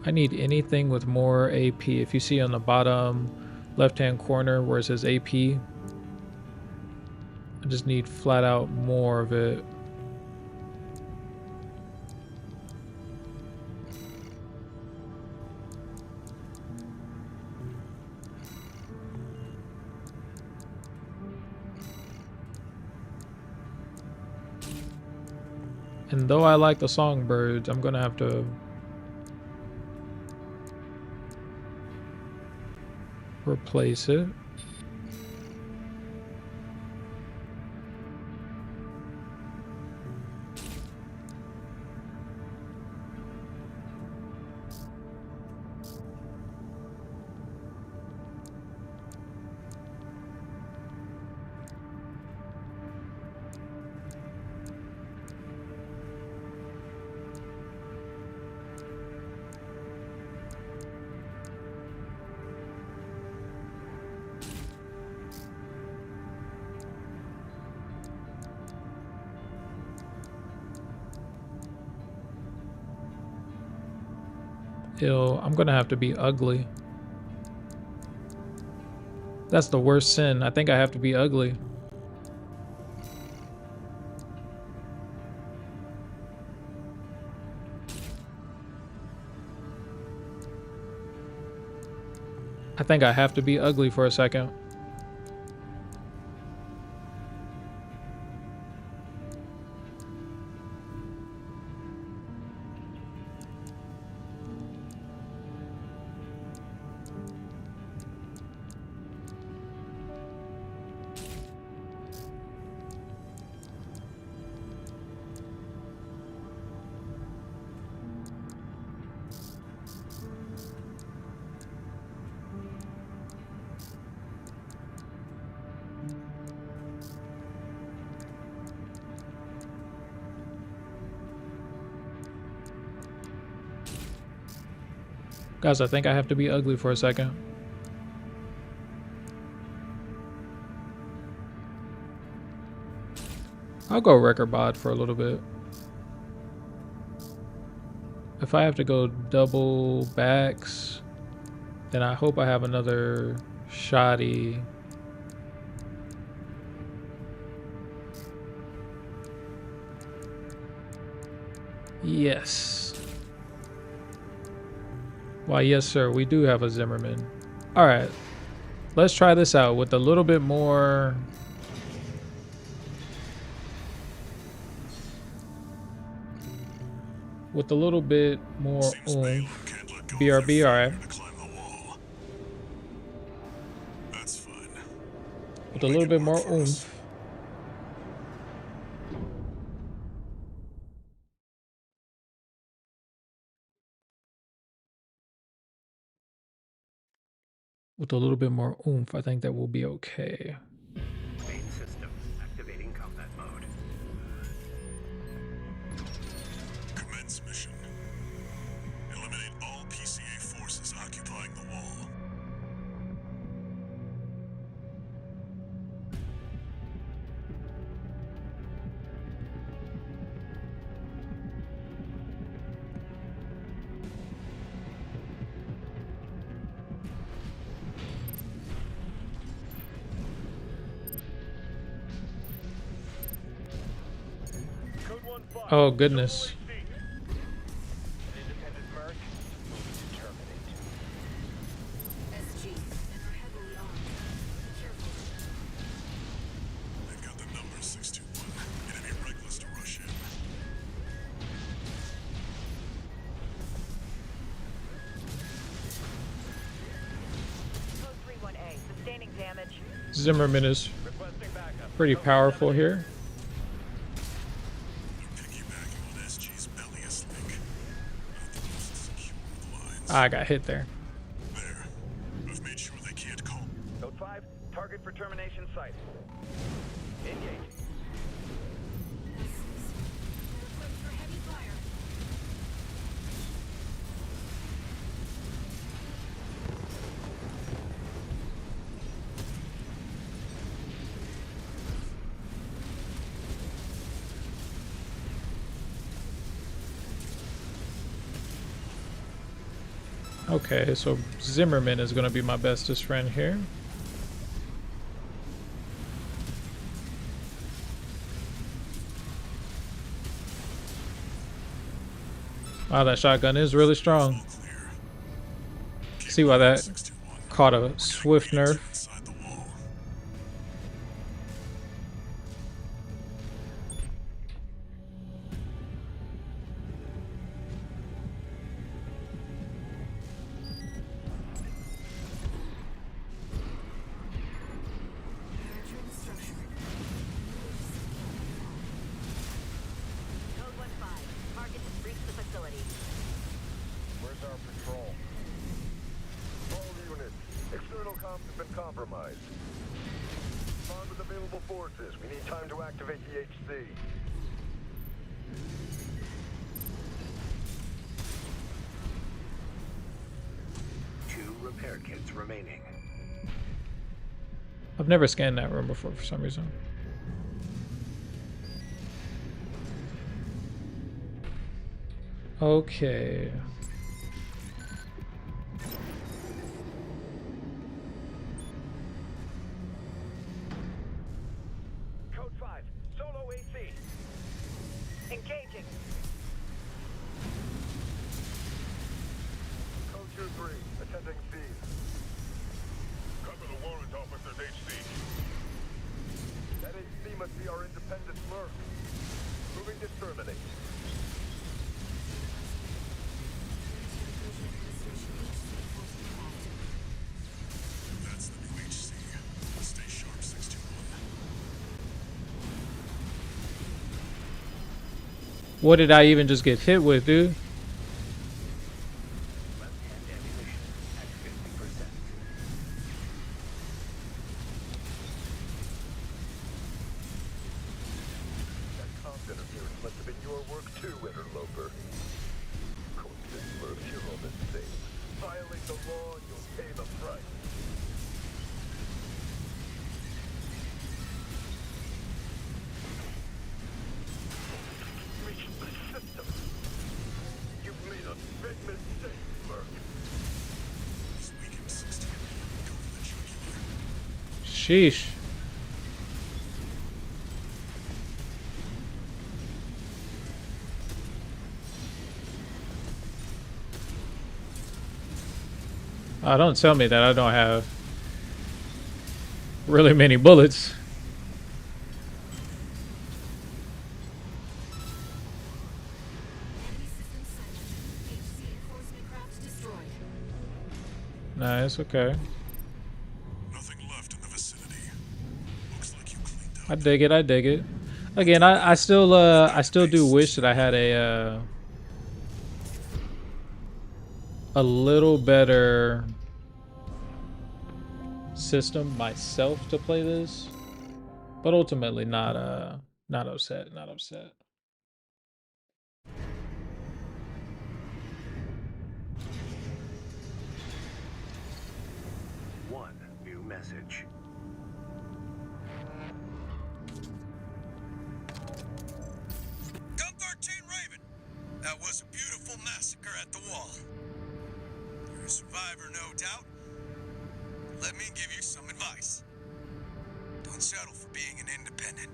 I need anything with more AP. If you see on the bottom left-hand corner where it says AP, I just need flat out more of it. And though I like the songbirds, I'm gonna have to replace it. Ew, I'm gonna have to be ugly. That's the worst sin. I think I have to be ugly. I think I have to be ugly for a second. Guys, I think I have to be ugly for a second. I'll go record bod for a little bit. If I have to go double backs, then I hope I have another shoddy. Yes. Why, yes, sir, we do have a Zimmerman. All right, let's try this out with a little bit more. With a little bit more oomph. BRB, all right. That's fun. With a little bit more oomph. With a little bit more oomph, I think that will be okay. Main system activating combat mode. Commence mission. Eliminate all PCA forces occupying the wall. Oh, goodness. They've got the number 621. Enemy reckless to rush in. Code 31A, sustaining damage. Zimmerman is pretty powerful here. Ah, I got hit there. There. I've made sure they can't call. Code 5, target for termination sighted. Engage. Okay, so Zimmerman is gonna be my bestest friend here. Wow, that shotgun is really strong. See why that caught a swift nerf. Where's our patrol? All units, external comms have been compromised. Respond with available forces. We need time to activate the HC. Two repair kits remaining. I've never scanned that room before for some reason. Okay. Code 5, solo AC. Engaging. Code 2-3, attending scene. Cover the warrant officer's HC. That HC must be our independent merc. Moving to terminate. That's the new HC. Stay sharp, 621. What did I even just get hit with, dude? That comms interference must have been your work too, interloper. Coincidence mercs, you're all the same. Violate the law and you'll pay the price. Reach the system. You've made a big mistake, merc. This weekend 16. Go for the jugular. Sheesh. Don't tell me that I don't have really many bullets. Nice, okay. Nothing left in the vicinity. Looks like you cleaned up. I dig it, I dig it. Again, I still do wish that I had a little better system myself to play this, but ultimately not upset, not upset. One new message. Gun 13 Raven. That was a beautiful massacre at the wall. You're a survivor, no doubt. Let me give you some advice. Don't settle for being an independent.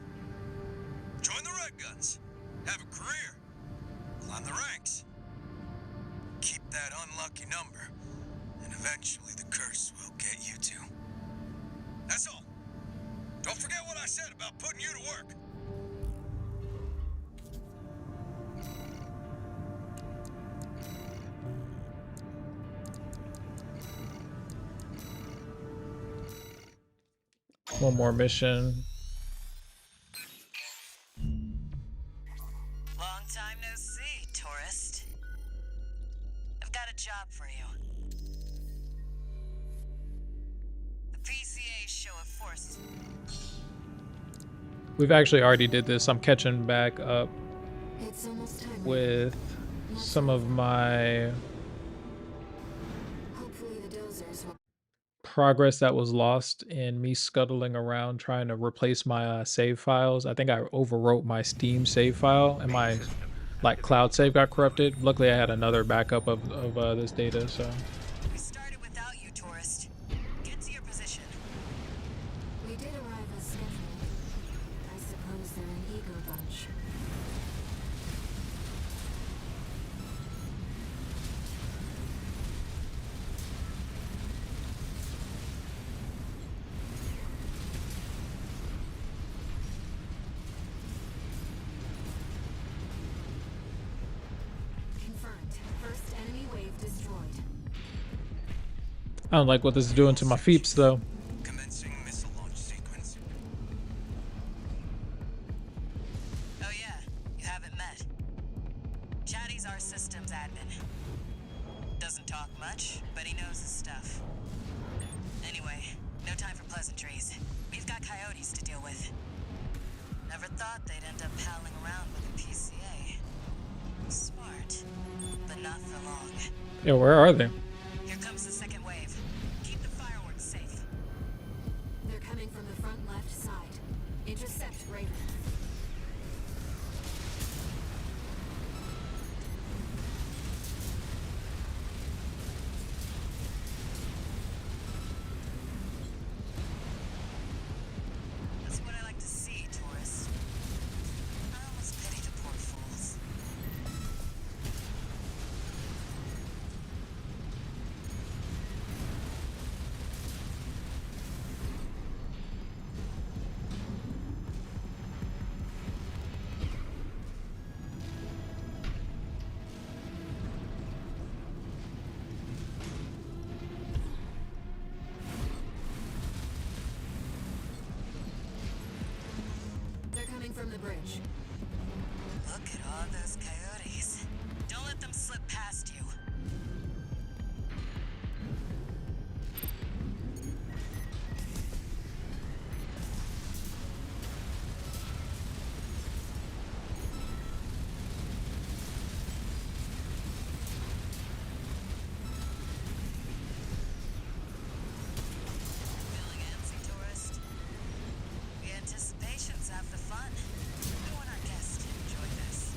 Join the Red Guns. Have a career. Climb the ranks. Keep that unlucky number, and eventually the curse will get you too. That's all. Don't forget what I said about putting you to work. One more mission. Long time no see, tourist. I've got a job for you. The PCA show of force. We've actually already did this. I'm catching back up It's almost time. with some of my Hopefully the dozers will. progress that was lost in me scuttling around trying to replace my save files. I think I overwrote my Steam save file and my cloud save got corrupted. Luckily I had another backup of this data, so They did arrive as scheduled. I suppose they're an ego bunch. I don't like what this is doing to my feeps though. Commencing missile launch sequence. Oh yeah, you haven't met. Chatty's our systems admin. Doesn't talk much, but he knows his stuff. Anyway, no time for pleasantries. We've got coyotes to deal with. Never thought they'd end up palling around with a PCA. Smart, but not for long. Yeah, where are they? Here comes the second wave. Keep the fireworks safe. They're coming from the front left side. Intercept Raven. That's what I like to see, tourist. I almost pity the poor fools. They're coming from the bridge. Look at all those coyotes. Don't let them slip past you. Feeling antsy, tourist? The anticipation's half the fun. We want our guests to enjoy this.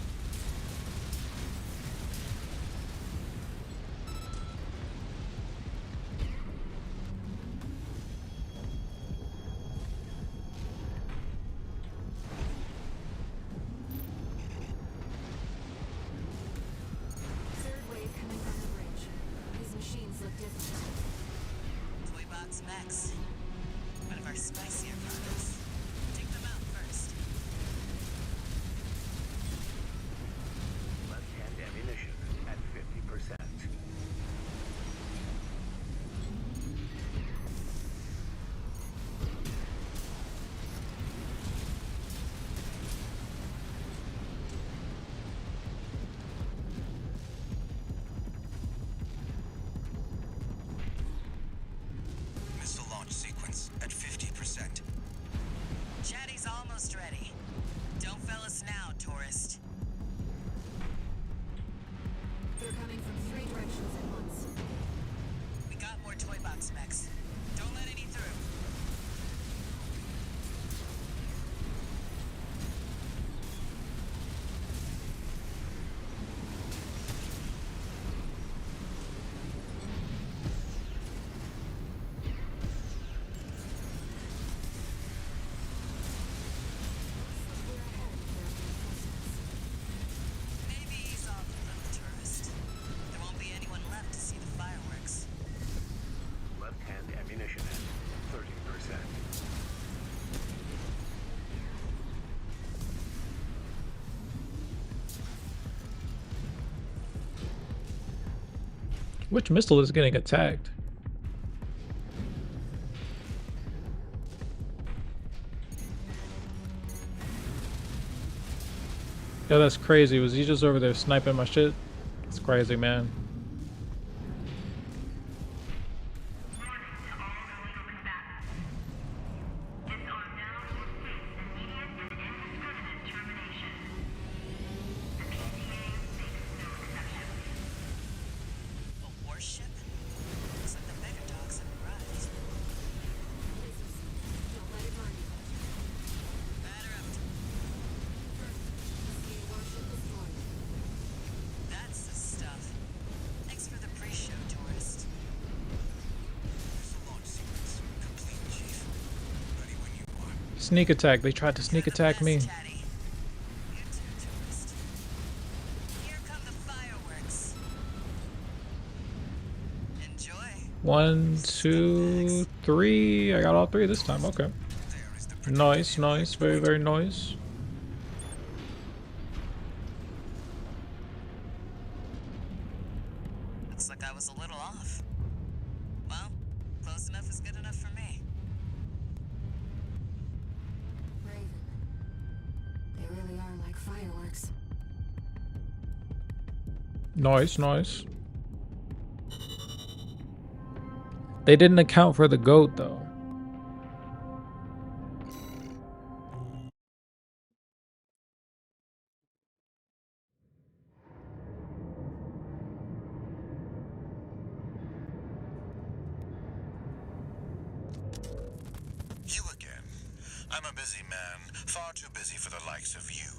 Third wave coming from the bridge. These machines look different. Toy box mechs. One of our spicier products. Take them out first. Left-hand ammunition at 50%. Missile launch sequence at 50%. Chatty's almost ready. Don't fail us now, tourist. They're coming from three directions at once. We got more toy box mechs. Don't let any through. Maybe ease off a little, tourist. There won't be anyone left to see the fireworks. Left-hand ammunition at 30%. Which missile is getting attacked? Yo, that's crazy. Was he just over there sniping my shit? It's crazy, man. A warship? Looks like the mega dogs have arrived. Don't let it run you. Batter up. Sea warship destroyed. That's the stuff. Sneak attack. They tried to sneak attack me. One, two, three. I got all three this time. Okay. Nice, nice. Very, very nice. Looks like I was a little off. Well, close enough is good enough for me. Raven. They really are like fireworks. Nice, nice. They didn't account for the goat though. You again. I'm a busy man, far too busy for the likes of you.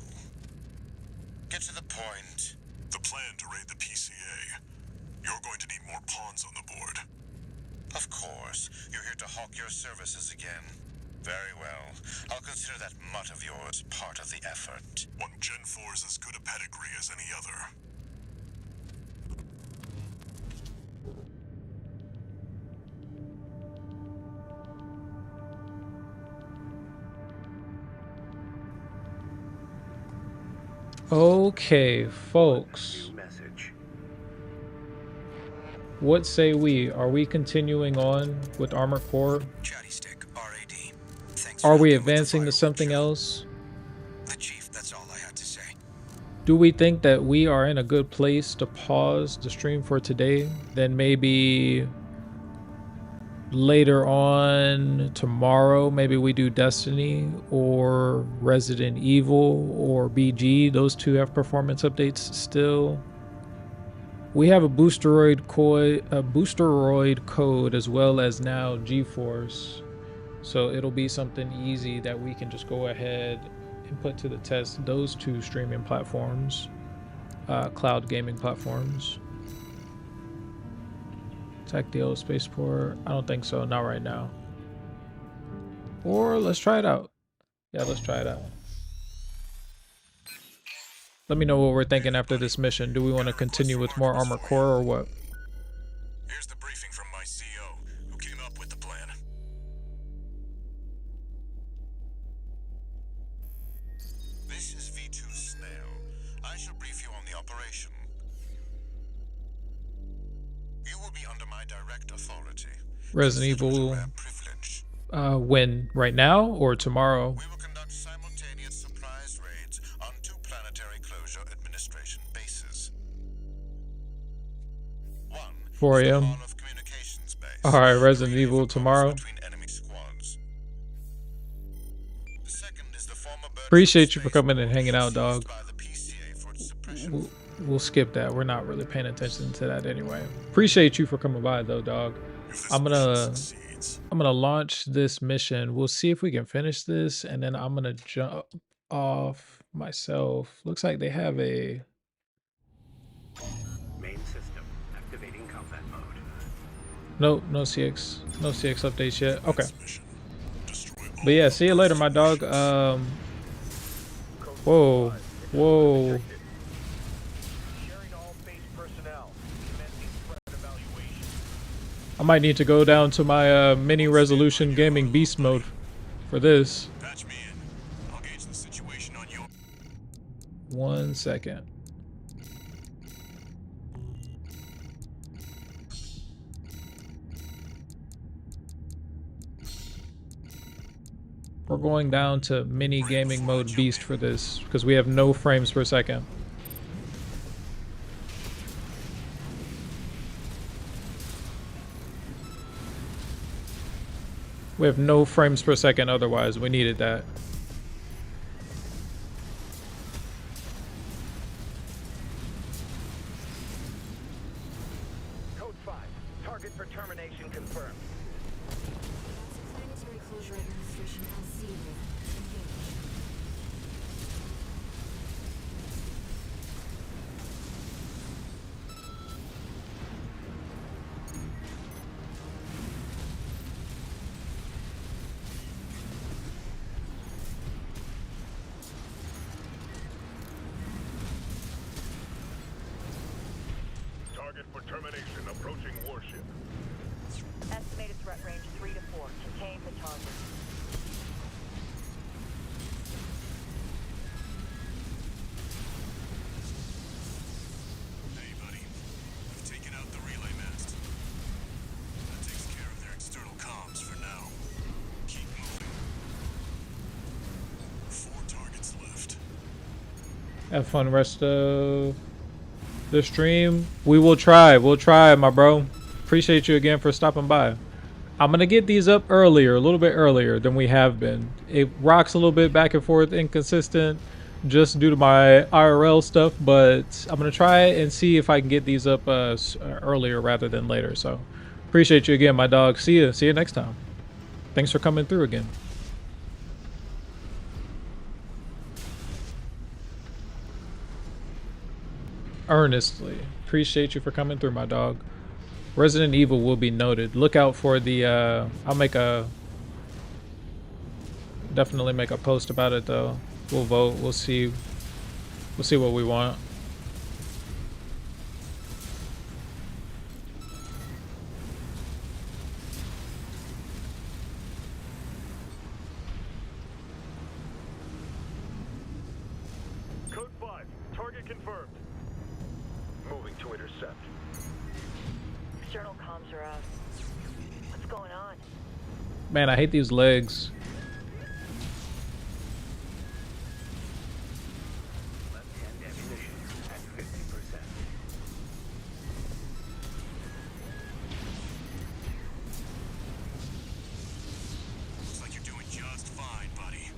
Get to the point. The plan to raid the PCA. You're going to need more pawns on the board. Of course, you're here to hawk your services again. Very well. I'll consider that mutt of yours part of the effort. One Gen 4 is as good a pedigree as any other. Okay, folks. What say we? Are we continuing on with Armored Core? Are we advancing to something else? The Chief, that's all I had to say. Do we think that we are in a good place to pause the stream for today? Then maybe later on tomorrow, maybe we do Destiny or Resident Evil or BG. Those two have performance updates still. We have a boosteroid code as well as now GeForce. So it'll be something easy that we can just go ahead and put to the test those two streaming platforms, cloud gaming platforms. Attack the old spaceport. I don't think so, not right now. Or let's try it out. Yeah, let's try it out. Let me know what we're thinking after this mission. Do we want to continue with more Armored Core or what? Here's the briefing from my CO, who came up with the plan. This is V2 Snail. I shall brief you on the operation. You will be under my direct authority. Resident Evil. When? Right now or tomorrow? We will conduct simultaneous surprise raids on 2 planetary closure administration bases. 1 4 a.m. Alright, Resident Evil tomorrow. Appreciate you for coming and hanging out, dog. We'll skip that. We're not really paying attention to that anyway. Appreciate you for coming by though, dog. I'm gonna launch this mission. We'll see if we can finish this, and then I'm gonna jump off myself. Looks like they have a Main system activating combat mode. no CX updates yet. Okay. But yeah, see you later, my dog. Whoa. I might need to go down to my mini resolution gaming beast mode for this. 1 second. We're going down to mini gaming mode beast for this because we have no frames per second. We have no frames per second otherwise. We needed that. Code 5. Target for termination confirmed. Planetary Closure Administration LC here. Engage. for termination approaching warship. Estimated threat range 3 to 4. Contain the target. Hey, buddy. I've taken out the relay mast. That takes care of their external comms for now. Keep moving. 4 targets left. Have fun rest of the stream. We'll try, my bro. Appreciate you again for stopping by. I'm gonna get these up earlier, a little bit earlier than we have been. It rocks a little bit back and forth, inconsistent, just due to my IRL stuff, but I'm gonna try and see if I can get these up earlier rather than later. So appreciate you again, my dog. See you next time. Thanks for coming through again. Earnestly appreciate you for coming through, my dog. Resident Evil will be noted. Look out for the I'll definitely make a post about it though. We'll vote. We'll see what we want. Code 5, target confirmed. Moving to intercept. External comms are out. What's going on? Man, I hate these legs. Left-hand ammunition at 50%. Looks like you're doing just fine, buddy.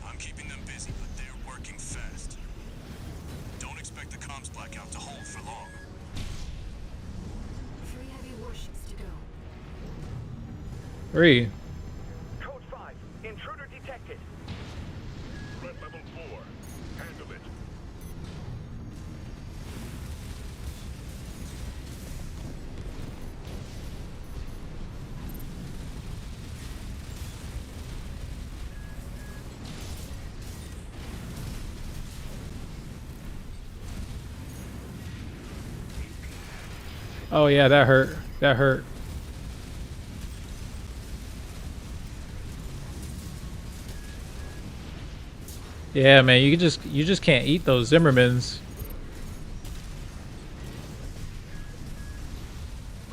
I'm keeping them busy, but they're working fast. Don't expect the comms blackout to hold for long. 3 heavy warships to go. 3. Code 5, intruder detected. Threat level 4. Handle it. Oh yeah, that hurt. That hurt. Yeah, man, you just can't eat those Zimmermans.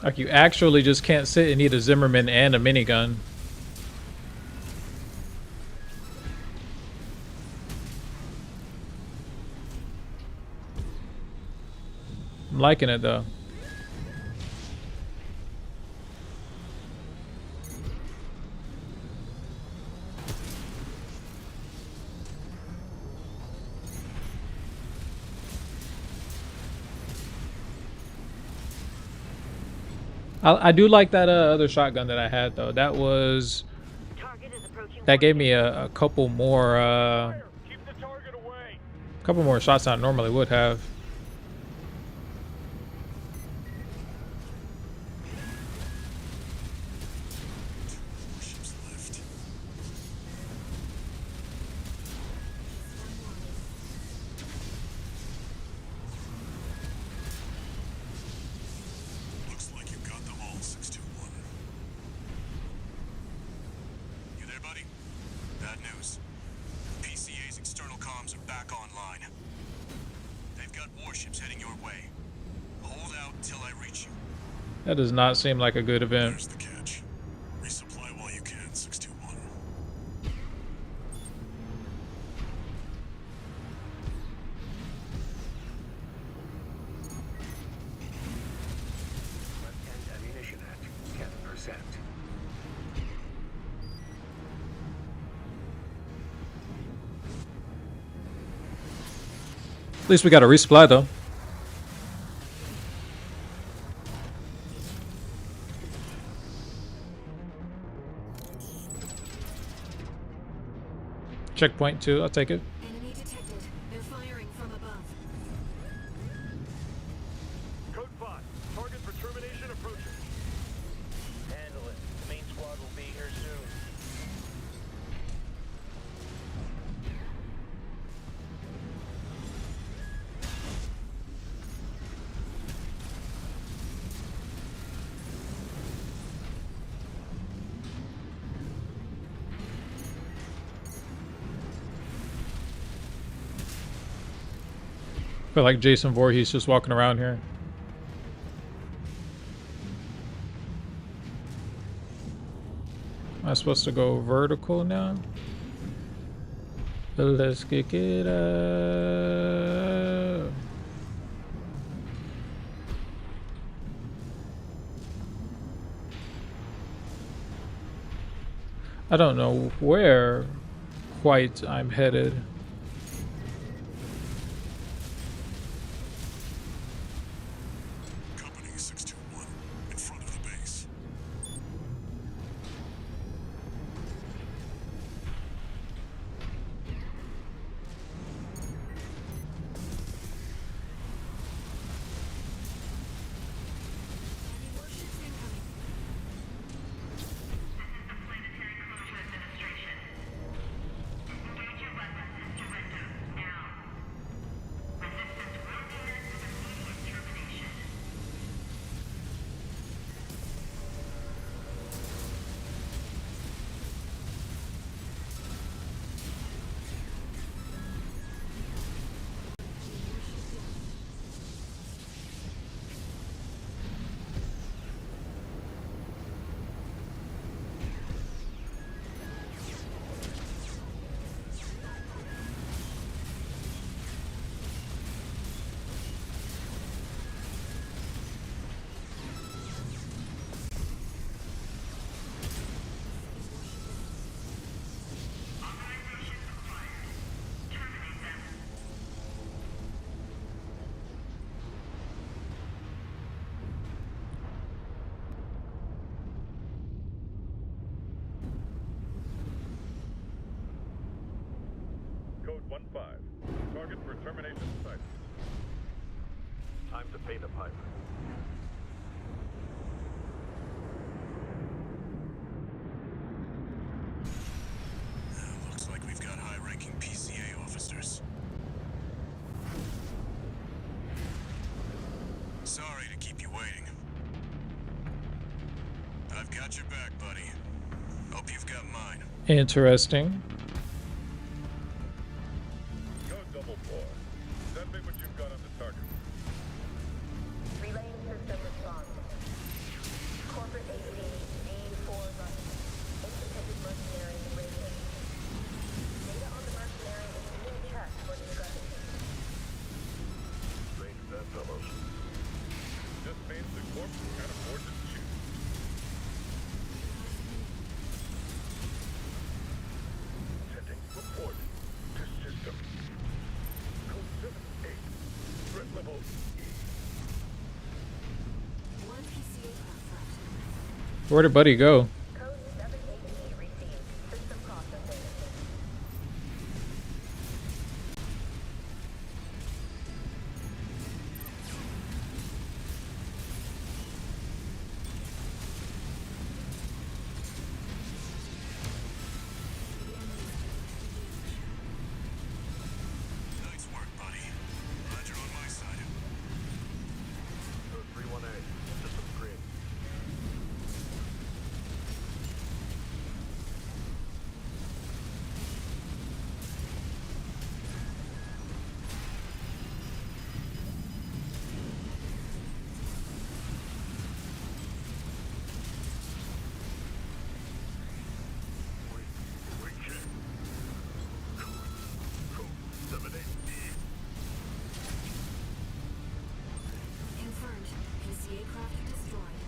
Like you actually just can't sit and eat a Zimmerman and a minigun. I'm liking it though. I do like that other shotgun that I had though. That gave me a couple more shots than I normally would have. That does not seem like a good event. There's the catch. Resupply while you can, 621. Left-hand ammunition at 10%. At least we got a resupply though. Checkpoint 2, I'll take it. Enemy detected. They're firing from above. Code 5, target for termination approaching. Handle it. The main squad will be here soon. I feel like Jason Voorhees just walking around here. Am I supposed to go vertical now? Let's kick it up. I don't know where quite I'm headed. Company 621, in front of the base. Code 1-5. Target for termination site. Time to pay the piper. Looks like we've got high-ranking PCA officers. Sorry to keep you waiting. I've got your back, buddy. Hope you've got mine. Interesting. Code 4. Send me what you've got on the target. Relaying system response. Corporate AC D4 running. Independent mercenary rated. Data on the mercenary is being checked for discrepancy. Range that, fellows. Just means the corp can't afford to shoot. Sending report to system. Code 7-8. Threat level E. One PCA craft left. Where did Buddy go? Code 7-8 received. System processing. Nice work, buddy. Glad you're on my side. Code 3-1A. System green. We can. Code 7-8B. Confirmed. PCA craft destroyed.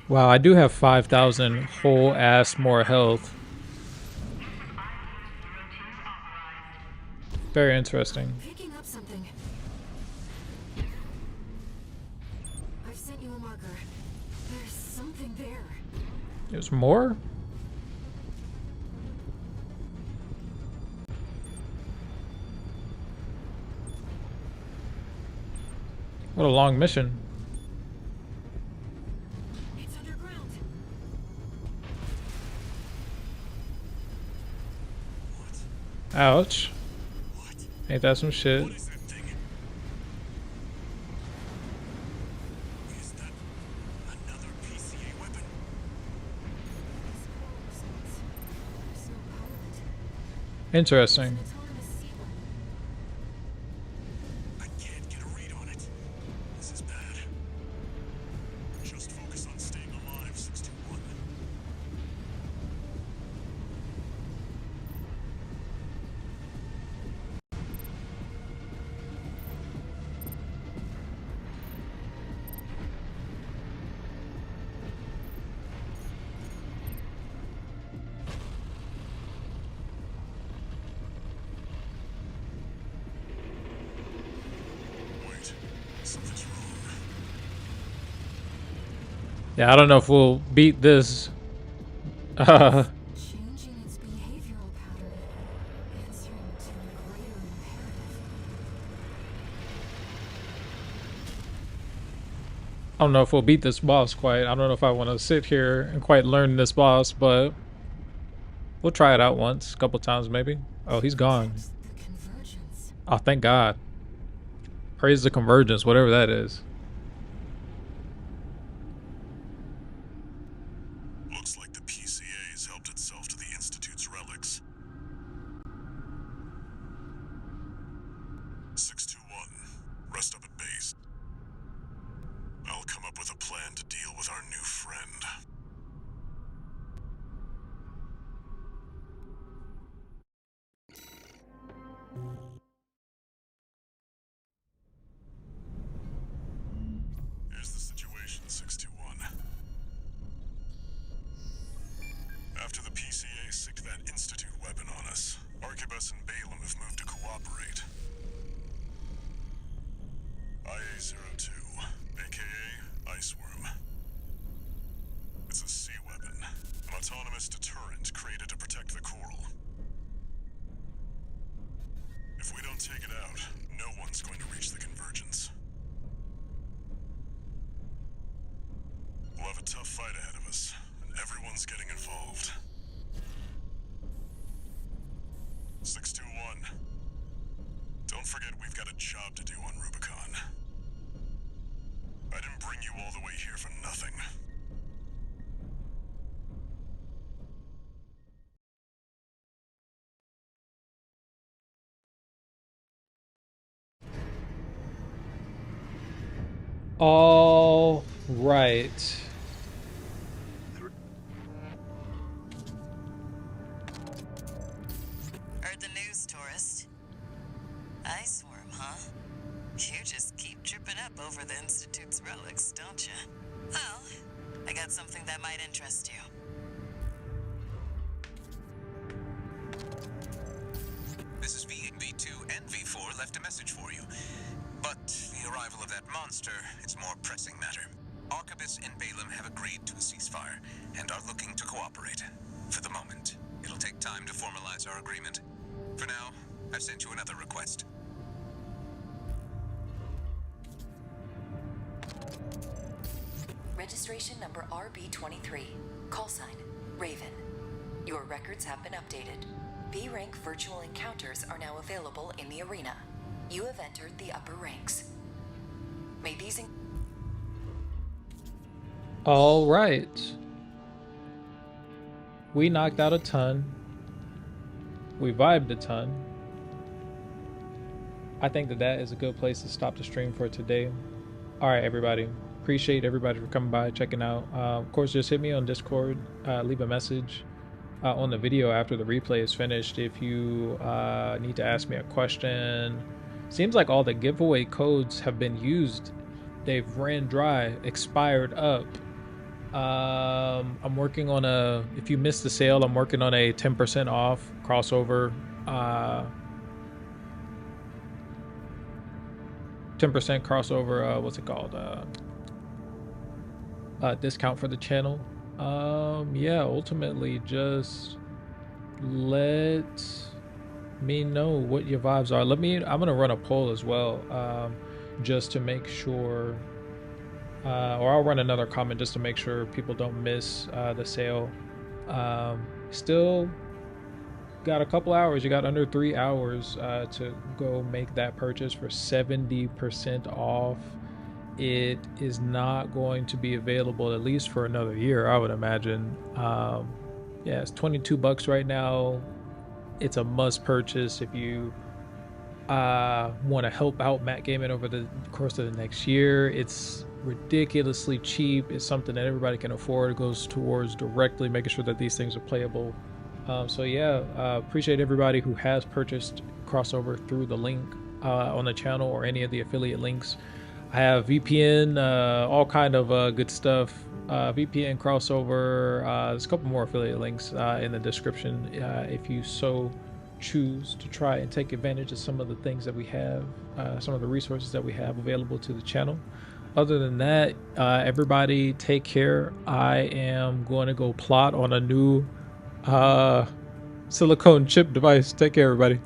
Wow, I do have 5,000 whole ass more health. Very interesting. Picking up something. I've sent you a marker. There's something there. There's more? What a long mission. It's underground. Ouch. Ain't that some shit? What is that thing? Is that another PCA weapon? Interesting. I can't get a read on it. This is bad. Just focus on staying alive, 621. Wait, something's wrong. Yeah, I don't know if we'll beat this. Changing its behavioral pattern, answering to a greater imperative. I don't know if we'll beat this boss quite. I don't know if I want to sit here and quite learn this boss, but we'll try it out once, a couple times maybe. Oh, he's gone. Oh, thank God. Praise the convergence, whatever that is. Looks like the PCA has helped itself to the Institute's relics. 621, rest up at base. I'll come up with a plan to deal with our new friend. Here's the situation, 621. After the PCA sicked that Institute weapon on us, Arquebus and Balaam have moved to cooperate. IA-02, aka Iceworm. It's a sea weapon, an autonomous deterrent created to protect the coral. If we don't take it out, no one's going to reach the convergence. We'll have a tough fight ahead of us, and everyone's getting involved. 621. Don't forget we've got a job to do on Rubicon. I didn't bring you all the way here for nothing. All right. Heard the news, tourist. Iceworm, huh? You just keep tripping up over the Institute's relics, don't you? Well, I got something that might interest you. This is V. V2 and V4 left a message for you. But the arrival of that monster, it's more pressing matter. Arquebus and Balaam have agreed to a ceasefire and are looking to cooperate. For the moment, it'll take time to formalize our agreement. For now, I've sent you another request. Registration number RB23. Call sign, Raven. Your records have been updated. B-rank virtual encounters are now available in the arena. You have entered the upper ranks. May these All right. We knocked out a ton. We vibed a ton. I think that is a good place to stop the stream for today. All right, everybody. Appreciate everybody for coming by, checking out. Of course, just hit me on Discord. Leave a message on the video after the replay is finished if you need to ask me a question. Seems like all the giveaway codes have been used. They've ran dry, expired up. I'm working on if you missed the sale, I'm working on a 10% off crossover. 10% crossover, what's it called? Discount for the channel. Yeah, ultimately just let me know what your vibes are. I'm gonna run a poll as well, just to make sure, or I'll run another comment just to make sure people don't miss the sale. Still got a couple hours. You got under 3 hours to go make that purchase for 70% off. It is not going to be available at least for another year, I would imagine. Yeah, it's $22 right now. It's a must purchase if you want to help out Matt Gaming over the course of the next year. It's ridiculously cheap. It's something that everybody can afford. It goes towards directly making sure that these things are playable. So yeah, appreciate everybody who has purchased CrossOver through the link on the channel or any of the affiliate links. I have VPN, all kind of good stuff. VPN, CrossOver. There's a couple more affiliate links in the description if you so choose to try and take advantage of some of the things that we have, some of the resources that we have available to the channel. Other than that, everybody take care. I am going to go plot on a new silicone chip device. Take care, everybody.